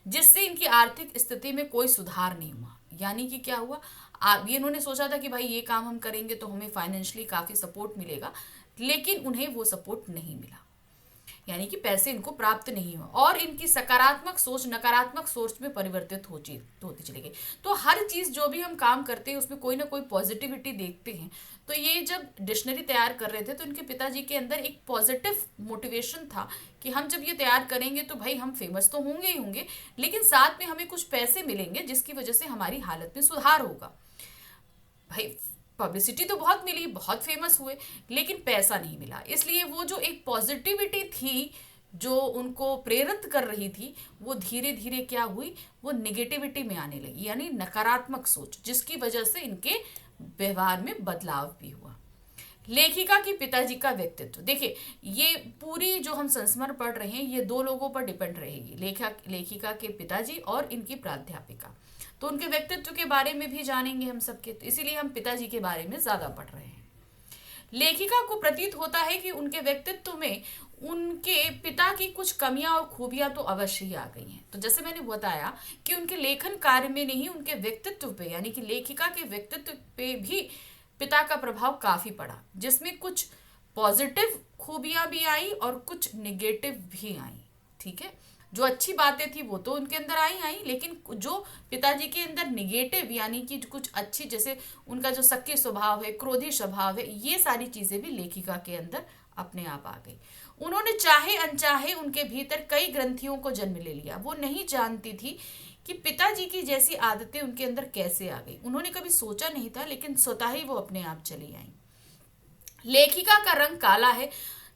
जिससे इनकी आर्थिक स्थिति में कोई सुधार नहीं हुआ। यानी कि क्या हुआ? ये इन्होंने सोचा था कि भाई ये काम हम करेंगे तो हमें फाइनेंशियली काफ़ी सपोर्ट मिलेगा, लेकिन उन्हें वो सपोर्ट नहीं मिला, यानी कि पैसे इनको प्राप्त नहीं हुआ, और इनकी सकारात्मक सोच नकारात्मक सोच में परिवर्तित होती चली गई। तो हर चीज़ जो भी हम काम करते हैं उसमें कोई ना कोई पॉजिटिविटी देखते हैं। तो ये जब डिक्शनरी तैयार कर रहे थे तो इनके पिताजी के अंदर एक पॉजिटिव मोटिवेशन था कि हम जब ये तैयार करेंगे तो भाई हम फेमस तो होंगे ही होंगे, लेकिन साथ में हमें कुछ पैसे मिलेंगे जिसकी वजह से हमारी हालत में सुधार होगा। भाई पब्लिसिटी तो बहुत मिली, बहुत फेमस हुए, लेकिन पैसा नहीं मिला। इसलिए वो जो एक पॉजिटिविटी थी जो उनको प्रेरित कर रही थी, वो धीरे धीरे क्या हुई? वो निगेटिविटी में आने लगी, यानी नकारात्मक सोच, जिसकी वजह से इनके व्यवहार में बदलाव भी हुआ। लेखिका के पिताजी का व्यक्तित्व देखिए, ये पूरी जो हम संस्मरण पढ़ रहे हैं ये दो लोगों पर डिपेंड रहेगी, लेखिका के पिताजी और इनकी प्राध्यापिका। तो उनके व्यक्तित्व के बारे में भी जानेंगे हम सबके, तो इसीलिए हम पिताजी के बारे में ज्यादा पढ़ रहे हैं। लेखिका को प्रतीत होता है कि उनके व्यक्तित्व में उनके पिता की कुछ कमियां और खूबियां तो अवश्य ही आ गई हैं। तो जैसे मैंने बताया कि उनके लेखन कार्य में नहीं, उनके व्यक्तित्व पे, यानी कि लेखिका के व्यक्तित्व पे भी पिता का प्रभाव काफी पड़ा, जिसमें कुछ पॉजिटिव खूबियां भी आई और कुछ निगेटिव भी आई। ठीक है, जो अच्छी बातें थी वो तो उनके अंदर आई, लेकिन जो पिताजी के अंदर निगेटिव यानी कि कुछ अच्छी, जैसे उनका जो सक्रिय स्वभाव है, क्रोधी स्वभाव है, ये सारी चीजें भी लेखिका के अंदर अपने आप आ गई। उन्होंने चाहे अनचाहे उनके भीतर कई ग्रंथियों को जन्म ले लिया। वो नहीं जानती थी कि पिताजी की जैसी आदतें उनके अंदर कैसे आ गई। उन्होंने कभी सोचा नहीं था, लेकिन स्वतः ही वो अपने आप चली आई। लेखिका का रंग काला है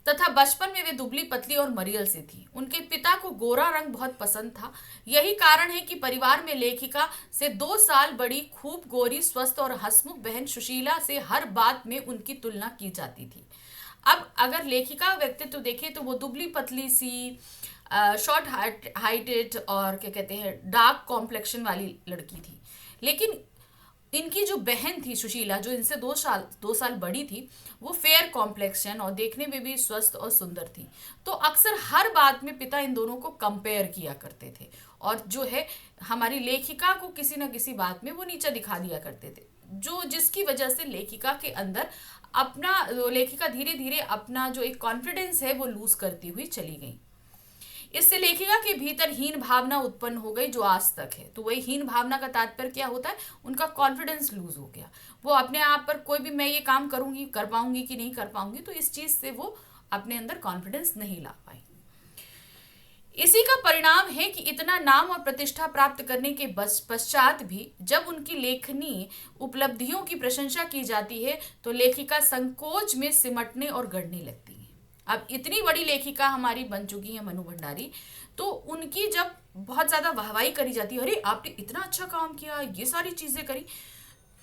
तथा बचपन में वे दुबली पतली और मरियल सी थी। उनके पिता को गोरा रंग बहुत पसंद था। यही कारण है कि परिवार में लेखिका से 2 साल बड़ी, खूब गोरी, स्वस्थ और हंसमुख बहन सुशीला से हर बात में उनकी तुलना की जाती थी। अब अगर लेखिका व्यक्तित्व देखें तो वो दुबली पतली सी, शॉर्ट हाइटेड और क्या कहते हैं, डार्क कॉम्प्लेक्शन वाली लड़की थी। लेकिन इनकी जो बहन थी सुशीला, जो इनसे 2 साल बड़ी थी, वो फेयर कॉम्प्लेक्शन और देखने में भी स्वस्थ और सुंदर थी। तो अक्सर हर बात में पिता इन दोनों को कंपेयर किया करते थे, और जो है हमारी लेखिका को किसी न किसी बात में वो नीचा दिखा दिया करते थे, जिसकी वजह से लेखिका के अंदर लेखिका धीरे धीरे अपना जो एक कॉन्फिडेंस है वो लूज करती हुई चली गई। इससे लेखिका के भीतर हीन भावना उत्पन्न हो गई, जो आज तक है। तो वही हीन भावना का तात्पर्य क्या होता है? उनका कॉन्फिडेंस लूज हो गया। वो अपने आप पर कोई भी मैं ये काम करूंगी, कर पाऊंगी कि नहीं कर पाऊंगी, तो इस चीज से वो अपने अंदर कॉन्फिडेंस नहीं ला पाई। इसी का परिणाम है कि इतना नाम और प्रतिष्ठा प्राप्त करने के पश्चात भी जब उनकी लेखनी उपलब्धियों की प्रशंसा की जाती है तो लेखिका संकोच में सिमटने और गड़ने लगती है। अब इतनी बड़ी लेखिका हमारी बन चुकी है मनु भंडारी, तो उनकी जब बहुत ज्यादा वाहवाही करी जाती है, अरे आपने इतना अच्छा काम किया, ये सारी चीजें करी,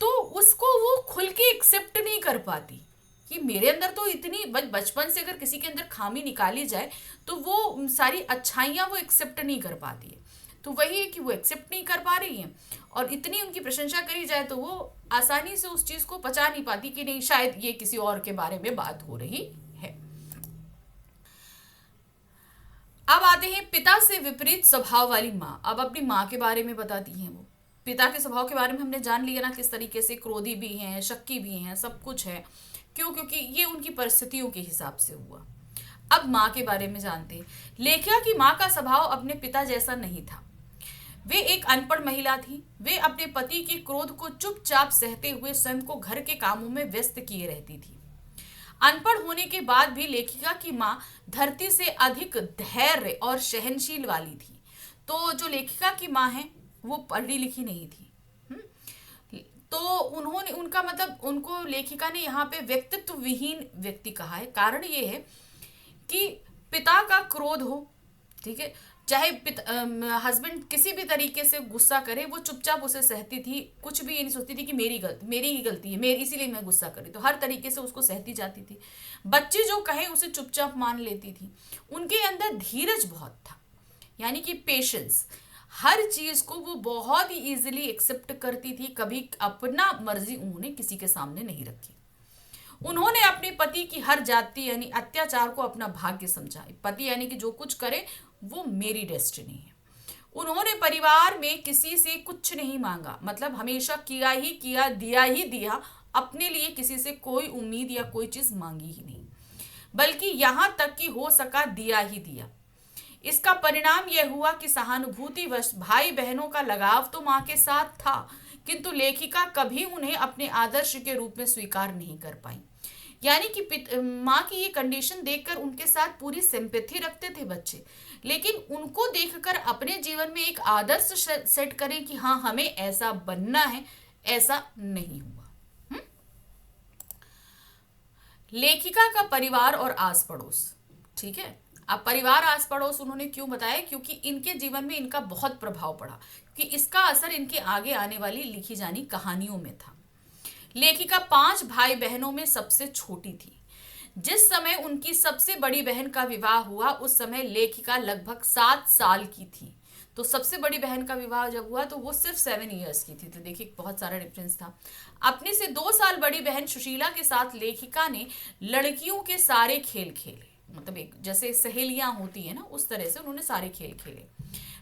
तो उसको वो खुल के एक्सेप्ट नहीं कर पाती कि मेरे अंदर तो इतनी बचपन से अगर किसी के अंदर खामी निकाली जाए तो वो सारी अच्छाइयाँ वो एक्सेप्ट नहीं कर पाती है। तो वही है कि वो एक्सेप्ट नहीं कर पा रही है, और इतनी उनकी प्रशंसा करी जाए तो वो आसानी से उस चीज़ को पचा नहीं पाती कि नहीं, शायद ये किसी और के बारे में बात हो रही है। अब आते हैं पिता से विपरीत स्वभाव वाली माँ। अब अपनी माँ के बारे में बताती हैं वो। पिता के स्वभाव के बारे में हमने जान लिया ना, किस तरीके से क्रोधी भी हैं, शक्की भी हैं, सब कुछ है। क्यों? क्योंकि ये उनकी परिस्थितियों के हिसाब से हुआ। अब माँ के बारे में जानते हैं। लेखिका की माँ का स्वभाव अपने पिता जैसा नहीं था। वे एक अनपढ़ महिला थी। वे अपने पति के क्रोध को चुपचाप सहते हुए स्वयं को घर के कामों में व्यस्त किए रहती थी। अनपढ़ होने के बाद भी लेखिका की माँ धरती से अधिक धैर्य और सहनशील वाली थी। तो जो लेखिका की माँ है वो पढ़ी लिखी नहीं थी। तो उन्होंने उनका मतलब उनको लेखिका ने यहाँ पे व्यक्तित्व विहीन व्यक्ति कहा है। कारण ये है कि पिता का क्रोध हो, ठीक है, चाहे हस्बैंड किसी भी तरीके से गुस्सा करे, वो चुपचाप उसे सहती थी। कुछ भी ये नहीं सोचती थी कि मेरी ही गलती है, मेरी इसीलिए मैं गुस्सा करी। तो हर तरीके से उसको सहती जाती थी। बच्चे जो कहे उसे चुपचाप मान लेती थी। उनके अंदर धीरज बहुत था, यानी कि पेशेंस। हर चीज को वो बहुत ही इजीली एक्सेप्ट करती थी। कभी अपना मर्जी उन्होंने किसी के सामने नहीं रखी। उन्होंने अपने पति की हर जाति यानी अत्याचार को अपना भाग्य समझा। पति यानी कि जो कुछ करे वो मेरी डेस्टिनी है। उन्होंने परिवार में किसी से कुछ नहीं मांगा, मतलब हमेशा किया ही किया, दिया ही दिया। अपने लिए किसी से कोई उम्मीद या कोई चीज मांगी ही नहीं, बल्कि यहां तक कि हो सका दिया ही दिया। इसका परिणाम यह हुआ कि सहानुभूतिवश भाई बहनों का लगाव तो माँ के साथ था, किंतु लेखिका कभी उन्हें अपने आदर्श के रूप में स्वीकार नहीं कर पाई। यानी कि माँ की ये कंडीशन देखकर उनके साथ पूरी सिंपैथी रखते थे बच्चे, लेकिन उनको देखकर अपने जीवन में एक आदर्श सेट करें कि हाँ हमें ऐसा बनना है, ऐसा नहीं हुआ। लेखिका का परिवार और आस पड़ोस, ठीक है। अब परिवार आस पड़ोस उन्होंने क्यों बताया? क्योंकि इनके जीवन में इनका बहुत प्रभाव पड़ा, क्योंकि इसका असर इनके आगे आने वाली लिखी जानी कहानियों में था। लेखिका 5 भाई बहनों में सबसे छोटी थी। जिस समय उनकी सबसे बड़ी बहन का विवाह हुआ उस समय लेखिका लगभग 7 साल की थी। तो सबसे बड़ी बहन का विवाह जब हुआ तो वो सिर्फ 7 ईयर्स की थी। तो देखिए बहुत सारा डिफरेंस था। अपने से 2 साल बड़ी बहन सुशीला के साथ लेखिका ने लड़कियों के सारे खेल खेले, मतलब एक जैसे सहेलियां होती है ना उस तरह से उन्होंने सारे खेल खेले।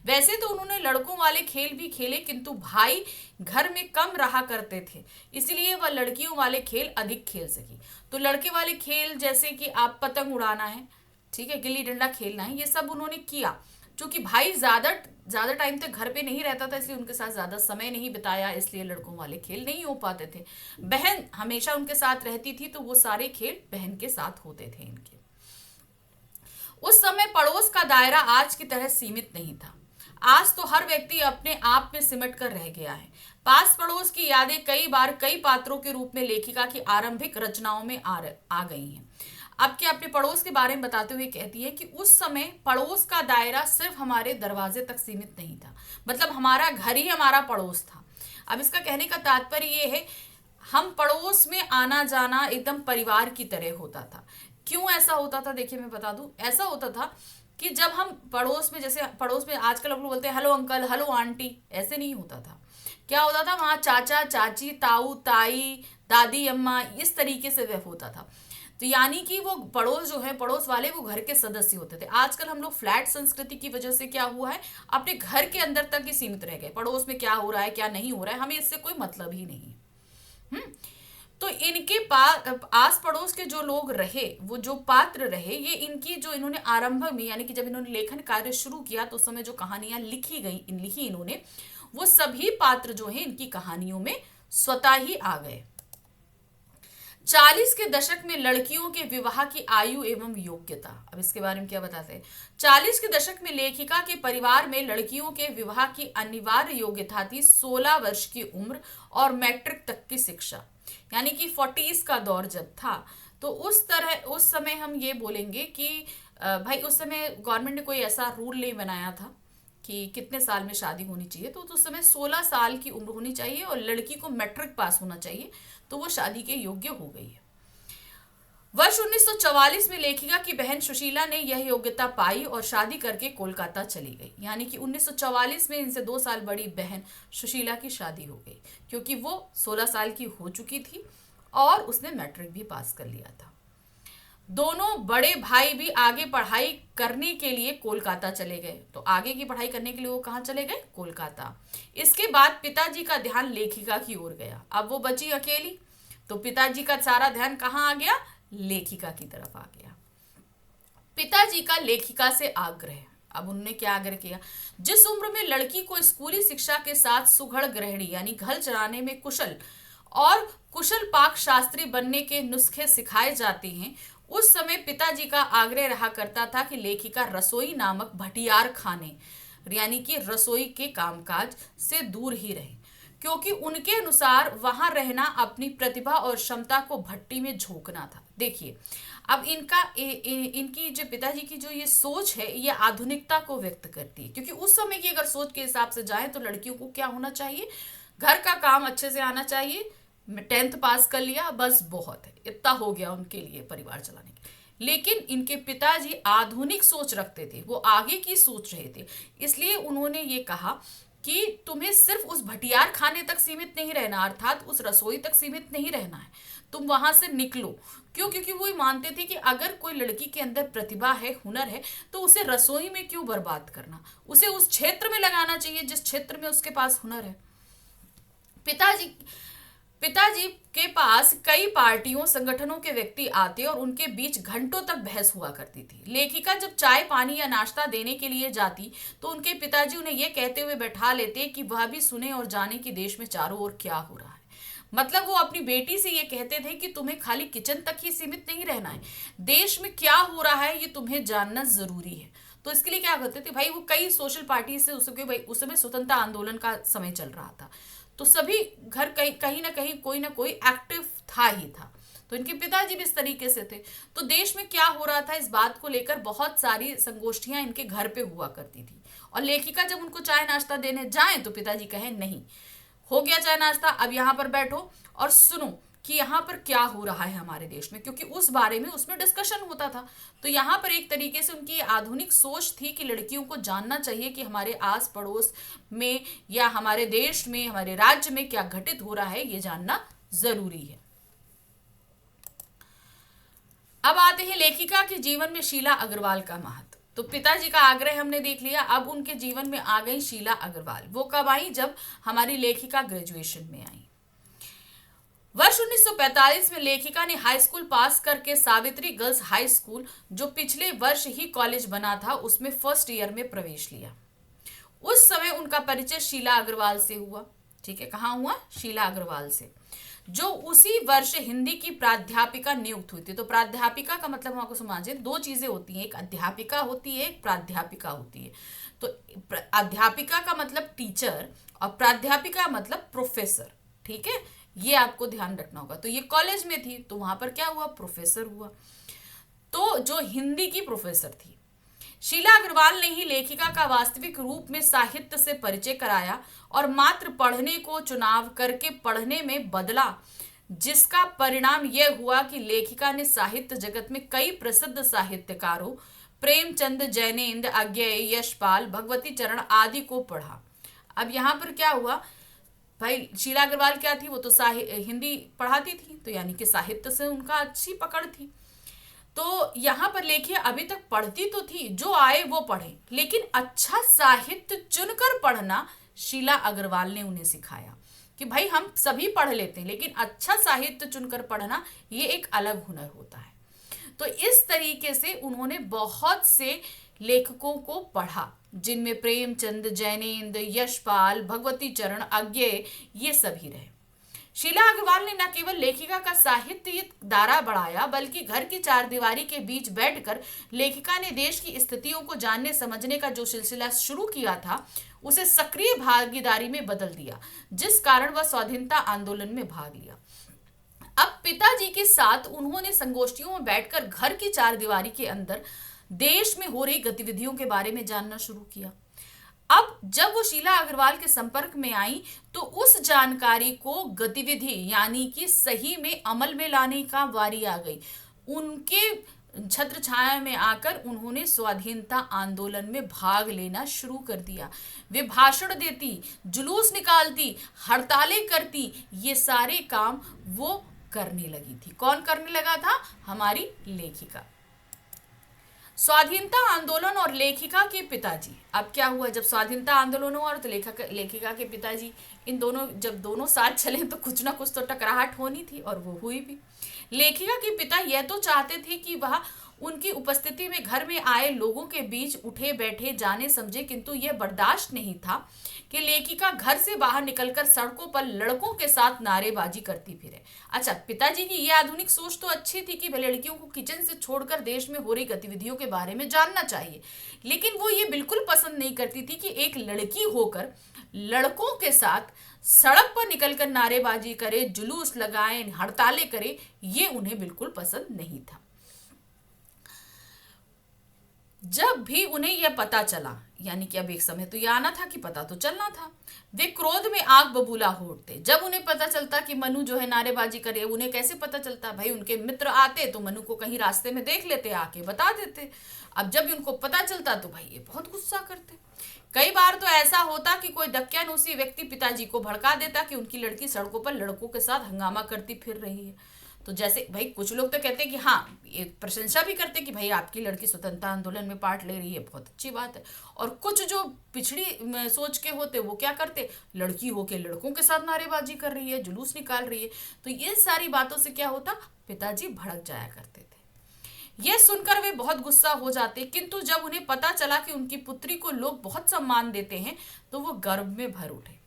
वैसे तो उन्होंने लड़कों वाले खेल भी खेले, किंतु भाई घर में कम रहा करते थे, इसलिए वह लड़कियों वाले खेल अधिक खेल सकी। तो लड़के वाले खेल जैसे कि आप पतंग उड़ाना है, ठीक है, गिल्ली डंडा खेलना है, ये सब उन्होंने किया। क्योंकि भाई ज्यादा टाइम तक घर पे नहीं रहता था, इसलिए उनके साथ ज्यादा समय नहीं बिताया, इसलिए लड़कों वाले खेल नहीं हो पाते थे। बहन हमेशा उनके साथ रहती थी, तो वो सारे खेल बहन के साथ होते थे इनके। उस समय पड़ोस का दायरा आज की तरह सीमित नहीं था। आज तो हर व्यक्ति अपने आप में सिमट कर रह गया है। पास पड़ोस की यादें कई बार कई पात्रों के रूप में लेखिका की आरंभिक रचनाओं में आ गई हैं। अब के अपने पड़ोस के बारे में बताते हुए कहती है कि उस समय पड़ोस का दायरा सिर्फ हमारे दरवाजे तक सीमित नहीं था, मतलब हमारा घर ही हमारा पड़ोस था। अब इसका कहने का तात्पर्य ये है, हम पड़ोस में आना जाना एकदम परिवार की तरह होता था। क्यों ऐसा होता था? देखिए मैं बता दूं, ऐसा होता था कि जब हम पड़ोस में, जैसे पड़ोस में आजकल हम लोग बोलते हैं हेलो अंकल, हेलो आंटी, ऐसे नहीं होता था। क्या होता था? वहाँ चाचा चाची, ताऊ ताई, दादी अम्मा, इस तरीके से वह होता था। तो यानी कि वो पड़ोस जो है, पड़ोस वाले वो घर के सदस्य होते थे। आजकल हम लोग फ्लैट संस्कृति की वजह से क्या हुआ है, अपने घर के अंदर तक ही सीमित रह गए। पड़ोस में क्या हो रहा है क्या नहीं हो रहा है हमें इससे कोई मतलब ही नहीं। तो इनके आस पड़ोस के जो लोग रहे, वो जो पात्र रहे, ये इनकी जो इन्होंने आरंभ में यानी कि जब इन्होंने लेखन कार्य शुरू किया तो उस समय जो कहानियां लिखी इन्होंने, वो सभी पात्र जो हैं इनकी कहानियों में स्वतः ही आ गए। 40 के दशक में लड़कियों के विवाह की आयु एवं योग्यता। अब इसके बारे में क्या बताते हैं? 40 के दशक में लेखिका के परिवार में लड़कियों के विवाह की अनिवार्य योग्यता थी 16 वर्ष की उम्र और मैट्रिक तक की शिक्षा। यानी कि 40s का दौर जब था, तो उस समय हम ये बोलेंगे कि भाई उस समय गवर्नमेंट ने कोई ऐसा रूल नहीं बनाया था कि कितने साल में शादी होनी चाहिए। तो उस समय 16 साल की उम्र होनी चाहिए और लड़की को मैट्रिक पास होना चाहिए, तो वो शादी के योग्य हो गई है। वर्ष 1944 में लेखिका की बहन सुशीला ने यह योग्यता पाई और शादी करके कोलकाता चली गई। यानी कि 1944 में इनसे 2 साल बड़ी बहन सुशीला की शादी हो गई, क्योंकि वो 16 साल की हो चुकी थी और उसने मैट्रिक भी पास कर लिया था। दोनों बड़े भाई भी आगे पढ़ाई करने के लिए कोलकाता चले गए। तो आगे की पढ़ाई करने के लिए वो कहाँ चले गए? कोलकाता। इसके बाद पिताजी का ध्यान लेखिका की ओर गया। अब वो बची अकेली, तो पिताजी का सारा ध्यान कहाँ आ गया? लेखिका की तरफ आ गया। पिताजी का लेखिका से आग्रह। अब उन्होंने क्या आग्रह किया? जिस उम्र में लड़की को स्कूली शिक्षा के साथ सुघड़ गृहिणी यानी घर चलाने में कुशल और कुशल पाक शास्त्री बनने के नुस्खे सिखाए जाते हैं, उस समय पिताजी का आग्रह रहा करता था कि लेखिका रसोई नामक भटियार खाने यानी कि रसोई के कामकाज से दूर ही रहे, क्योंकि उनके अनुसार वहां रहना अपनी प्रतिभा और क्षमता को भट्टी में झोंकना था। देखिए, अब इनकी जो पिताजी की जो ये सोच है, ये आधुनिकता को व्यक्त करती है, क्योंकि उस समय की अगर सोच के हिसाब से जाए तो लड़कियों को क्या होना चाहिए? घर का काम अच्छे से आना चाहिए, 10th पास कर लिया बस बहुत है, इतना हो गया उनके लिए परिवार चलाने के। लेकिन इनके पिताजी आधुनिक सोच रखते थे, वो आगे की सोच रहे थे। इसलिए उन्होंने ये कहा कि तुम्हें सिर्फ उस भटियार खाने तक सीमित नहीं रहना, अर्थात उस रसोई तक सीमित नहीं रहना है, तुम वहां से निकलो। क्यों? क्योंकि वो मानते थे कि अगर कोई लड़की के अंदर प्रतिभा है, हुनर है, तो उसे रसोई में क्यों बर्बाद करना, उसे उस क्षेत्र में लगाना चाहिए जिस क्षेत्र में उसके पास हुनर है। पिताजी के पास कई पार्टियों संगठनों के व्यक्ति आते और उनके बीच घंटों तक बहस हुआ करती थी। लेखिका जब चाय पानी या नाश्ता देने के लिए जाती तो उनके पिताजी उन्हें यह कहते हुए बैठा लेते कि वह भी सुने और जाने कि देश में चारों ओर क्या हो रहा है। मतलब वो अपनी बेटी से ये कहते थे कि तुम्हें खाली किचन तक ही सीमित नहीं रहना है, देश में क्या हो रहा है ये तुम्हें जानना जरूरी है। तो इसके लिए क्या करते थे भाई, वो कई सोशल पार्टी से उस समय स्वतंत्रता आंदोलन का समय चल रहा था, तो सभी घर कहीं ना कहीं कोई ना कोई एक्टिव था ही था। तो इनके पिताजी भी इस तरीके से थे। तो देश में क्या हो रहा था इस बात को लेकर बहुत सारी संगोष्ठियां इनके घर पे हुआ करती थी। और लेखिका जब उनको चाय नाश्ता देने जाएं तो पिताजी कहें नहीं, हो गया चाय नाश्ता, अब यहाँ पर बैठो और सुनो कि यहाँ पर क्या हो रहा है हमारे देश में, क्योंकि उस बारे में उसमें डिस्कशन होता था। तो यहाँ पर एक तरीके से उनकी आधुनिक सोच थी कि लड़कियों को जानना चाहिए कि हमारे आस पड़ोस में या हमारे देश में, हमारे राज्य में क्या घटित हो रहा है, ये जानना जरूरी है। अब आते हैं लेखिका के जीवन में शीला अग्रवाल का महत्व। तो पिताजी का आग्रह हमने देख लिया, अब उनके जीवन में आ गई शीला अग्रवाल। वो कब आई? जब हमारी लेखिका ग्रेजुएशन में आई। वर्ष 1945 में लेखिका ने हाई स्कूल पास करके सावित्री गर्ल्स हाई स्कूल, जो पिछले वर्ष ही कॉलेज बना था, उसमें फर्स्ट ईयर में प्रवेश लिया। उस समय उनका परिचय शीला अग्रवाल से हुआ। ठीक है, कहाँ हुआ? शीला अग्रवाल से, जो उसी वर्ष हिंदी की प्राध्यापिका नियुक्त हुई थी। तो प्राध्यापिका का मतलब हम आपको समझें, दो चीजें होती हैं, एक अध्यापिका होती है, एक प्राध्यापिका होती है। तो अध्यापिका का मतलब टीचर और प्राध्यापिका मतलब प्रोफेसर। ठीक है, ये आपको ध्यान रखना होगा। तो ये कॉलेज में थी, तो वहां पर क्या हुआ? प्रोफेसर हुआ। तो जो हिंदी की प्रोफेसर थी, शीला अग्रवाल ने ही लेखिका का वास्तविक रूप में साहित्य से परिचय कराया और मात्र पढ़ने को चुनाव करके पढ़ने में बदला, जिसका परिणाम यह हुआ कि लेखिका ने साहित्य जगत में कई प्रसिद्ध साहित्यकारों प्रेमचंद, जैनेन्द्र, अज्ञेय, यशपाल, भगवती चरण आदि को पढ़ा। अब यहाँ पर क्या हुआ भाई, शीला अग्रवाल क्या थी? वो तो हिंदी पढ़ाती थी, तो यानी कि साहित्य से उनका अच्छी पकड़ थी। तो यहाँ पर लेखिए, अभी तक पढ़ती तो थी, जो आए वो पढ़े, लेकिन अच्छा साहित्य चुनकर पढ़ना शीला अग्रवाल ने उन्हें सिखाया कि भाई हम सभी पढ़ लेते हैं, लेकिन अच्छा साहित्य चुनकर पढ़ना ये एक अलग हुनर होता है। तो इस तरीके से उन्होंने बहुत से लेखकों को पढ़ा, जिनमें प्रेमचंद, जैनेन्द्र, यशपाल, भगवती चरण, अज्ञेय, ये सभी रहे। शीला अग्रवाल ने न केवल लेखिका का साहित्य दायरा बढ़ाया, बल्कि घर की चारदीवारी के बीच बैठकर लेखिका ने देश की स्थितियों को जानने समझने का जो सिलसिला शुरू किया था, उसे सक्रिय भागीदारी में बदल दिया, जिस कारण वह स्वाधीनता आंदोलन में भाग लिया। अब पिताजी के साथ उन्होंने संगोष्ठियों में बैठकर घर की चारदीवारी के अंदर देश में हो रही गतिविधियों के बारे में जानना शुरू किया। अब जब वो शीला अग्रवाल के संपर्क में आई तो उस जानकारी को गतिविधि यानी कि सही में अमल में लाने का वारी आ गई। उनके छत्र छाया में आकर उन्होंने स्वाधीनता आंदोलन में भाग लेना शुरू कर दिया। वे भाषण देती, जुलूस निकालती, हड़तालें करती, ये सारे काम वो करने लगी थी। कौन करने लगा था? हमारी लेखिका। स्वाधीनता आंदोलन और लेखिका के पिताजी। अब क्या हुआ, जब स्वाधीनता आंदोलन हुआ तो लेखिका के पिताजी, इन दोनों जब दोनों साथ चले तो कुछ ना कुछ तो टकराहट होनी थी, और वो हुई भी। लेखिका के पिता यह तो चाहते थे कि वह उनकी उपस्थिति में घर में आए लोगों के बीच उठे बैठे जाने समझे, किंतु यह बर्दाश्त नहीं था कि लेखिका घर से बाहर निकलकर सड़कों पर लड़कों के साथ नारेबाजी करती फिरे। अच्छा, पिताजी की यह आधुनिक सोच तो अच्छी थी कि भाई लड़कियों को किचन से छोड़कर देश में हो रही गतिविधियों के बारे में जानना चाहिए, लेकिन वो ये बिल्कुल पसंद नहीं करती थी कि एक लड़की होकर लड़कों के साथ सड़क पर निकलकर नारेबाजी करे, जुलूस लगाए, हड़तालें करे, ये उन्हें बिल्कुल पसंद नहीं था। जब भी उन्हें यह पता चला, यानी कि अब एक समय तो यह आना था कि पता तो चलना था, वे क्रोध में आग बबूला हो उठते। जब उन्हें पता चलता कि मनु जो है नारेबाजी करे, उन्हें कैसे पता चलता, भाई उनके मित्र आते तो मनु को कहीं रास्ते में देख लेते, आके बता देते। अब जब उनको पता चलता तो भाई ये बहुत गुस्सा करते। कई बार तो ऐसा होता कि कोई दक्यानुसी व्यक्ति पिताजी को भड़का देता कि उनकी लड़की सड़कों पर लड़कों के साथ हंगामा करती फिर रही है। तो जैसे भाई कुछ लोग तो कहते हैं कि हाँ, ये प्रशंसा भी करते हैं कि भाई आपकी लड़की स्वतंत्रता आंदोलन में पार्ट ले रही है, बहुत अच्छी बात है। और कुछ जो पिछड़ी सोच के होते वो क्या करते, लड़की होके लड़कों के साथ नारेबाजी कर रही है, जुलूस निकाल रही है। तो ये सारी बातों से क्या होता, पिताजी भड़क जाया करते थे। यह सुनकर वे बहुत गुस्सा हो जाते, किंतु जब उन्हें पता चला कि उनकी पुत्री को लोग बहुत सम्मान देते हैं तो वो गर्व में भर उठे।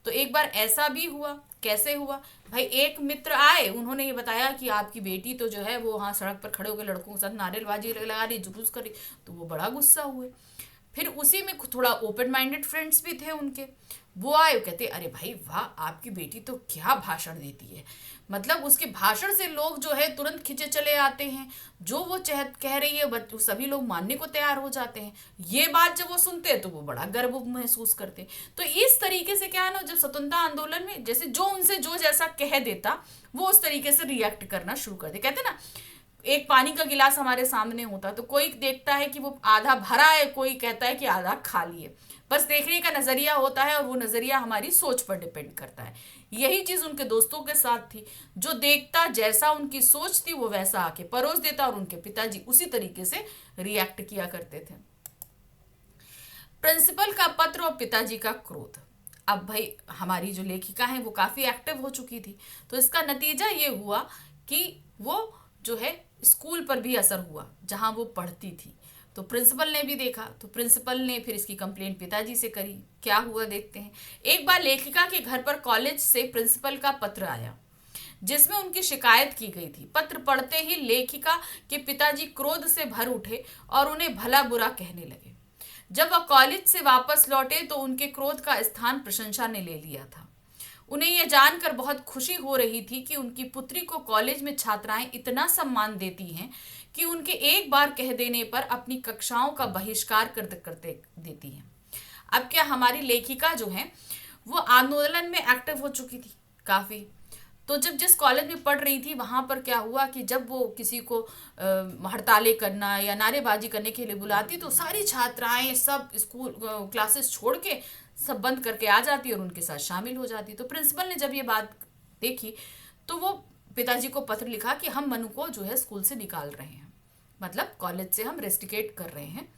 तो एक बार ऐसा भी हुआ। कैसे हुआ भाई, एक मित्र आए, उन्होंने ये बताया कि आपकी बेटी तो जो है वो वहाँ सड़क पर खड़े होकर लड़कों के साथ नारेबाजी लगा रही, जुलूस कर रही। तो वो बड़ा गुस्सा हुए। फिर उसी में थोड़ा ओपन माइंडेड फ्रेंड्स भी थे उनके, वो आए, कहते अरे भाई वाह, आपकी बेटी तो क्या भाषण देती है। मतलब उसके भाषण से लोग जो है तुरंत खिंचे चले आते हैं, जो वो कह रही है बट सभी लोग मानने को तैयार हो जाते हैं। ये बात जब वो सुनते हैं तो वो बड़ा गर्व महसूस करते हैं। तो इस तरीके से क्या है ना, जब स्वतंत्रता आंदोलन में जैसे जो उनसे जो जैसा कह देता वो उस तरीके से रिएक्ट करना शुरू कर दे। कहते ना, एक पानी का गिलास हमारे सामने होता तो कोई देखता है कि वो आधा भरा है, कोई कहता है कि आधा खाली है। बस देखने का नजरिया होता है, और वो नजरिया हमारी सोच पर डिपेंड करता है। यही चीज उनके दोस्तों के साथ थी। जो देखता, जैसा उनकी सोच थी वो वैसा आके परोस देता, और उनके पिताजी उसी तरीके से रिएक्ट किया करते थे। प्रिंसिपल का पत्र और पिताजी का क्रोध। अब भाई हमारी जो लेखिका है वो काफी एक्टिव हो चुकी थी, तो इसका नतीजा ये हुआ कि वो जो है स्कूल पर भी असर हुआ जहां वो पढ़ती थी। तो प्रिंसिपल ने भी देखा, तो प्रिंसिपल ने फिर इसकी कंप्लेंट पिताजी से करी। क्या हुआ देखते हैं। एक बार लेखिका के घर पर कॉलेज से प्रिंसिपल का पत्र आया जिसमें उनकी शिकायत की गई थी। पत्र पढ़ते ही लेखिका के पिताजी क्रोध से भर उठे और उन्हें भला बुरा कहने लगे। जब वह कॉलेज से वापस लौटे तो उनके क्रोध का स्थान प्रशंसा ने ले लिया था। उन्हें यह जानकर बहुत खुशी हो रही थी कि उनकी पुत्री को कॉलेज में छात्राएं इतना सम्मान देती हैं कि उनके एक बार कह देने पर अपनी कक्षाओं का बहिष्कार करते देती हैं। अब क्या, हमारी लेखिका जो है वो आंदोलन में एक्टिव हो चुकी थी काफी। तो जब जिस कॉलेज में पढ़ रही थी वहां पर क्या हुआ कि जब वो किसी को हड़तालें करना या नारेबाजी करने के लिए बुलाती तो सारी छात्राएं सब स्कूल क्लासेस छोड़ के सब बंद करके आ जाती और उनके साथ शामिल हो जाती। तो प्रिंसिपल ने जब ये बात देखी तो वो पिताजी को पत्र लिखा कि हम मनु को जो है स्कूल से निकाल रहे हैं, मतलब कॉलेज से हम रेस्टिकेट कर रहे हैं।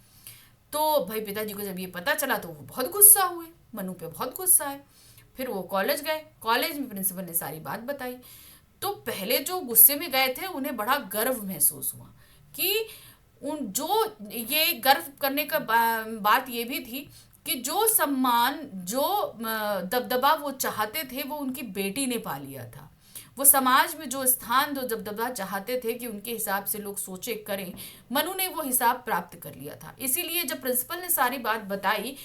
तो भाई पिताजी को जब ये पता चला तो वो बहुत गुस्सा हुए, मनु पे बहुत गुस्सा है। फिर वो कॉलेज गए। कॉलेज में प्रिंसिपल ने सारी बात बताई। तो पहले जो गुस्से में गए थे उन्हें बड़ा गर्व महसूस हुआ कि उन जो ये गर्व करने का बात ये भी थी कि जो सम्मान, जो दबदबा वो चाहते थे वो उनकी बेटी ने पा लिया था। वो समाज में जो स्थान, जो दबदबा चाहते थे कि उनके हिसाब से लोग सोचे करें, मनु ने वो हिसाब प्राप्त कर लिया था। इसीलिए जब प्रिंसिपल ने सारी बात बताई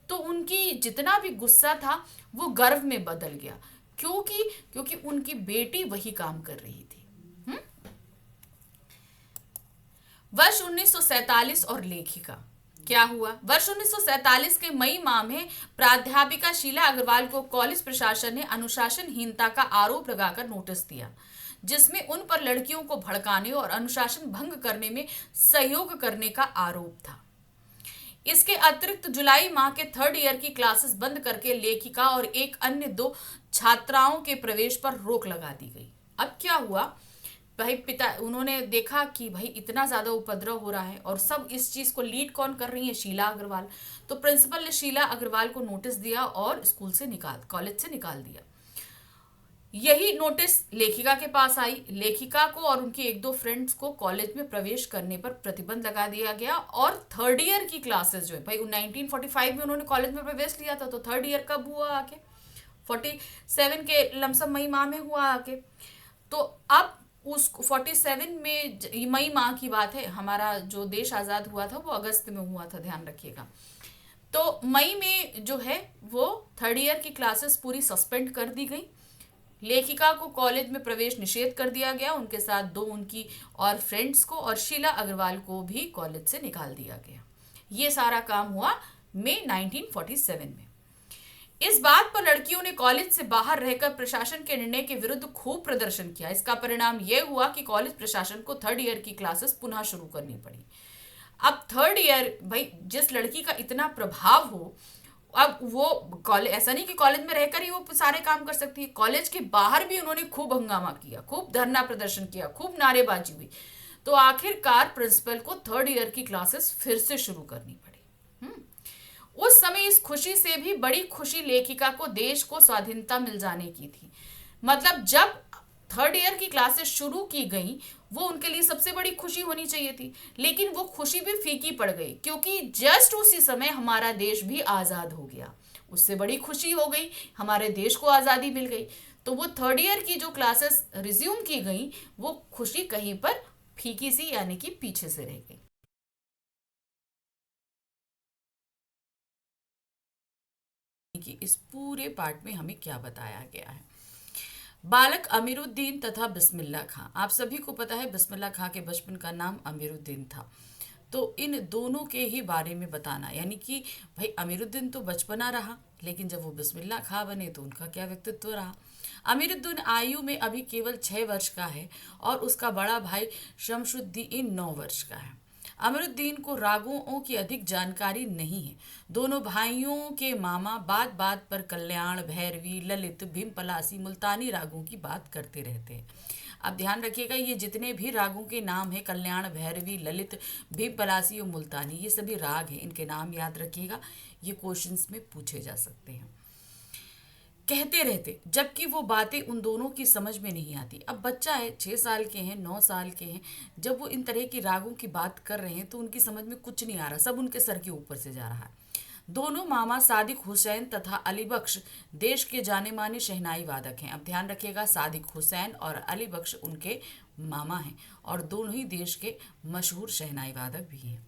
तो उनकी जितना भी गुस्सा था वो गर्व में बदल गया। क्योंकि उनकी बेटी वही काम कर रही थी। वर्ष 1947 और लेखिका। क्या हुआ, वर्ष 1947 के मई माह में प्राध्यापिका शीला अग्रवाल को कॉलेज प्रशासन ने अनुशासनहीनता का आरोप लगाकर नोटिस दिया, जिसमें उन पर लड़कियों को भड़काने और अनुशासन भंग करने में सहयोग करने का आरोप था। इसके अतिरिक्त जुलाई माह के 3rd ईयर की क्लासेस बंद करके लेखिका और एक अन्य 2 छात्राओं के प्रवेश पर रोक लगा दी गई। अब क्या हुआ भाई पिता उन्होंने देखा कि भाई इतना ज़्यादा उपद्रव हो रहा है और सब इस चीज़ को लीड कौन कर रही है, शीला अग्रवाल। तो प्रिंसिपल ने शीला अग्रवाल को नोटिस दिया और स्कूल से निकाल कॉलेज से निकाल दिया। यही नोटिस लेखिका के पास आई। लेखिका को और उनके एक दो फ्रेंड्स को कॉलेज में प्रवेश करने पर प्रतिबंध लगा दिया गया और थर्ड ईयर की क्लासेस जो है, भाई 1945 में उन्होंने कॉलेज में प्रवेश लिया था, तो थर्ड ईयर कब हुआ आके, 47 के लमसम मई माह में हुआ आके। तो अब उस 47 में मई माह की बात है, हमारा जो देश आज़ाद हुआ था वो अगस्त में हुआ था, ध्यान रखिएगा। तो मई में जो है वो थर्ड ईयर की क्लासेस पूरी सस्पेंड कर दी गई। लेखिका को कॉलेज में प्रवेश निषेध कर दिया गया, उनके साथ दो उनकी और फ्रेंड्स को और शीला अग्रवाल को भी कॉलेज से निकाल दिया गया। ये सारा काम हुआ मई 1947 में। इस बात पर लड़कियों ने कॉलेज से बाहर रहकर प्रशासन के निर्णय के विरुद्ध खूब प्रदर्शन किया। इसका परिणाम यह हुआ कि कॉलेज प्रशासन को थर्ड ईयर की क्लासेस पुनः शुरू करनी पड़ी। अब थर्ड ईयर, भाई जिस लड़की का इतना प्रभाव हो, अब वो कॉलेज, ऐसा नहीं कि कॉलेज में रहकर ही वो सारे काम कर सकती है, कॉलेज के बाहर भी उन्होंने खूब हंगामा किया, खूब धरना प्रदर्शन किया, खूब नारेबाजी हुई। तो आखिरकार प्रिंसिपल को थर्ड ईयर की क्लासेस फिर से शुरू करनी पड़ी। उस समय इस खुशी से भी बड़ी खुशी लेखिका को देश को स्वाधीनता मिल जाने की थी। मतलब जब थर्ड ईयर की क्लासेस शुरू की गई, वो उनके लिए सबसे बड़ी खुशी होनी चाहिए थी, लेकिन वो खुशी भी फीकी पड़ गई क्योंकि जस्ट उसी समय हमारा देश भी आज़ाद हो गया। उससे बड़ी खुशी हो गई, हमारे देश को आज़ादी मिल गई। तो वो थर्ड ईयर की जो क्लासेस रिज्यूम की गई, वो खुशी कहीं पर फीकी सी, यानी कि पीछे से रह गई। कि इस पूरे पार्ट में हमें क्या बताया गया है। बालक अमीरुद्दीन तथा बिस्मिल्लाह खां, आप सभी को पता है बिस्मिल्लाह खां के बचपन का नाम अमीरुद्दीन था। तो इन दोनों के ही बारे में बताना, यानी कि भाई अमीरुद्दीन तो बचपना रहा, लेकिन जब वो बिस्मिल्लाह खां बने तो उनका क्या व्यक्तित्व रहा। अमीरुद्दीन आयु में अभी केवल 6 वर्ष का है और उसका बड़ा भाई शमशुद्दीन 9 वर्ष का है। अमरुद्दीन को रागों की अधिक जानकारी नहीं है। दोनों भाइयों के मामा बात बात पर कल्याण, भैरवी, ललित, भीम पलासी, मुल्तानी रागों की बात करते रहते हैं। अब ध्यान रखिएगा, ये जितने भी रागों के नाम हैं, कल्याण, भैरवी, ललित, भीम पलासी और मुल्तानी, ये सभी राग हैं। इनके नाम याद रखिएगा, ये क्वेश्चंस में पूछे जा सकते हैं। कहते रहते, जबकि वो बातें उन दोनों की समझ में नहीं आती। अब बच्चा है, 6 साल के हैं, 9 साल के हैं, जब वो इन तरह की रागों की बात कर रहे हैं तो उनकी समझ में कुछ नहीं आ रहा, सब उनके सर के ऊपर से जा रहा है। दोनों मामा सादिक हुसैन तथा अली बख्श देश के जाने माने शहनाई वादक हैं। अब ध्यान रखिएगा, सादिक हुसैन और अली बख्श उनके मामा हैं और दोनों ही देश के मशहूर शहनाई वादक भी हैं।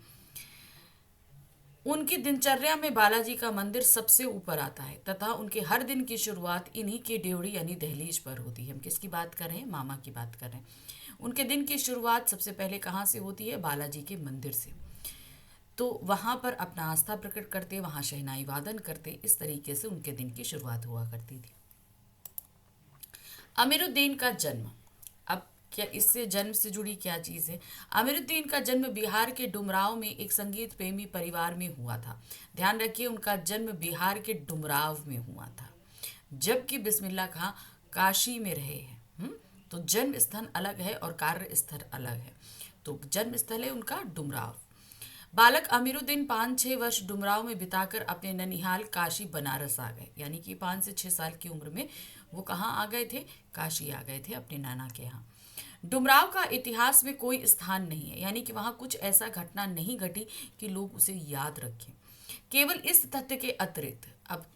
उनकी दिनचर्या में बालाजी का मंदिर सबसे ऊपर आता है तथा उनके हर दिन की शुरुआत इन्हीं की ड्योढ़ी यानी दहलीज पर होती है। हम किसकी बात कर रहे हैं? मामा की बात कर रहे हैं। उनके दिन की शुरुआत सबसे पहले कहाँ से होती है? बालाजी के मंदिर से। तो वहाँ पर अपना आस्था प्रकट करते, वहाँ शहनाई वादन करते, इस तरीके से उनके दिन की शुरुआत हुआ करती थी। अमीरुद्दीन का जन्म, अब क्या इससे जन्म से जुड़ी क्या चीज़ है? अमीरुद्दीन का जन्म बिहार के डुमराव में एक संगीत प्रेमी परिवार में हुआ था। ध्यान रखिए, उनका जन्म बिहार के डुमराव में हुआ था, जबकि बिस्मिल्लाह खां काशी में रहे हैं। तो जन्म स्थल अलग है और कार्य स्थल अलग है। तो जन्म स्थल है उनका डुमराव। बालक अमीरुद्दीन 5-6 वर्ष डुमराव में बिताकर अपने ननिहाल काशी बनारस आ गए, यानी कि 5 से 6 साल की उम्र में वो कहाँ आ गए थे? काशी आ गए थे, अपने नाना के यहाँ। डुमराव का इतिहास में कोई स्थान नहीं है, यानी कि वहाँ कुछ ऐसा घटना नहीं घटी कि लोग उसे याद रखें। केवल इस तथ्य के अतिरिक्त, अब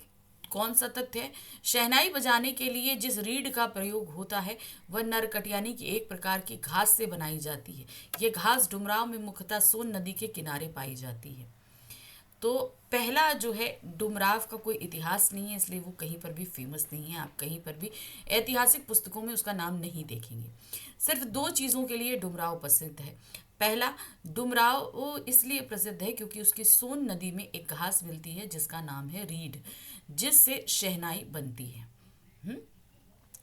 कौन सा तथ्य है? शहनाई बजाने के लिए जिस रीढ़ का प्रयोग होता है वह नरकट यानी कि एक प्रकार की घास से बनाई जाती है। ये घास डुमराव में मुख्यतः सोन नदी के किनारे पाई जाती है। तो पहला जो है, डुमराव का कोई इतिहास नहीं है, इसलिए वो कहीं पर भी फेमस नहीं है। आप कहीं पर भी ऐतिहासिक पुस्तकों में उसका नाम नहीं देखेंगे। सिर्फ 2 चीज़ों के लिए डुमराव प्रसिद्ध है। पहला, डुमराव वो इसलिए प्रसिद्ध है क्योंकि उसकी सोन नदी में एक घास मिलती है जिसका नाम है रीढ़, जिससे शहनाई बनती है।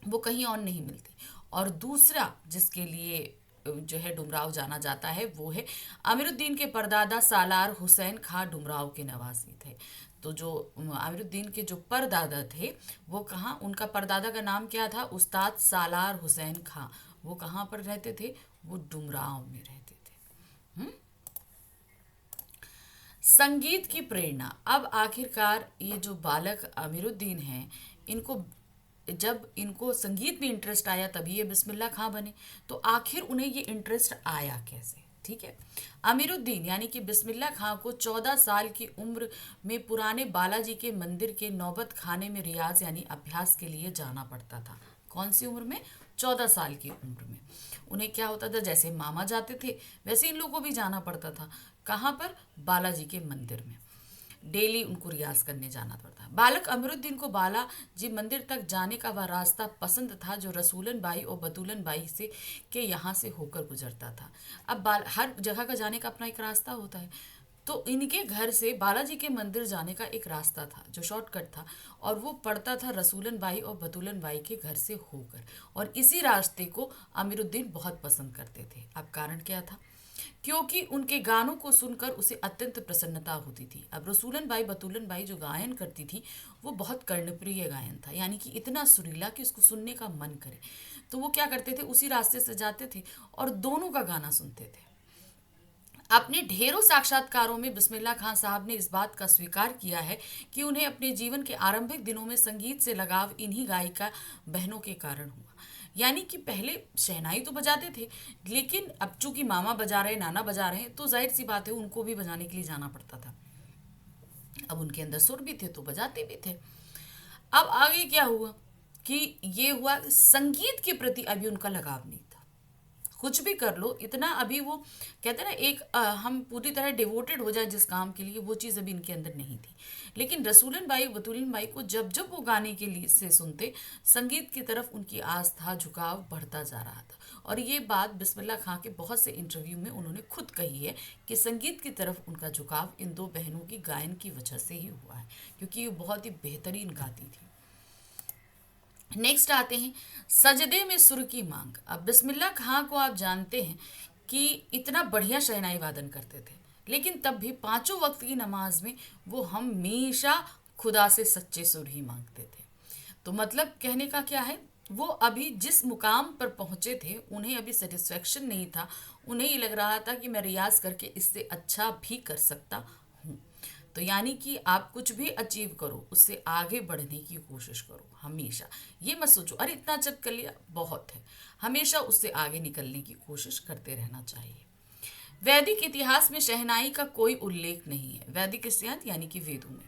वो कहीं और नहीं मिलती। और दूसरा जिसके लिए जो है डुमराव जाना जाता है वो है अमीरुद्दीन के परदादा सालार हुसैन खां डुमराव के निवासी थे। तो जो अमीरुद्दीन के जो परदादा थे वो कहाँ, उनका परदादा का नाम क्या था? उस्ताद सालार हुसैन खां, वो कहाँ पर रहते थे? वो डुमरांव में रहते थे। हम्म? संगीत की प्रेरणा। अब आखिरकार ये जो बालक अमीरुद्दीन हैं, इनको जब इनको संगीत में इंटरेस्ट आया तभी ये बिस्मिल्लाह खां बने। तो आखिर उन्हें ये इंटरेस्ट आया कैसे? ठीक है। अमीरुद्दीन यानी कि बिस्मिल्लाह खां को 14 साल की उम्र में पुराने बालाजी के मंदिर के नौबत खाने में रियाज यानी अभ्यास के लिए जाना पड़ता था। कौन सी उम्र में? 14 साल की उम्र में। उन्हें क्या होता था, जैसे मामा जाते थे वैसे इन लोगों को भी जाना पड़ता था। कहाँ पर? बालाजी के मंदिर में। डेली उनको रियाज करने जाना पड़ता। बालक अमरुद्दीन को बालाजी मंदिर तक जाने का वह रास्ता पसंद था जो रसूलन बाई और बतूलन बाई से के यहाँ से होकर गुजरता था। अब हर जगह का जाने का अपना एक रास्ता होता है। तो इनके घर से बालाजी के मंदिर जाने का एक रास्ता था जो शॉर्टकट था, और वो पड़ता था रसूलन बाई और बतूलन बाई के घर से होकर, और इसी रास्ते को अमीरुद्दीन बहुत पसंद करते थे। अब कारण क्या था? क्योंकि उनके गानों को सुनकर उसे अत्यंत प्रसन्नता होती थी। अब रसूलन बाई बतूलन बाई जो गायन करती थी वो बहुत कर्णप्रिय गायन था, यानी कि इतना सुरीला कि उसको सुनने का मन करे। तो वो क्या करते थे, उसी रास्ते से जाते थे और दोनों का गाना सुनते थे। अपने ढेरों साक्षात्कारों में बिस्मिल्लाह खां साहब ने इस बात का स्वीकार किया है कि उन्हें अपने जीवन के आरंभिक दिनों में संगीत से लगाव इन्हीं गायिका बहनों के कारण हुआ। यानी कि पहले शहनाई तो बजाते थे, लेकिन अब चूंकि मामा बजा रहे, नाना बजा रहे हैं, तो जाहिर सी बात है उनको भी बजाने के लिए जाना पड़ता था। अब उनके अंदर सुर भी थे तो बजाते भी थे। अब आगे क्या हुआ कि ये हुआ, संगीत के प्रति अभी उनका लगाव नहीं था। कुछ भी कर लो, इतना अभी वो कहते हैं ना, एक हम पूरी तरह डिवोटेड हो जाए जिस काम के लिए, वो चीज़ अभी इनके अंदर नहीं थी। लेकिन रसूलन बाई बतूलन बाई को जब जब वो गाने के लिए से सुनते, संगीत की तरफ उनकी आस्था झुकाव बढ़ता जा रहा था। और ये बात बिस्मिल्लाह खां के बहुत से इंटरव्यू में उन्होंने खुद कही है कि संगीत की तरफ उनका झुकाव इन दो बहनों की गायन की वजह से ही हुआ है, क्योंकि ये बहुत ही बेहतरीन गाती थी। नेक्स्ट आते हैं सजदे में सुर की मांग। अब बिस्मिल्लाह खां को आप जानते हैं कि इतना बढ़िया शहनाई वादन करते थे, लेकिन तब भी पांचों वक्त की नमाज में वो हमेशा खुदा से सच्चे सुर ही मांगते थे। तो मतलब कहने का क्या है, वो अभी जिस मुकाम पर पहुंचे थे उन्हें अभी सेटिस्फेक्शन नहीं था। उन्हें ये लग रहा था कि मैं रियाज करके इससे अच्छा भी कर सकता हूँ। तो यानी कि आप कुछ भी अचीव करो, उससे आगे बढ़ने की कोशिश करो। हमेशा ये मत सोचो अरे इतना अचीव कर लिया बहुत है, हमेशा उससे आगे निकलने की कोशिश करते रहना चाहिए। वैदिक इतिहास में शहनाई का कोई उल्लेख नहीं है। वैदिक इतिहास यानी कि वेदों में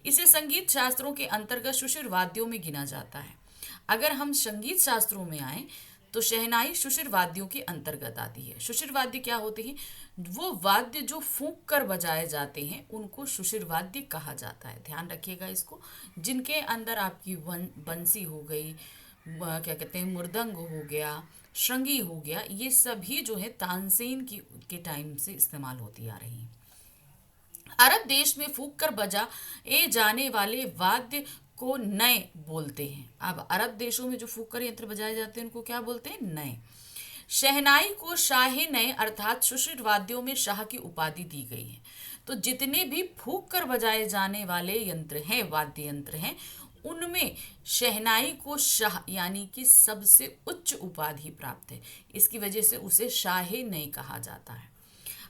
इसे संगीत शास्त्रों के अंतर्गत सुशिर वाद्यों में गिना जाता है। अगर हम संगीत शास्त्रों में आए तो शहनाई सुशिर वाद्यों के अंतर्गत आती है। सुशिर वाद्य क्या होते हैं? वो वाद्य जो फूंक कर बजाए जाते हैं उनको सुशिर वाद्य कहा जाता है। ध्यान रखिएगा इसको। जिनके अंदर आपकी बंसी हो गई, क्या कहते हैं, मृदंग हो गया, श्रृंगी हो गया, ये सभी जो है तानसेन की के टाइम से इस्तेमाल होती आ रही हैं। अरब देश में फूंक कर बजाए जाने वाले वाद्य को नए बोलते हैं। अब अरब देशों में जो फूंक कर यंत्र बजाए जाते हैं उनको क्या बोलते हैं? नए। शहनाई को शाह नए अर्थात सुशिर वाद्यों में शाह की उपाधि दी गई है। तो जितने भी फूंक कर बजाए जाने वाले यंत्र हैं, वाद्य यंत्र हैं, उनमें शहनाई को शाह यानी कि सबसे उच्च उपाधि प्राप्त है। इसकी वजह से उसे शाह नए कहा जाता है।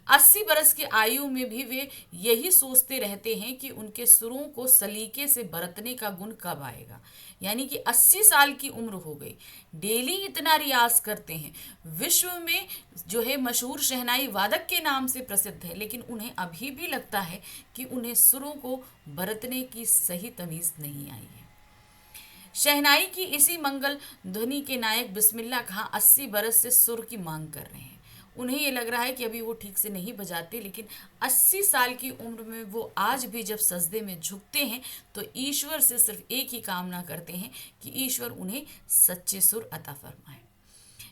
80 बरस की आयु में भी वे यही सोचते रहते हैं कि उनके सुरों को सलीके से बरतने का गुण कब आएगा। यानी कि 80 साल की उम्र हो गई, डेली इतना रियाज करते हैं, विश्व में जो है मशहूर शहनाई वादक के नाम से प्रसिद्ध है, लेकिन उन्हें अभी भी लगता है कि उन्हें सुरों को बरतने की सही तमीज नहीं आई है। शहनाई की इसी मंगल ध्वनि के नायक बिस्मिल्लाह खां 80 बरस से सुर की मांग कर रहे हैं। उन्हें ये लग रहा है कि अभी वो ठीक से नहीं बजाते, लेकिन 80 साल की उम्र में वो आज भी जब सजदे में झुकते हैं तो ईश्वर से सिर्फ एक ही कामना करते हैं कि ईश्वर उन्हें सच्चे सुर अता फरमाए।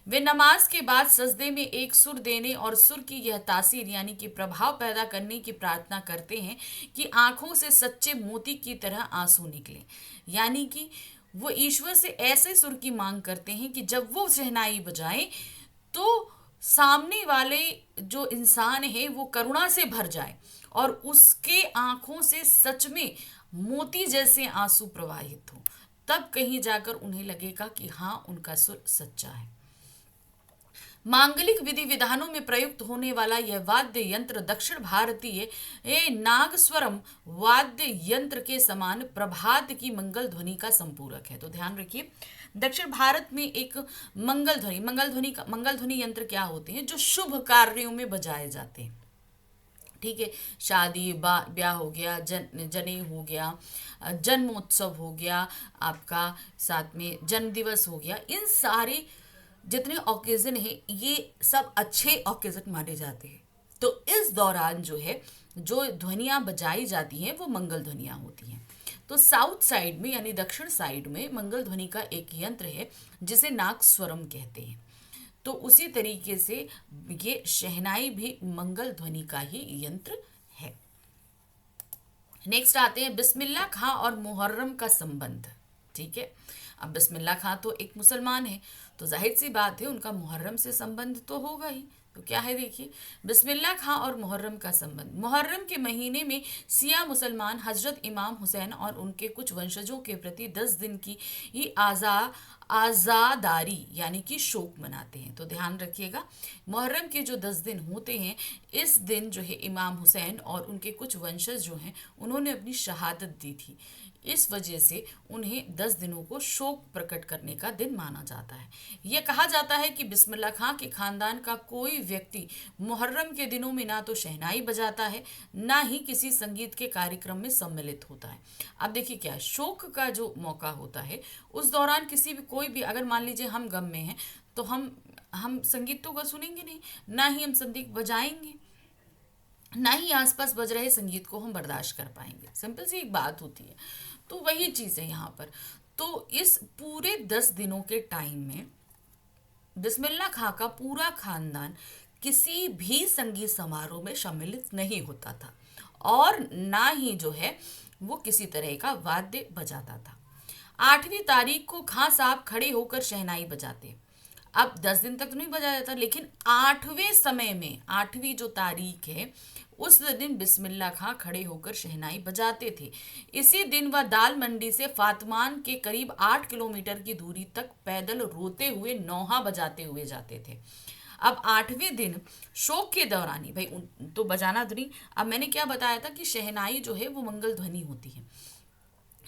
वे नमाज के बाद सजदे में एक सुर देने और सुर की यह तासीर यानी कि प्रभाव पैदा करने की प्रार्थना करते हैं कि आंखों से सच्चे मोती की तरह आंसू निकले। यानी कि वो ईश्वर से ऐसे सुर की मांग करते हैं कि जब वो शहनाई बजाए तो सामने वाले जो इंसान है वो करुणा से भर जाए और उसके आंखों से सच में मोती जैसे आंसू प्रवाहित हो। तब कहीं जाकर उन्हें लगेगा कि हाँ, उनका सुर सच्चा है। मांगलिक विधि विधानों में प्रयुक्त होने वाला यह वाद्य यंत्र दक्षिण भारतीय नागस्वरम वाद्य यंत्र के समान प्रभात की मंगल ध्वनि का संपूरक है। तो ध्यान रखिए, दक्षिण भारत में एक मंगल ध्वनि यंत्र क्या होते हैं, जो शुभ कार्यों में बजाए जाते हैं। ठीक है, शादी ब्याह हो गया, जनेऊ हो गया, जन्मोत्सव हो गया, आपका साथ में जन्म दिवस हो गया, इन सारे जितने ओकेजन है ये सब अच्छे ओकेजन माने जाते हैं। तो इस दौरान जो है जो ध्वनियाँ बजाई जाती हैं वो मंगल ध्वनियाँ होती हैं। तो साउथ साइड में यानी दक्षिण साइड में मंगल ध्वनि का एक यंत्र है जिसे नागस्वरम कहते हैं। तो उसी तरीके से ये शहनाई भी मंगल ध्वनि का ही यंत्र है। नेक्स्ट आते हैं बिस्मिल्लाह खां और मुहर्रम का संबंध। ठीक है, अब बिस्मिल्लाह खां तो एक मुसलमान है, तो जाहिर सी बात है उनका मुहर्रम से संबंध तो होगा ही। तो क्या है, देखिए, बिस्मिल्लाह खां और मुहर्रम का संबंध। मुहर्रम के महीने में सिया मुसलमान हजरत इमाम हुसैन और उनके कुछ वंशजों के प्रति 10 दिन की ही आज़ादारी यानी कि शोक मनाते हैं। तो ध्यान रखिएगा, मुहर्रम के जो 10 दिन होते हैं, इस दिन जो है इमाम हुसैन और उनके कुछ वंशज जो हैं उन्होंने अपनी शहादत दी थी। इस वजह से उन्हें 10 दिनों को शोक प्रकट करने का दिन माना जाता है। यह कहा जाता है कि बिस्मिल्लाह खां के खानदान का कोई व्यक्ति मुहर्रम के दिनों में ना तो शहनाई बजाता है, ना ही किसी संगीत के कार्यक्रम में सम्मिलित होता है। अब देखिए क्या, शोक का जो मौका होता है उस दौरान किसी भी कोई भी, अगर मान लीजिए हम गम में हैं तो हम संगीत तो सुनेंगे नहीं, ना ही हम संगीत बजाएंगे, ना ही आसपास बज रहे संगीत को हम बर्दाश्त कर पाएंगे। सिंपल सी एक बात होती है। तो वही चीज़ है यहाँ पर। तो इस पूरे 10 दिनों के टाइम में बिस्मिल्लाह खां का पूरा खानदान किसी भी संगीत समारोह में सम्मिलित नहीं होता था और ना ही जो है वो किसी तरह का वाद्य बजाता था। 8वीं तारीख को खां साहब खड़े होकर शहनाई बजाते। अब 10 दिन तक तो नहीं बजाया जाता, लेकिन 8वें समय में, 8वीं जो तारीख है उस दिन बिस्मिल्लाह खां खड़े होकर शहनाई बजाते थे। इसी दिन वह दाल मंडी से फातमान के करीब 8 किलोमीटर की दूरी तक पैदल रोते हुए नौहा बजाते हुए जाते थे। अब 8वें दिन शोक के दौरान ही भाई तो बजाना तो नहीं। अब मैंने क्या बताया था कि शहनाई जो है वो मंगल ध्वनि होती है,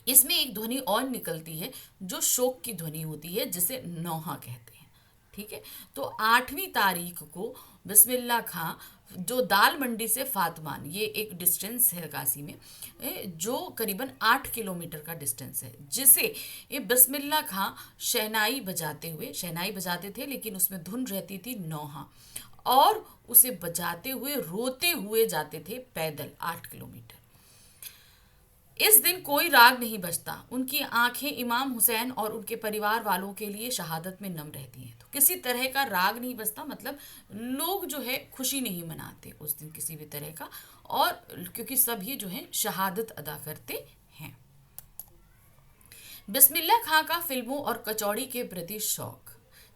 इसमें एक ध्वनि और निकलती है जो शोक की ध्वनि होती है जिसे नौहा कहते हैं। ठीक है, तो 8वीं तारीख को बिस्मिल्लाह खां जो दाल मंडी से फातमान, ये एक डिस्टेंस है काशी में जो करीबन 8 किलोमीटर का डिस्टेंस है, जिसे ये बिस्मिल्लाह खां शहनाई बजाते थे, लेकिन उसमें धुन रहती थी नौहा, और उसे बजाते हुए रोते हुए जाते थे पैदल 8 किलोमीटर। इस दिन कोई राग नहीं बजता। उनकी आंखें इमाम हुसैन और उनके परिवार वालों के लिए शहादत में नम रहती हैं। तो किसी तरह का राग नहीं बजता, मतलब लोग जो है खुशी नहीं मनाते उस दिन किसी भी तरह का, और क्योंकि सभी जो है शहादत अदा करते हैं। बिस्मिल्लाह खां का फिल्मों और कचौड़ी के प्रति शौक।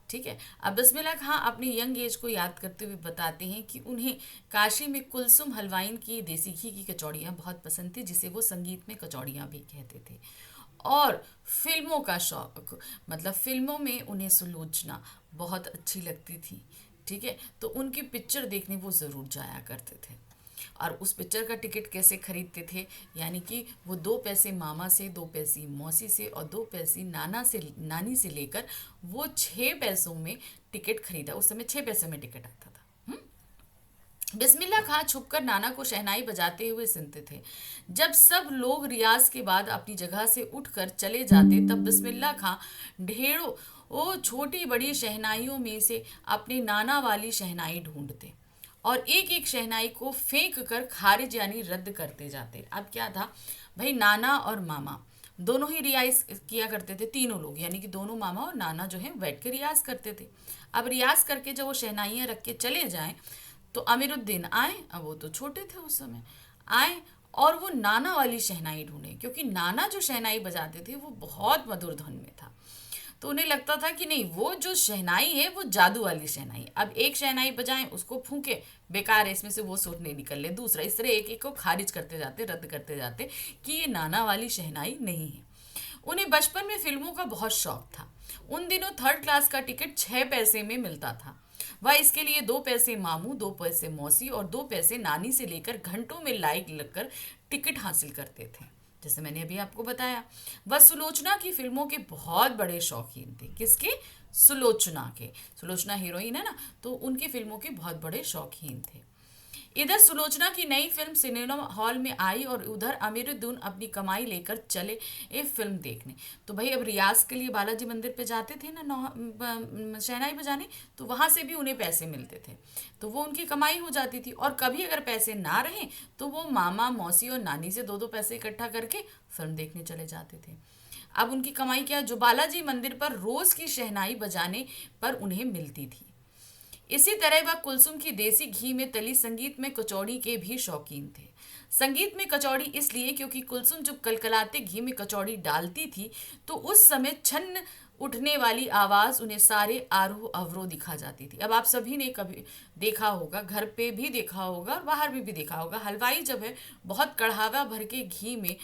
ठीक है, अब बिस्मिल्लाह खां अपनी यंग एज को याद करते हुए बताते हैं कि उन्हें काशी में कुलसुम हलवाइन की देसी घी की कचौड़ियाँ बहुत पसंद थी, जिसे वो संगीत में कचौड़ियाँ भी कहते थे। और फिल्मों का शौक, मतलब फिल्मों में उन्हें सुलोचना बहुत अच्छी लगती थी। ठीक है, तो उनकी पिक्चर देखने वो ज़रूर जाया करते थे। और उस पिक्चर का टिकट कैसे खरीदते थे, यानी कि वो 2 पैसे मामा से, 2 पैसे मौसी से और 2 पैसे नानी से लेकर वो 6 पैसों में टिकट खरीदा। उस समय 6 पैसे में टिकट आता था। बिस्मिल्लाह खां छुपकर नाना को शहनाई बजाते हुए सुनते थे। जब सब लोग रियाज के बाद अपनी जगह से उठकर चले जाते, तब बिस्मिल्लाह खां ढेरों छोटी बड़ी शहनाइयों में से अपने नाना वाली शहनाई ढूंढते और एक एक शहनाई को फेंक कर खारिज यानी रद्द करते जाते। अब क्या था भाई, नाना और मामा दोनों ही रियाज किया करते थे, तीनों लोग, यानी कि दोनों मामा और नाना जो है बैठ के रियाज करते थे। अब रियाज करके जब वो शहनाइयाँ रख के चले जाएं तो अमीरुद्दीन आए, अब वो तो छोटे थे उस समय, आए और वो नाना वाली शहनाई ढूंढे, क्योंकि नाना जो शहनाई बजाते थे वो बहुत मधुर धुन में था। तो उन्हें लगता था कि नहीं, वो जो शहनाई है वो जादू वाली शहनाई, अब एक शहनाई बजाएं उसको फूंके, बेकार है, इसमें से वो सुर नहीं निकल ले दूसरा, इस तरह एक एक को खारिज करते जाते, रद्द करते जाते कि ये नाना वाली शहनाई नहीं है। उन्हें बचपन में फिल्मों का बहुत शौक था। उन दिनों 3rd क्लास का टिकट 6 पैसे में मिलता था। वह इसके लिए 2 पैसे मामू, 2 पैसे मौसी और 2 पैसे नानी से लेकर घंटों में लाइक लगकर टिकट हासिल करते थे। जैसे मैंने अभी आपको बताया, वह सुलोचना की फिल्मों के बहुत बड़े शौकीन थे। किसके? सुलोचना के। सुलोचना हीरोइन है ना, तो उनकी फिल्मों के बहुत बड़े शौकीन थे। इधर सुलोचना की नई फिल्म सिनेमा हॉल में आई और उधर अमीरुद्दीन अपनी कमाई लेकर चले ये फिल्म देखने। तो भाई अब रियाज के लिए बालाजी मंदिर पे जाते थे ना शहनाई बजाने, तो वहाँ से भी उन्हें पैसे मिलते थे, तो वो उनकी कमाई हो जाती थी। और कभी अगर पैसे ना रहे तो वो मामा मौसी और नानी से 2-2 पैसे इकट्ठा करके फिल्म देखने चले जाते थे। अब उनकी कमाई क्या, जो बालाजी मंदिर पर रोज की शहनाई बजाने पर उन्हें मिलती थी। इसी तरह वह कुलसुम की देसी घी में तली संगीत में कचौड़ी के भी शौकीन थे। संगीत में कचौड़ी इसलिए क्योंकि कुलसुम जब कलकलाते घी में कचौड़ी डालती थी तो उस समय छन्न उठने वाली आवाज उन्हें सारे आरोह अवरोह दिखा जाती थी। अब आप सभी ने कभी देखा होगा, घर पे भी देखा होगा और बाहर भी देखा होगा, हलवाई जब है बहुत कढ़ावा भर के घी में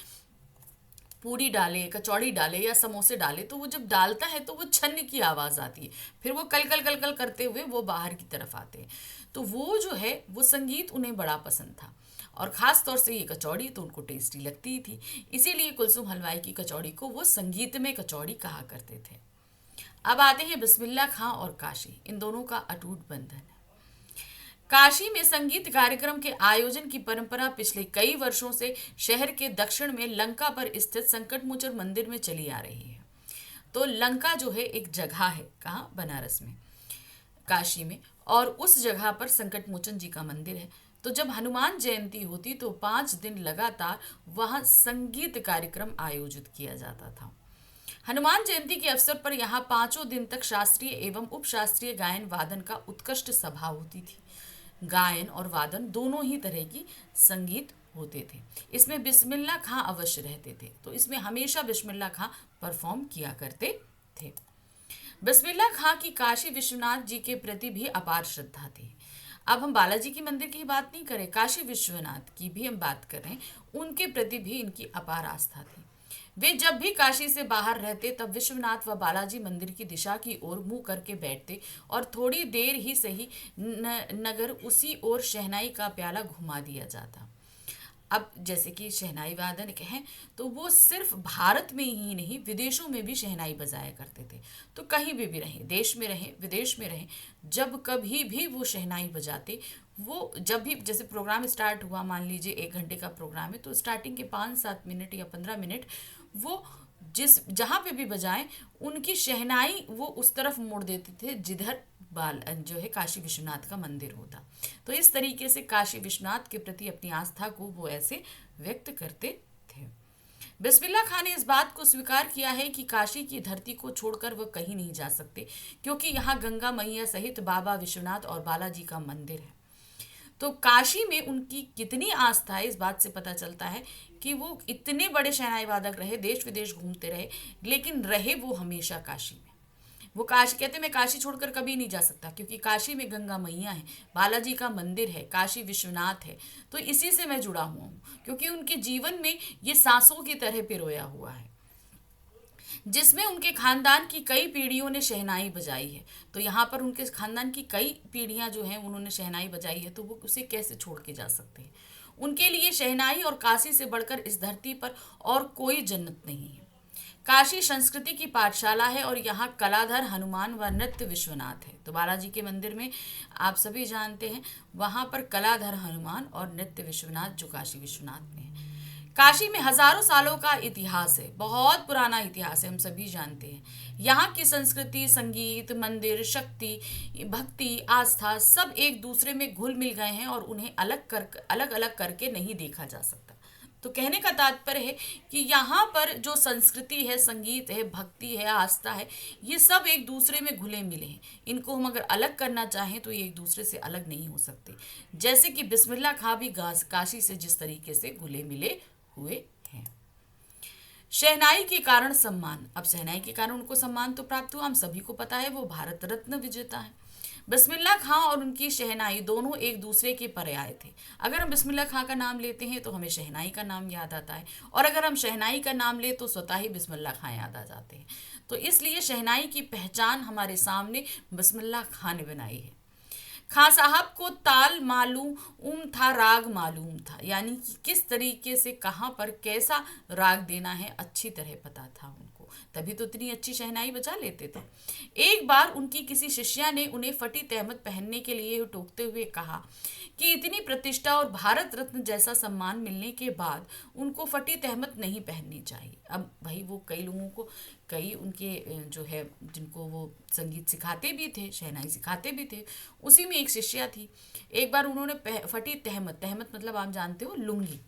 पूरी डाले, कचौड़ी डाले या समोसे डाले, तो वो जब डालता है तो वो छन्न की आवाज़ आती है, फिर वो कल कल कल कल करते हुए वो बाहर की तरफ आते हैं। तो वो जो है वो संगीत उन्हें बड़ा पसंद था और ख़ास तौर से ये कचौड़ी तो उनको टेस्टी लगती ही थी, इसीलिए कुलसुम हलवाई की कचौड़ी को वो संगीत में कचौड़ी कहा करते थे। अब आते हैं बिस्मिल्लाह खां और काशी, इन दोनों का अटूट बंधन है। काशी में संगीत कार्यक्रम के आयोजन की परंपरा पिछले कई वर्षों से शहर के दक्षिण में लंका पर स्थित संकटमोचन मंदिर में चली आ रही है। तो लंका जो है एक जगह है, कहाँ? बनारस में, काशी में, और उस जगह पर संकटमोचन जी का मंदिर है। तो जब हनुमान जयंती होती तो 5 दिन लगातार वहाँ संगीत कार्यक्रम आयोजित किया जाता था। हनुमान जयंती के अवसर पर यहाँ 5 दिन तक शास्त्रीय एवं उपशास्त्रीय गायन वादन का उत्कृष्ट सभा होती थी। गायन और वादन दोनों ही तरह की संगीत होते थे। इसमें बिस्मिल्लाह खां अवश्य रहते थे, तो इसमें हमेशा बिस्मिल्लाह खां परफॉर्म किया करते थे। बिस्मिल्लाह खां की काशी विश्वनाथ जी के प्रति भी अपार श्रद्धा थी। अब हम बालाजी की मंदिर की बात नहीं करें, काशी विश्वनाथ की भी हम बात कर रहे हैं, उनके प्रति भी इनकी अपार आस्था थी। वे जब भी काशी से बाहर रहते तब विश्वनाथ व बालाजी मंदिर की दिशा की ओर मुंह करके बैठते और थोड़ी देर ही सही नगर उसी ओर शहनाई का प्याला घुमा दिया जाता। अब जैसे कि शहनाई वादन कहें तो वो सिर्फ भारत में ही नहीं विदेशों में भी शहनाई बजाया करते थे। तो कहीं भी रहें, देश में रहें विदेश में रहें, जब कभी भी वो शहनाई बजाते, वो जब भी जैसे प्रोग्राम स्टार्ट हुआ, मान लीजिए 1 घंटे का प्रोग्राम है, तो स्टार्टिंग के 5-7 मिनट या 15 मिनट वो जिस जहाँ पे भी बजाएं उनकी शहनाई वो उस तरफ मोड़ देते थे जिधर बाल जो है काशी विश्वनाथ का मंदिर होता। तो इस तरीके से काशी विश्वनाथ के प्रति अपनी आस्था को वो ऐसे व्यक्त करते थे। बिस्मिल्लाह खां ने इस बात को स्वीकार किया है कि काशी की धरती को छोड़कर वह कहीं नहीं जा सकते, क्योंकि यहाँ गंगा मैया सहित बाबा विश्वनाथ और बालाजी का मंदिर है। तो काशी में उनकी कितनी आस्था है इस बात से पता चलता है कि वो इतने बड़े शहनाई वादक रहे, देश विदेश घूमते रहे, लेकिन रहे वो हमेशा काशी में। वो काशी कहते मैं काशी छोड़कर कभी नहीं जा सकता, क्योंकि काशी में गंगा मैया है, बालाजी का मंदिर है, काशी विश्वनाथ है, तो इसी से मैं जुड़ा हुआ हूँ, क्योंकि उनके जीवन में ये सांसों की तरह पिरोया हुआ है, जिसमें उनके खानदान की कई पीढ़ियों ने शहनाई बजाई है। तो यहाँ पर उनके खानदान की कई पीढ़ियाँ जो हैं उन्होंने शहनाई बजाई है, तो वो उसे कैसे छोड़ के जा सकते हैं। उनके लिए शहनाई और काशी से बढ़कर इस धरती पर और कोई जन्नत नहीं है। काशी संस्कृति की पाठशाला है और यहाँ कलाधर हनुमान व नृत्य विश्वनाथ है। तो बालाजी के मंदिर में आप सभी जानते हैं वहाँ पर कलाधर हनुमान और नृत्य विश्वनाथ जो काशी विश्वनाथ में है। काशी में हजारों सालों का इतिहास है, बहुत पुराना इतिहास है, हम सभी जानते हैं। यहाँ की संस्कृति, संगीत, मंदिर, शक्ति, भक्ति, आस्था सब एक दूसरे में घुल मिल गए हैं और उन्हें अलग अलग करके नहीं देखा जा सकता। तो कहने का तात्पर्य है कि यहाँ पर जो संस्कृति है, संगीत है, भक्ति है, आस्था है, ये सब एक दूसरे में घुले मिले हैं। इनको हम अगर अलग करना चाहें तो ये एक दूसरे से अलग नहीं हो सकते। जैसे कि बिस्मिल्लाह खां भी काशी से जिस तरीके से घुले मिले हुए हैं। शहनाई के कारण सम्मान, अब शहनाई के कारण उनको सम्मान तो प्राप्त हुआ, हम सभी को पता है वो भारत रत्न विजेता है। बिस्मिल्लाह खां और उनकी शहनाई दोनों एक दूसरे के पर्याय थे। अगर हम बिस्मिल्लाह खां का नाम लेते हैं तो हमें शहनाई का नाम याद आता है, और अगर हम शहनाई का नाम ले तो स्वतः ही बिस्मिल्लाह खां याद आ जाते हैं। तो इसलिए शहनाई की पहचान हमारे सामने बिस्मिल्लाह खां ने बनाई है। खां साहब को ताल मालूम था, राग मालूम था, यानी कि किस तरीके से कहाँ पर कैसा राग देना है अच्छी तरह पता था उनको, तभी तो इतनी अच्छी शहनाई बजा लेते थे। एक बार उनकी किसी शिष्या ने उन्हें फटी तहमत पहनने के लिए टोकते हुए कहा कि इतनी प्रतिष्ठा और भारत रत्न जैसा सम्मान मिलने के बाद उनको फटी तहमत नहीं पहननी चाहिए। अब भाई वो कई लोगों को, कई उनके जो है जिनको वो संगीत सिखाते भी थे, शहनाई सिखाते भी थे, उसी में एक शिष्या थी। एक बार उन्होंने फटी तहमत, तहमत मतलब आप जानते हो लुंगी,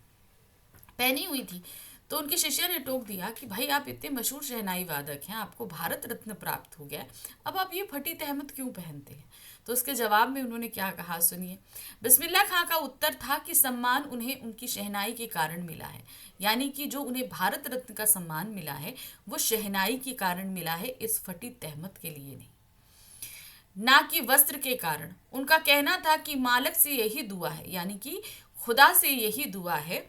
पहनी हुई थी। तो उनकी शिष्या ने टोक दिया कि भाई आप इतने मशहूर शहनाई वादक हैं, आपको भारत रत्न प्राप्त हो गया है, अब आप ये फटी तहमत क्यों पहनते हैं? तो उसके जवाब में उन्होंने क्या कहा सुनिए। बिस्मिल्लाह खां का उत्तर था कि सम्मान उन्हें उनकी शहनाई के कारण मिला है, यानी कि जो उन्हें भारत रत्न का सम्मान मिला है वो शहनाई के कारण मिला है, इस फटी तहमत के लिए नहीं, ना कि वस्त्र के कारण। उनका कहना था कि मालिक से यही दुआ है, यानी कि खुदा से यही दुआ है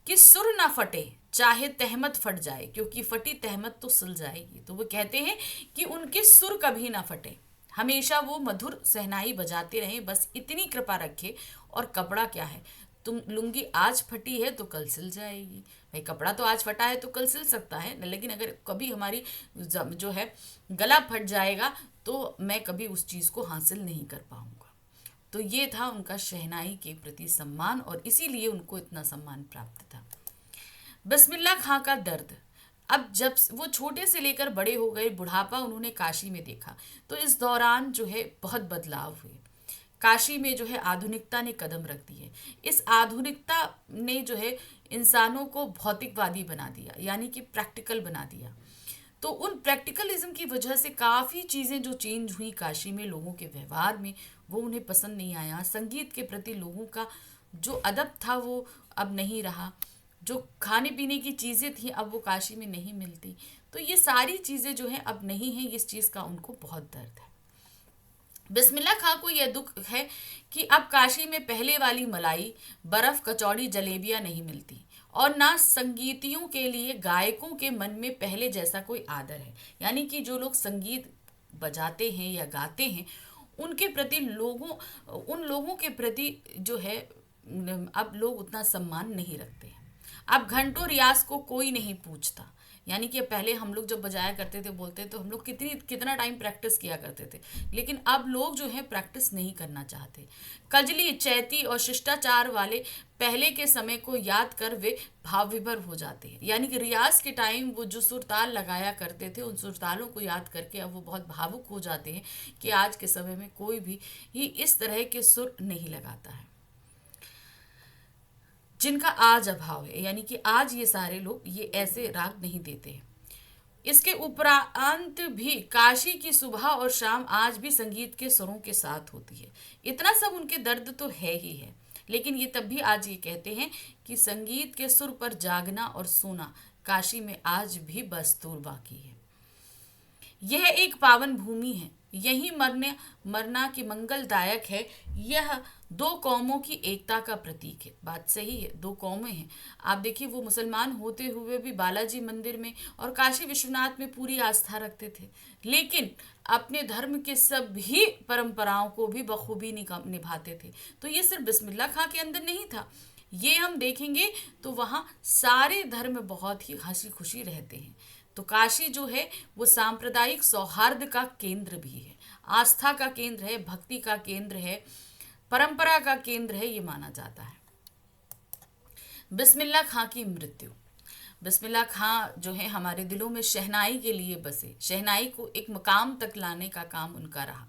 कि सुर ना फटे, चाहे तहमत फट जाए, क्योंकि फटी तहमत तो सिल जाएगी। तो वो कहते हैं कि उनके सुर कभी ना फटे, हमेशा वो मधुर सहनाई बजाते रहें, बस इतनी कृपा रखे। और कपड़ा क्या है, तुम लुंगी आज फटी है तो कल सिल जाएगी, भाई कपड़ा तो आज फटा है तो कल सिल सकता है, लेकिन अगर कभी हमारी जो है गला फट जाएगा तो मैं कभी उस चीज़ को हासिल नहीं कर पाऊंगा। तो ये था उनका शहनाई के प्रति सम्मान, और इसीलिए उनको इतना सम्मान प्राप्त था। बिस्मिल्लाह खां का दर्द। अब जब वो छोटे से लेकर बड़े हो गए, बुढ़ापा उन्होंने काशी में देखा, तो इस दौरान जो है बहुत बदलाव हुए। काशी में जो है आधुनिकता ने कदम रख दी है। इस आधुनिकता ने जो है इंसानों को भौतिकवादी बना दिया, यानी कि प्रैक्टिकल बना दिया। तो उन प्रैक्टिकलिज्म की वजह से काफ़ी चीज़ें जो चेंज हुई काशी में, लोगों के व्यवहार में, वो उन्हें पसंद नहीं आया। संगीत के प्रति लोगों का जो अदब था वो अब नहीं रहा, जो खाने पीने की चीज़ें थी अब वो काशी में नहीं मिलती। तो ये सारी चीज़ें जो हैं अब नहीं हैं, इस चीज़ का उनको बहुत दर्द है। बिस्मिल्लाह खां को यह दुख है कि अब काशी में पहले वाली मलाई, बर्फ, कचौड़ी, जलेबियां नहीं मिलती, और ना संगीतियों के लिए गायकों के मन में पहले जैसा कोई आदर है, यानी कि जो लोग संगीत बजाते हैं या गाते हैं उनके प्रति उन लोगों के प्रति जो है अब लोग उतना सम्मान नहीं रखते हैं। अब घंटों रियाज को कोई नहीं पूछता, यानी कि पहले हम लोग जब बजाया करते थे, बोलते तो हम लोग कितना टाइम प्रैक्टिस किया करते थे, लेकिन अब लोग जो है प्रैक्टिस नहीं करना चाहते। कजली, चैती और शिष्टाचार वाले पहले के समय को याद कर वे भाव विभोर हो जाते हैं, यानी कि रियाज के टाइम वो जो सुरताल लगाया करते थे उन सुरतालों को याद करके अब वो बहुत भावुक हो जाते हैं कि आज के समय में कोई भी ही इस तरह के सुर नहीं लगाता है जिनका आज अभाव है, यानी कि आज ये सारे लोग ये ऐसे राग नहीं देते हैं। इसके उपरांत भी काशी की सुबह और शाम आज भी संगीत के सुरों के साथ होती है। इतना सब उनके दर्द तो है ही है, लेकिन ये तब भी आज ये कहते हैं कि संगीत के सुर पर जागना और सोना काशी में आज भी बस्तूर बाकी है। यह एक पावन भूमि है, यही मरने मरना की मंगलदायक है। यह दो कौमों की एकता का प्रतीक है। बात सही है, दो कौमें हैं। आप देखिए वो मुसलमान होते हुए भी बालाजी मंदिर में और काशी विश्वनाथ में पूरी आस्था रखते थे, लेकिन अपने धर्म के सभी परंपराओं को भी बखूबी निभाते थे। तो ये सिर्फ बिस्मिल्लाह खां के अंदर नहीं था, ये हम देखेंगे तो वहाँ सारे धर्म बहुत ही हंसी खुशी रहते हैं। तो काशी जो है वो सांप्रदायिक सौहार्द का केंद्र भी है, आस्था का केंद्र है, भक्ति का केंद्र है, परंपरा का केंद्र है, ये माना जाता है। बिस्मिल्लाह खां की मृत्यु। बिस्मिल्लाह खां जो है हमारे दिलों में शहनाई के लिए बसे, शहनाई को एक मकाम तक लाने का काम उनका रहा।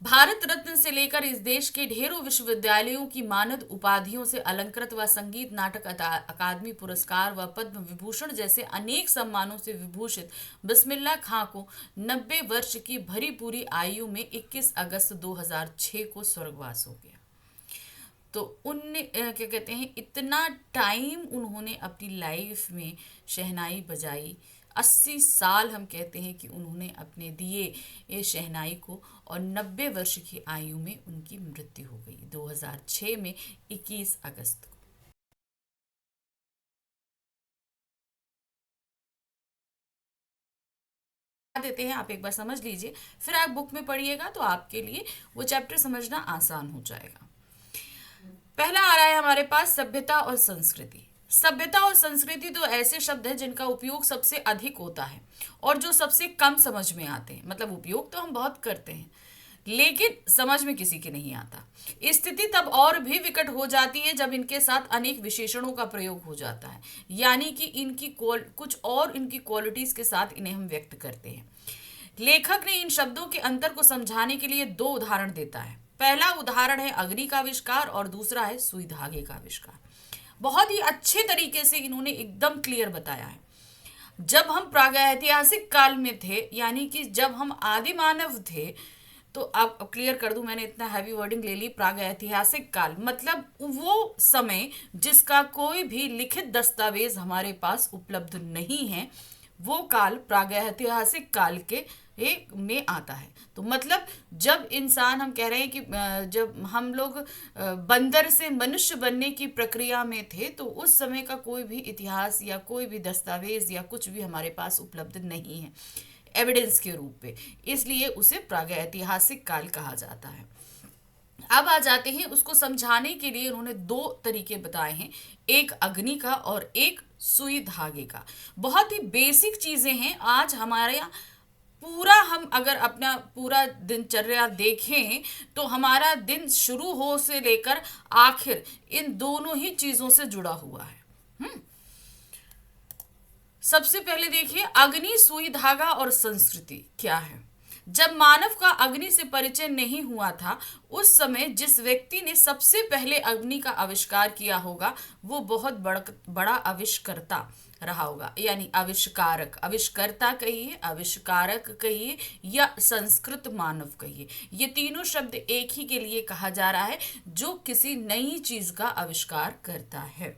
भारत रत्न से लेकर इस देश के ढेरों विश्वविद्यालयों की मानद उपाधियों से अलंकृत व संगीत नाटक अकादमी पुरस्कार व पद्म विभूषण जैसे अनेक सम्मानों से विभूषित बिस्मिल्लाह खां को 90 वर्ष की भरी पूरी आयु में 21 अगस्त 2006 को स्वर्गवास हो गया। तो उनने क्या कहते हैं, इतना टाइम उन्होंने अपनी लाइफ में शहनाई बजाई, 80 साल हम कहते हैं कि उन्होंने अपने दिए ये शहनाई को, और 90 वर्ष की आयु में उनकी मृत्यु हो गई 2006 में 21 अगस्त को। देते हैं, आप एक बार समझ लीजिए, फिर आप बुक में पढ़िएगा तो आपके लिए वो चैप्टर समझना आसान हो जाएगा। पहला आ रहा है हमारे पास सभ्यता और संस्कृति। सभ्यता और संस्कृति तो ऐसे शब्द हैं जिनका उपयोग सबसे अधिक होता है और जो सबसे कम समझ में आते हैं। मतलब उपयोग तो हम बहुत करते हैं लेकिन समझ में किसी के नहीं आता। स्थिति तब और भी विकट हो जाती है जब इनके साथ अनेक विशेषणों का प्रयोग हो जाता है, यानी कि कुछ और इनकी क्वालिटीज के साथ इन्हें हम व्यक्त करते हैं। लेखक ने इन शब्दों के अंतर को समझाने के लिए दो उदाहरण देता है। पहला उदाहरण है अग्नि का आविष्कार और दूसरा है सुई धागे का आविष्कार। बहुत ही अच्छे तरीके से इन्होंने एकदम क्लियर बताया है। जब हम प्रागैतिहासिक काल में थे, यानी कि जब हम आदि मानव थे, तो अब क्लियर कर दूं, मैंने इतना हैवी वर्डिंग ले ली। प्रागैतिहासिक काल मतलब वो समय जिसका कोई भी लिखित दस्तावेज हमारे पास उपलब्ध नहीं है, वो काल प्रागैतिहासिक काल के एक में आता है। तो मतलब जब इंसान, हम कह रहे हैं कि जब हम लोग बंदर से मनुष्य बनने की प्रक्रिया में थे, तो उस समय का कोई भी इतिहास या कोई भी दस्तावेज या कुछ भी हमारे पास उपलब्ध नहीं है एविडेंस के रूप में, इसलिए उसे प्रागैतिहासिक काल कहा जाता है। अब आ जाते हैं, उसको समझाने के लिए उन्होंने दो तरीके बताए हैं, एक अग्नि का और एक सुई धागे का। बहुत ही बेसिक चीजें हैं। आज हमारे यहाँ पूरा, हम अगर अपना पूरा दिनचर्या देखें तो हमारा दिन शुरू हो से लेकर आखिर इन दोनों ही चीजों से जुड़ा हुआ है। सबसे पहले देखिए अग्नि, सुई धागा और संस्कृति क्या है। जब मानव का अग्नि से परिचय नहीं हुआ था, उस समय जिस व्यक्ति ने सबसे पहले अग्नि का आविष्कार किया होगा वो बहुत बड़ा आविष्कर्ता रहा होगा, यानी आविष्कारक। आविष्कर्ता कहिए, आविष्कारक कहिए या संस्कृत मानव कहिए, ये तीनों शब्द एक ही के लिए कहा जा रहा है जो किसी नई चीज का आविष्कार करता है।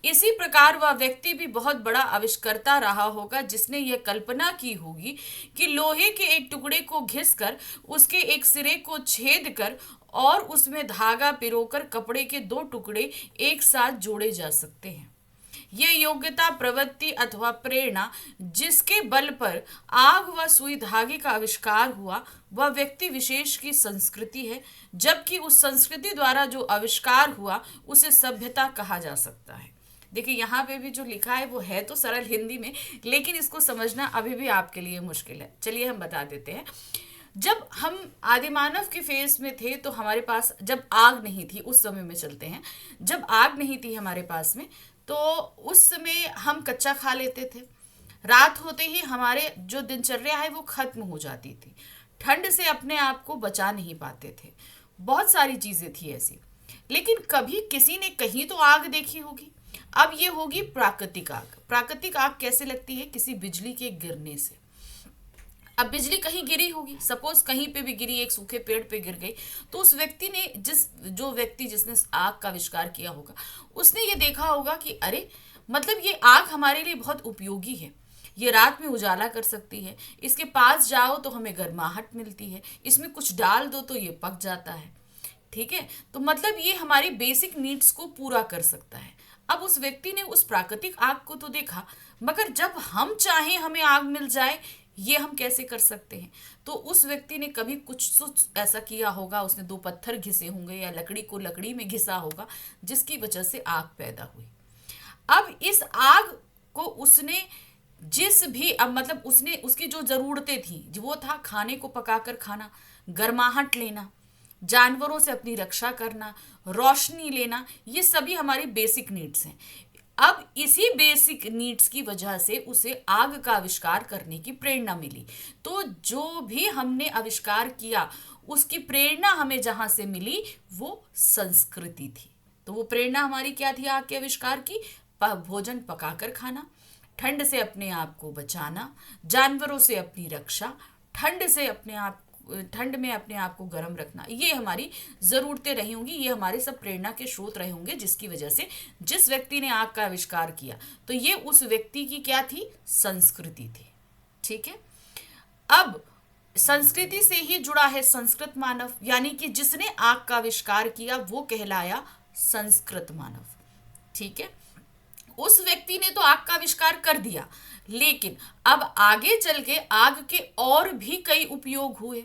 इसी प्रकार वह व्यक्ति भी बहुत बड़ा आविष्कर्ता रहा होगा जिसने यह कल्पना की होगी कि लोहे के एक टुकड़े को घिसकर उसके एक सिरे को छेद कर और उसमें धागा पिरोकर कपड़े के दो टुकड़े एक साथ जोड़े जा सकते हैं। यह योग्यता, प्रवृत्ति अथवा प्रेरणा जिसके बल पर आग व सुई धागे का आविष्कार हुआ, वह व्यक्ति विशेष की संस्कृति है, जबकि उस संस्कृति द्वारा जो आविष्कार हुआ उसे सभ्यता कहा जा सकता है। देखिए यहाँ पे भी जो लिखा है वो है तो सरल हिंदी में, लेकिन इसको समझना अभी भी आपके लिए मुश्किल है। चलिए हम बता देते हैं। जब हम आदिमानव के फेज में थे तो हमारे पास जब आग नहीं थी, उस समय में चलते हैं, जब आग नहीं थी हमारे पास में, तो उस समय हम कच्चा खा लेते थे। रात होते ही हमारे जो दिनचर्या है वो खत्म हो जाती थी। ठंड से अपने आप को बचा नहीं पाते थे। बहुत सारी चीजें थी ऐसी, लेकिन कभी किसी ने कहीं तो आग देखी होगी। अब ये होगी प्राकृतिक आग। प्राकृतिक आग कैसे लगती है? किसी बिजली के गिरने से। अब बिजली कहीं गिरी होगी, सपोज कहीं पे भी गिरी, एक सूखे पेड़ पे गिर गई, तो उस व्यक्ति ने जिसने आग का आविष्कार किया होगा, उसने ये देखा होगा कि अरे मतलब ये आग हमारे लिए बहुत उपयोगी है, ये रात में उजाला कर सकती है, इसके पास जाओ तो हमें गर्माहट मिलती है, इसमें कुछ डाल दो तो ये पक जाता है। ठीक है, तो मतलब ये हमारी बेसिक नीड्स को पूरा कर सकता है। अब उस व्यक्ति ने उस प्राकृतिक आग को तो देखा, मगर जब हम चाहें हमें आग मिल जाए, ये हम कैसे कर सकते हैं? तो उस व्यक्ति ने कभी कुछ ऐसा किया होगा, उसने दो पत्थर घिसे होंगे या लकड़ी को लकड़ी में घिसा होगा, जिसकी वजह से आग पैदा हुई। अब इस आग को उसने जिस भी, अब मतलब उसने उसकी जो जरूरतें थी वो था खाने को पकाकर खाना, गर्माहट लेना, जानवरों से अपनी रक्षा करना, रोशनी लेना, ये सभी हमारी बेसिक नीड्स हैं। अब इसी बेसिक नीड्स की वजह से उसे आग का आविष्कार करने की प्रेरणा मिली। तो जो भी हमने आविष्कार किया उसकी प्रेरणा हमें जहां से मिली वो संस्कृति थी। तो वो प्रेरणा हमारी क्या थी आग के आविष्कार की? भोजन पकाकर खाना, ठंड से अपने आप को बचाना, जानवरों से अपनी रक्षा, ठंड में अपने आप को गर्म रखना, ये हमारी जरूरतें रही होंगी, ये हमारे सब प्रेरणा के स्रोत रहे होंगे, जिसकी वजह से जिस व्यक्ति ने आग का आविष्कार किया तो ये उस व्यक्ति की क्या थी? संस्कृति थी। ठीक है, अब संस्कृति से ही जुड़ा है संस्कृत मानव, यानी कि जिसने आग का आविष्कार किया वो कहलाया संस्कृत मानव। ठीक है, उस व्यक्ति ने तो आग का आविष्कार कर दिया, लेकिन अब आगे चल के आग के और भी कई उपयोग हुए।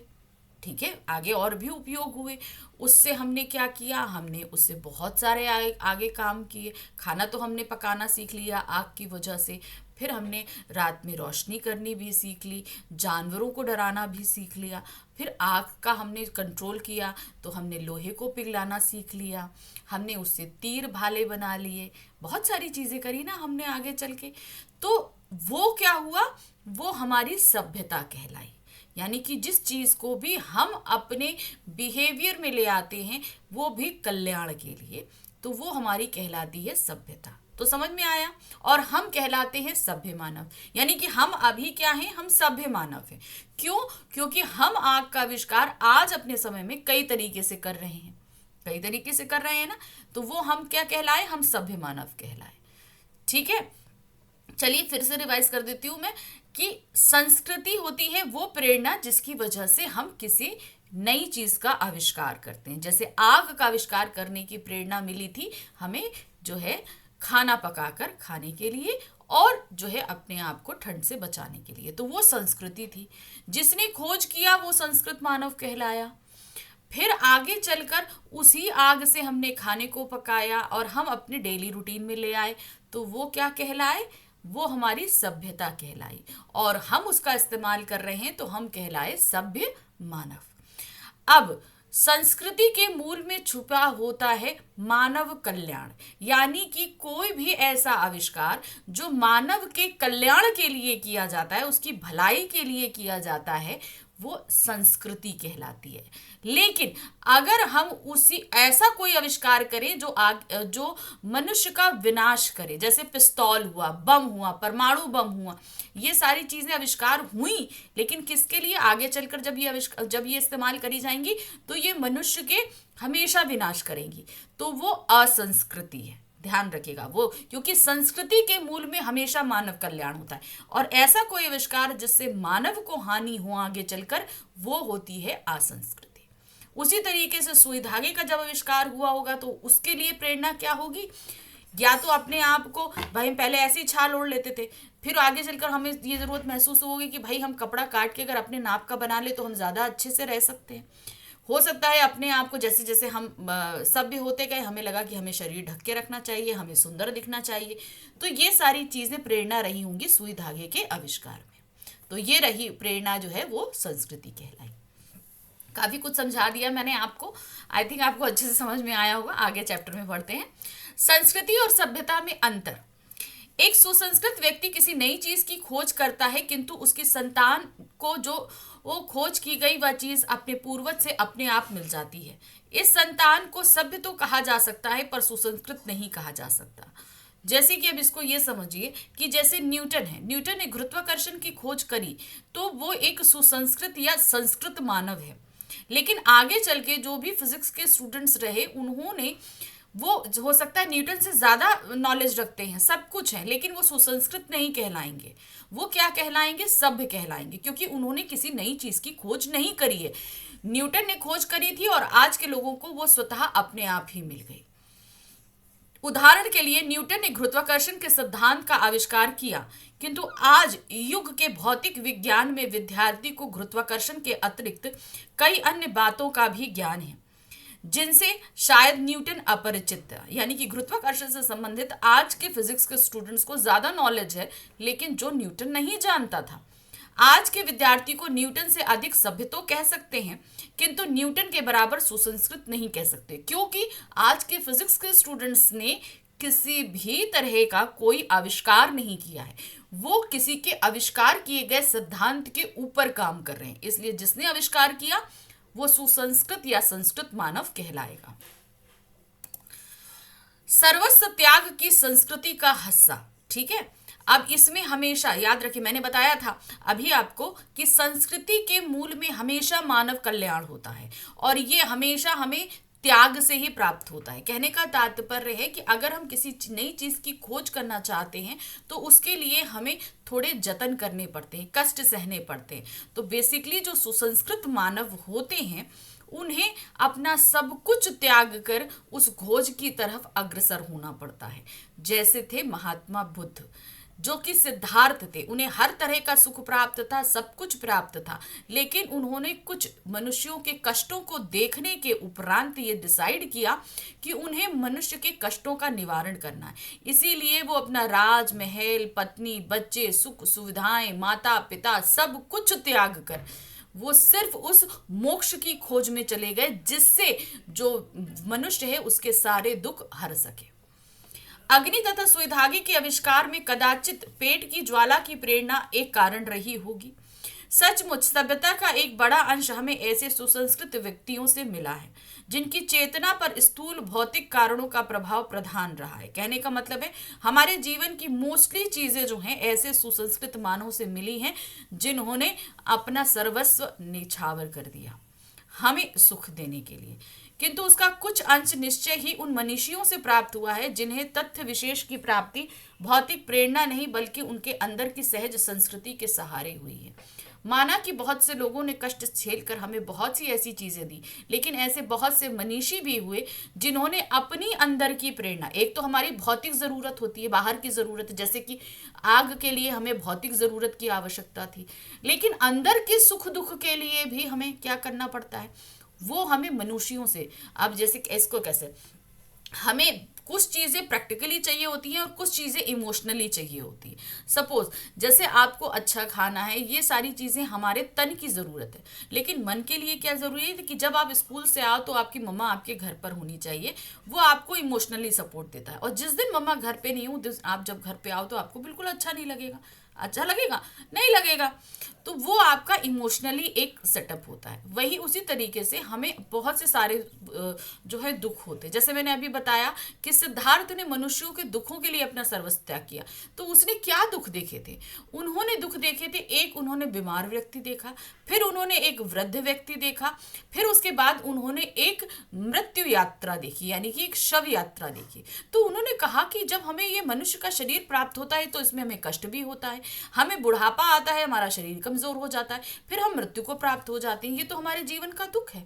ठीक है, आगे और भी उपयोग हुए। उससे हमने क्या किया, हमने उससे बहुत सारे आगे काम किए। खाना तो हमने पकाना सीख लिया आग की वजह से। फिर हमने रात में रोशनी करनी भी सीख ली, जानवरों को डराना भी सीख लिया। फिर आग का हमने कंट्रोल किया तो हमने लोहे को पिघलाना सीख लिया, हमने उससे तीर भाले बना लिए, बहुत सारी चीज़ें करी ना हमने आगे चल के। तो वो क्या हुआ, वो हमारी सभ्यता कहलाई। यानी कि जिस चीज़ को भी हम अपने बिहेवियर में ले आते हैं वो भी कल्याण के लिए, तो वो हमारी कहलाती है सभ्यता। तो समझ में आया। और हम कहलाते हैं सभ्य मानव, यानी कि हम अभी क्या हैं, हम सभ्य मानव हैं। क्यों? क्योंकि हम आग का आविष्कार आज अपने समय में कई तरीके से कर रहे हैं, कई तरीके से कर रहे हैं ना, तो वो हम क्या कहलाए, हम सभ्य मानव कहलाए। ठीक है, चलिए फिर से रिवाइज कर देती हूँ मैं कि संस्कृति होती है वो प्रेरणा जिसकी वजह से हम किसी नई चीज का आविष्कार करते हैं। जैसे आग का आविष्कार करने की प्रेरणा मिली थी हमें जो है खाना पकाकर खाने के लिए, और जो है अपने आप को ठंड से बचाने के लिए, तो वो संस्कृति थी। जिसने खोज किया वो संस्कृत मानव कहलाया। फिर आगे चलकर उसी आग से हमने खाने को पकाया और हम अपने डेली रूटीन में ले आए, तो वो क्या कहलाए, वो हमारी सभ्यता कहलाई। और हम उसका इस्तेमाल कर रहे हैं तो हम कहलाए सभ्य मानव। अब संस्कृति के मूल में छुपा होता है मानव कल्याण, यानी कि कोई भी ऐसा आविष्कार जो मानव के कल्याण के लिए किया जाता है, उसकी भलाई के लिए किया जाता है, वो संस्कृति कहलाती है। लेकिन अगर हम उसी ऐसा कोई आविष्कार करें जो मनुष्य का विनाश करे, जैसे पिस्तौल हुआ, बम हुआ, परमाणु बम हुआ, ये सारी चीजें आविष्कार हुई, लेकिन किसके लिए, आगे चलकर जब ये इस्तेमाल करी जाएंगी तो ये मनुष्य के हमेशा विनाश करेंगी, तो वो असंस्कृति है। ध्यान रखिएगा वो, क्योंकि संस्कृति के मूल में हमेशा मानव कल्याण होता है, और ऐसा कोई आविष्कार जिससे मानव को हानि हो आगे चलकर, वो होती है असंस्कृति। उसी तरीके से सुई धागे का जब आविष्कार हुआ होगा तो उसके लिए प्रेरणा क्या होगी, या तो अपने आप को, भाई हम पहले ऐसे ही छाल ओढ़ लेते थे, फिर आगे चलकर हमें ये जरूरत महसूस होगी कि भाई हम कपड़ा काट के अगर अपने नाप का बना ले तो हम ज्यादा अच्छे से रह सकते हैं। हो सकता है अपने आप को जैसे जैसे हम सभ्य होते गए हमें लगा कि हमें शरीर ढक के रखना चाहिए, हमें सुंदर दिखना चाहिए, तो ये सारी चीजें प्रेरणा रही होंगी सुई धागे के आविष्कार में। तो ये रही प्रेरणा जो है वो संस्कृति कहलाई। काफी कुछ समझा दिया मैंने आपको, आई थिंक आपको अच्छे से समझ में आया होगा। आगे चैप्टर में पढ़ते हैं। संस्कृति और सभ्यता में अंतर। एक सुसंस्कृत व्यक्ति किसी नई चीज की खोज करता है, किंतु उसकी संतान को जो वो खोज की गई वह चीज अपने पूर्वज से अपने आप मिल जाती है। इस संतान को सभ्य तो कहा जा सकता है पर सुसंस्कृत नहीं कहा जा सकता। जैसे कि अब इसको ये समझिए कि जैसे न्यूटन है, न्यूटन ने गुरुत्वाकर्षण की खोज करी तो वो एक सुसंस्कृत या संस्कृत मानव है। लेकिन आगे चल के जो भी फिजिक्स के स्टूडेंट्स रहे, उन्होंने, वो हो सकता है न्यूटन से ज्यादा नॉलेज रखते हैं, सब कुछ है, लेकिन वो सुसंस्कृत नहीं कहलाएंगे। वो क्या कहलाएंगे, सभ्य कहलाएंगे, क्योंकि उन्होंने किसी नई चीज की खोज नहीं करी है। न्यूटन ने खोज करी थी और आज के लोगों को वो स्वतः अपने आप ही मिल गई। उदाहरण के लिए न्यूटन ने गुरुत्वाकर्षण के सिद्धांत का आविष्कार किया, किंतु आज युग के भौतिक विज्ञान में विद्यार्थी को गुरुत्वाकर्षण के अतिरिक्त कई अन्य बातों का भी ज्ञान है जिनसे शायद न्यूटन अपरिचित था। यानी कि गुरुत्वाकर्षण से संबंधित आज के फिजिक्स के स्टूडेंट्स को ज्यादा नॉलेज है, लेकिन जो न्यूटन नहीं जानता था। आज के विद्यार्थी को न्यूटन से अधिक सभ्य तो कह सकते हैं, किंतु न्यूटन के बराबर सुसंस्कृत नहीं कह सकते, क्योंकि आज के फिजिक्स के स्टूडेंट्स ने किसी भी तरह का कोई आविष्कार नहीं किया है। वो किसी के आविष्कार किए गए सिद्धांत के ऊपर काम कर रहे हैं, इसलिए जिसने आविष्कार किया वो सुसंस्कृत या संस्कृत मानव कहलाएगा। सर्वस्व त्याग की संस्कृति का हिस्सा। ठीक है, अब इसमें हमेशा याद रखिए, मैंने बताया था अभी आपको कि संस्कृति के मूल में हमेशा मानव कल्याण होता है, और ये हमेशा हमें त्याग से ही प्राप्त होता है। कहने का तात्पर्य है कि अगर हम किसी नई चीज की खोज करना चाहते हैं तो उसके लिए हमें थोड़े जतन करने पड़ते हैं, कष्ट सहने पड़ते हैं। तो बेसिकली जो सुसंस्कृत मानव होते हैं उन्हें अपना सब कुछ त्याग कर उस खोज की तरफ अग्रसर होना पड़ता है। जैसे थे महात्मा बुद्ध, जो कि सिद्धार्थ थे, उन्हें हर तरह का सुख प्राप्त था, सब कुछ प्राप्त था, लेकिन उन्होंने कुछ मनुष्यों के कष्टों को देखने के उपरांत ये डिसाइड किया कि उन्हें मनुष्य के कष्टों का निवारण करना है। इसीलिए वो अपना राजमहल, पत्नी, बच्चे, सुख सुविधाएं, माता पिता सब कुछ त्याग कर वो सिर्फ उस मोक्ष की खोज में चले गए, जिससे जो मनुष्य है उसके सारे दुख हर सके। अग्नि तथा सुई धागे के आविष्कार में कदाचित पेट की ज्वाला की प्रेरणा एक कारण रही होगी। सचमुच सभ्यता का एक बड़ा अंश हमें ऐसे सुसंस्कृत व्यक्तियों से मिला है जिनकी चेतना पर स्थूल भौतिक कारणों का प्रभाव प्रधान रहा है। कहने का मतलब है हमारे जीवन की मोस्टली चीजें जो हैं ऐसे सुसंस्कृत मानव से मिली हैं जिन्होंने अपना सर्वस्व निछावर कर दिया हमें सुख देने के लिए। किंतु उसका कुछ अंश निश्चय ही उन मनीषियों से प्राप्त हुआ है जिन्हें तथ्य विशेष की प्राप्ति भौतिक प्रेरणा नहीं बल्कि उनके अंदर की सहज संस्कृति के सहारे हुई है। माना कि बहुत से लोगों ने कष्ट झेलकर हमें बहुत सी ऐसी चीजें दी, लेकिन ऐसे बहुत से मनीषी भी हुए जिन्होंने अपनी अंदर की प्रेरणा, एक तो हमारी भौतिक जरूरत होती है, बाहर की जरूरत, जैसे कि आग के लिए हमें भौतिक जरूरत की आवश्यकता थी, लेकिन अंदर के सुख दुख के लिए भी हमें क्या करना पड़ता है, वो हमें मनुष्यों से। अब जैसे इसको कैसे, हमें कुछ चीज़ें प्रैक्टिकली चाहिए होती हैं और कुछ चीज़ें इमोशनली चाहिए होती है। सपोज जैसे आपको अच्छा खाना है, ये सारी चीज़ें हमारे तन की ज़रूरत है, लेकिन मन के लिए क्या ज़रूरी है कि जब आप स्कूल से आओ तो आपकी मम्मा आपके घर पर होनी चाहिए, वो आपको इमोशनली सपोर्ट देता है। और जिस दिन मम्मा घर पे नहीं हो, आप जब घर पे आओ तो आपको बिल्कुल अच्छा नहीं लगेगा। अच्छा लगेगा? नहीं लगेगा। तो वो आपका इमोशनली एक सेटअप होता है। वही उसी तरीके से हमें बहुत से सारे जो है दुख होते हैं। जैसे मैंने अभी बताया कि सिद्धार्थ ने मनुष्यों के दुखों के लिए अपना सर्वस्व त्याग किया, तो उसने क्या दुख देखे थे? उन्होंने दुख देखे थे, एक उन्होंने बीमार व्यक्ति देखा, फिर उन्होंने एक वृद्ध व्यक्ति देखा, फिर उसके बाद उन्होंने एक मृत्यु यात्रा देखी, यानी कि एक शव यात्रा देखी। तो उन्होंने कहा कि जब हमें ये मनुष्य का शरीर प्राप्त होता है तो इसमें हमें कष्ट भी होता है, हमें बुढ़ापा आता है, हमारा शरीर कमजोर हो जाता है, फिर हम मृत्यु को प्राप्त हो जाते हैं। ये तो हमारे जीवन का दुख है।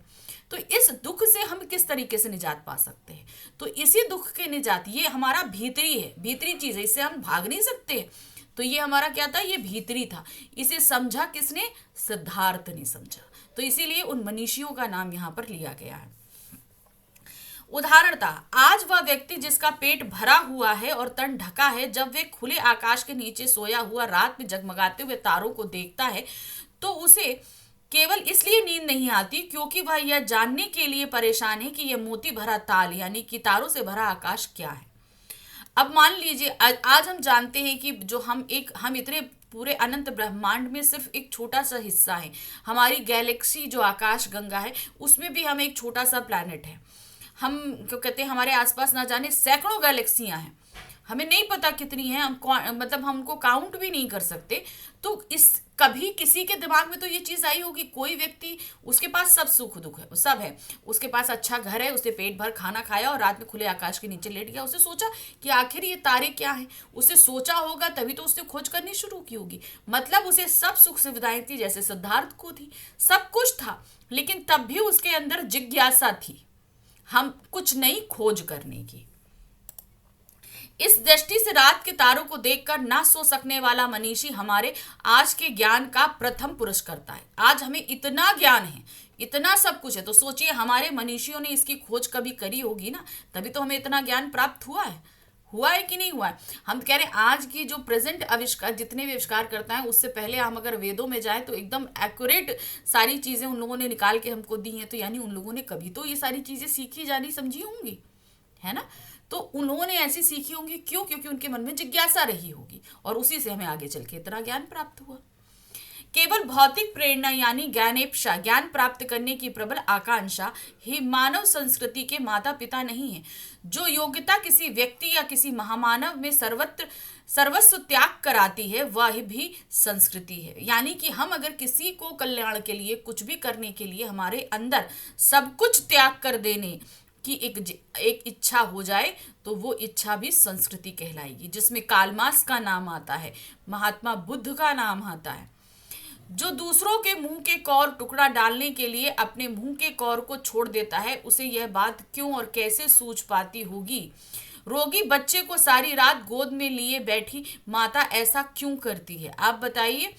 तो इस दुख से हम किस तरीके से निजात पा सकते हैं? तो इसी दुख के निजात, ये हमारा भीतरी है, भीतरी चीज है, इससे हम भाग नहीं सकते। तो ये हमारा क्या था? ये भीतरी था। इसे समझा किसने? सिद्धार्थ ने समझा। तो इसीलिए उन मनीषियों का नाम यहां पर लिया गया है। उदाहरणतः आज वह व्यक्ति जिसका पेट भरा हुआ है और तन ढका है, जब वे खुले आकाश के नीचे सोया हुआ रात में जगमगाते हुए तारों को देखता है तो उसे केवल इसलिए नींद नहीं आती क्योंकि वह यह जानने के लिए परेशान है कि यह मोती भरा ताल यानी कि तारों से भरा आकाश क्या है। अब मान लीजिए आज हम जानते हैं कि जो हम इतने पूरे अनंत ब्रह्मांड में सिर्फ एक छोटा सा हिस्सा है। हमारी गैलेक्सी जो आकाश गंगा है उसमें भी हम एक छोटा सा प्लैनेट है। हम क्यों कहते हैं हमारे आसपास ना जाने सैकड़ों गैलेक्सियां हैं, हमें नहीं पता कितनी है, मतलब हम उनको काउंट भी नहीं कर सकते। तो इस कभी किसी के दिमाग में तो ये चीज आई होगी, कोई व्यक्ति उसके पास सब सुख दुख है, सब है, उसके पास अच्छा घर है, उसने पेट भर खाना खाया और रात में खुले आकाश के नीचे लेट गया, उसे सोचा कि आखिर ये तारे क्या है, उसे सोचा होगा तभी तो उसने खोज करनी शुरू की होगी। मतलब उसे सब सुख सुविधाएं थी, जैसे सिद्धार्थ को थी, सब कुछ था, लेकिन तब भी उसके अंदर जिज्ञासा थी हम कुछ नई खोज करने की। इस दृष्टि से रात के तारों को देखकर ना सो सकने वाला मनीषी हमारे आज के ज्ञान का प्रथम पुरुष करता है। आज हमें इतना ज्ञान है, इतना सब कुछ है, तो सोचिए हमारे मनीषियों ने इसकी खोज कभी करी होगी ना, तभी तो हमें इतना ज्ञान प्राप्त हुआ है कि नहीं हुआ है। हम कह रहे हैं आज की जो प्रेजेंट आविष्कार, जितने भी आविष्कार करता है, उससे पहले हम अगर वेदों में जाएं तो एकदम एक्यूरेट सारी चीजें उन लोगों ने निकाल के हमको दी हैं। तो यानी उन लोगों ने कभी तो ये सारी चीजें सीखी जानी समझी होंगी, है ना। तो उन्होंने ऐसी सीखी होंगी, क्यों? क्योंकि उनके मन में जिज्ञासा रही होगी और उसी से हमें आगे चल के इतना ज्ञान प्राप्त हुआ। केवल भौतिक प्रेरणा यानी ज्ञानेप्सा, ज्ञान प्राप्त करने की प्रबल आकांक्षा ही मानव संस्कृति के माता पिता नहीं है। जो योग्यता किसी व्यक्ति या किसी महामानव में सर्वस्व त्याग कराती है वह भी संस्कृति है। यानी कि हम अगर किसी को कल्याण के लिए, कुछ भी करने के लिए हमारे अंदर सब कुछ त्याग कर देने की एक इच्छा हो जाए तो वो इच्छा भी संस्कृति कहलाएगी, जिसमें कालमास का नाम आता है, महात्मा बुद्ध का नाम आता है। जो दूसरों के मुंह के कौर टुकड़ा डालने के लिए अपने मुंह के कौर को छोड़ देता है, उसे यह बात क्यों और कैसे सूझ पाती होगी। रोगी बच्चे को सारी रात गोद में लिए बैठी माता ऐसा क्यों करती है। आप बताइए,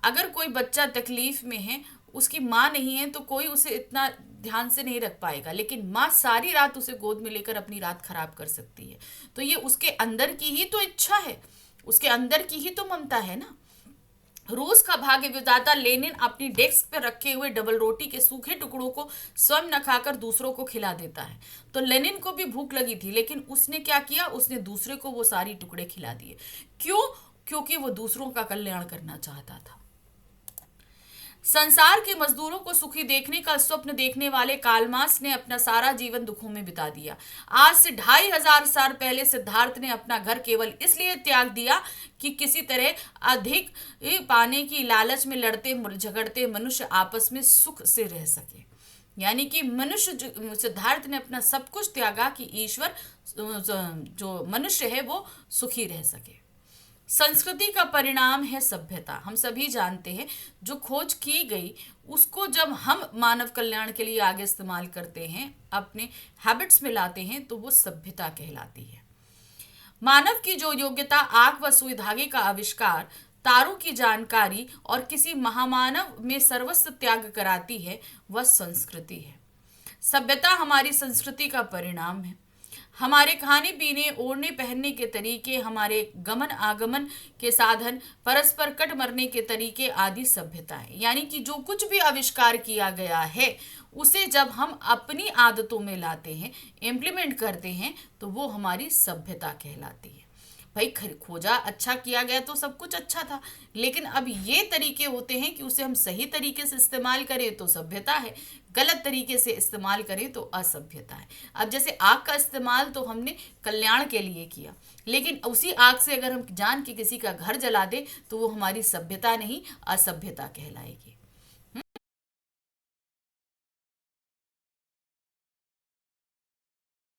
अगर कोई बच्चा तकलीफ में है, उसकी माँ नहीं है, तो कोई उसे इतना ध्यान से नहीं रख पाएगा, लेकिन माँ सारी रात उसे गोद में लेकर अपनी रात खराब कर सकती है। तो ये उसके अंदर की ही तो इच्छा है, उसके अंदर की ही तो ममता है ना। रूस का भाग्य विधाता लेनिन अपनी डेस्क पर रखे हुए डबल रोटी के सूखे टुकड़ों को स्वयं न खाकर दूसरों को खिला देता है। तो लेनिन को भी भूख लगी थी, लेकिन उसने क्या किया, उसने दूसरे को वो सारी टुकड़े खिला दिए। क्यों? क्योंकि वो दूसरों का कल्याण करना चाहता था। संसार के मजदूरों को सुखी देखने का स्वप्न देखने वाले कार्ल ने अपना सारा जीवन दुखों में बिता दिया। आज से 2500 साल पहले सिद्धार्थ ने अपना घर केवल इसलिए त्याग दिया कि किसी तरह अधिक पाने की लालच में लड़ते झगड़ते मनुष्य आपस में सुख से रह सके। यानी कि सिद्धार्थ ने अपना सब कुछ त्यागा कि ईश्वर, जो मनुष्य है, वो सुखी रह सके। संस्कृति का परिणाम है सभ्यता। हम सभी जानते हैं, जो खोज की गई उसको जब हम मानव कल्याण के लिए आगे इस्तेमाल करते हैं, अपने हैबिट्स में लाते हैं, तो वो सभ्यता कहलाती है। मानव की जो योग्यता, आग व सुई धागे का आविष्कार, तारों की जानकारी और किसी महामानव में सर्वस्व त्याग कराती है, वह संस्कृति है। सभ्यता हमारी संस्कृति का परिणाम है। हमारे खाने पीने, ओढ़ने पहनने के तरीके, हमारे गमन आगमन के साधन, परस्पर कट मरने के तरीके आदि सभ्यता है। यानी कि जो कुछ भी आविष्कार किया गया है, उसे जब हम अपनी आदतों में लाते हैं, इम्प्लीमेंट करते हैं, तो वो हमारी सभ्यता कहलाती है। भाई, खोजा अच्छा किया गया तो सब कुछ अच्छा था, लेकिन अब ये तरीके होते हैं कि उसे हम सही तरीके से इस्तेमाल करें तो सभ्यता है, गलत तरीके से इस्तेमाल करें तो असभ्यता है। अब जैसे आग का इस्तेमाल तो हमने कल्याण के लिए किया, लेकिन उसी आग से अगर हम जान के किसी का घर जला दें तो वो हमारी सभ्यता नहीं, असभ्यता कहलाएगी।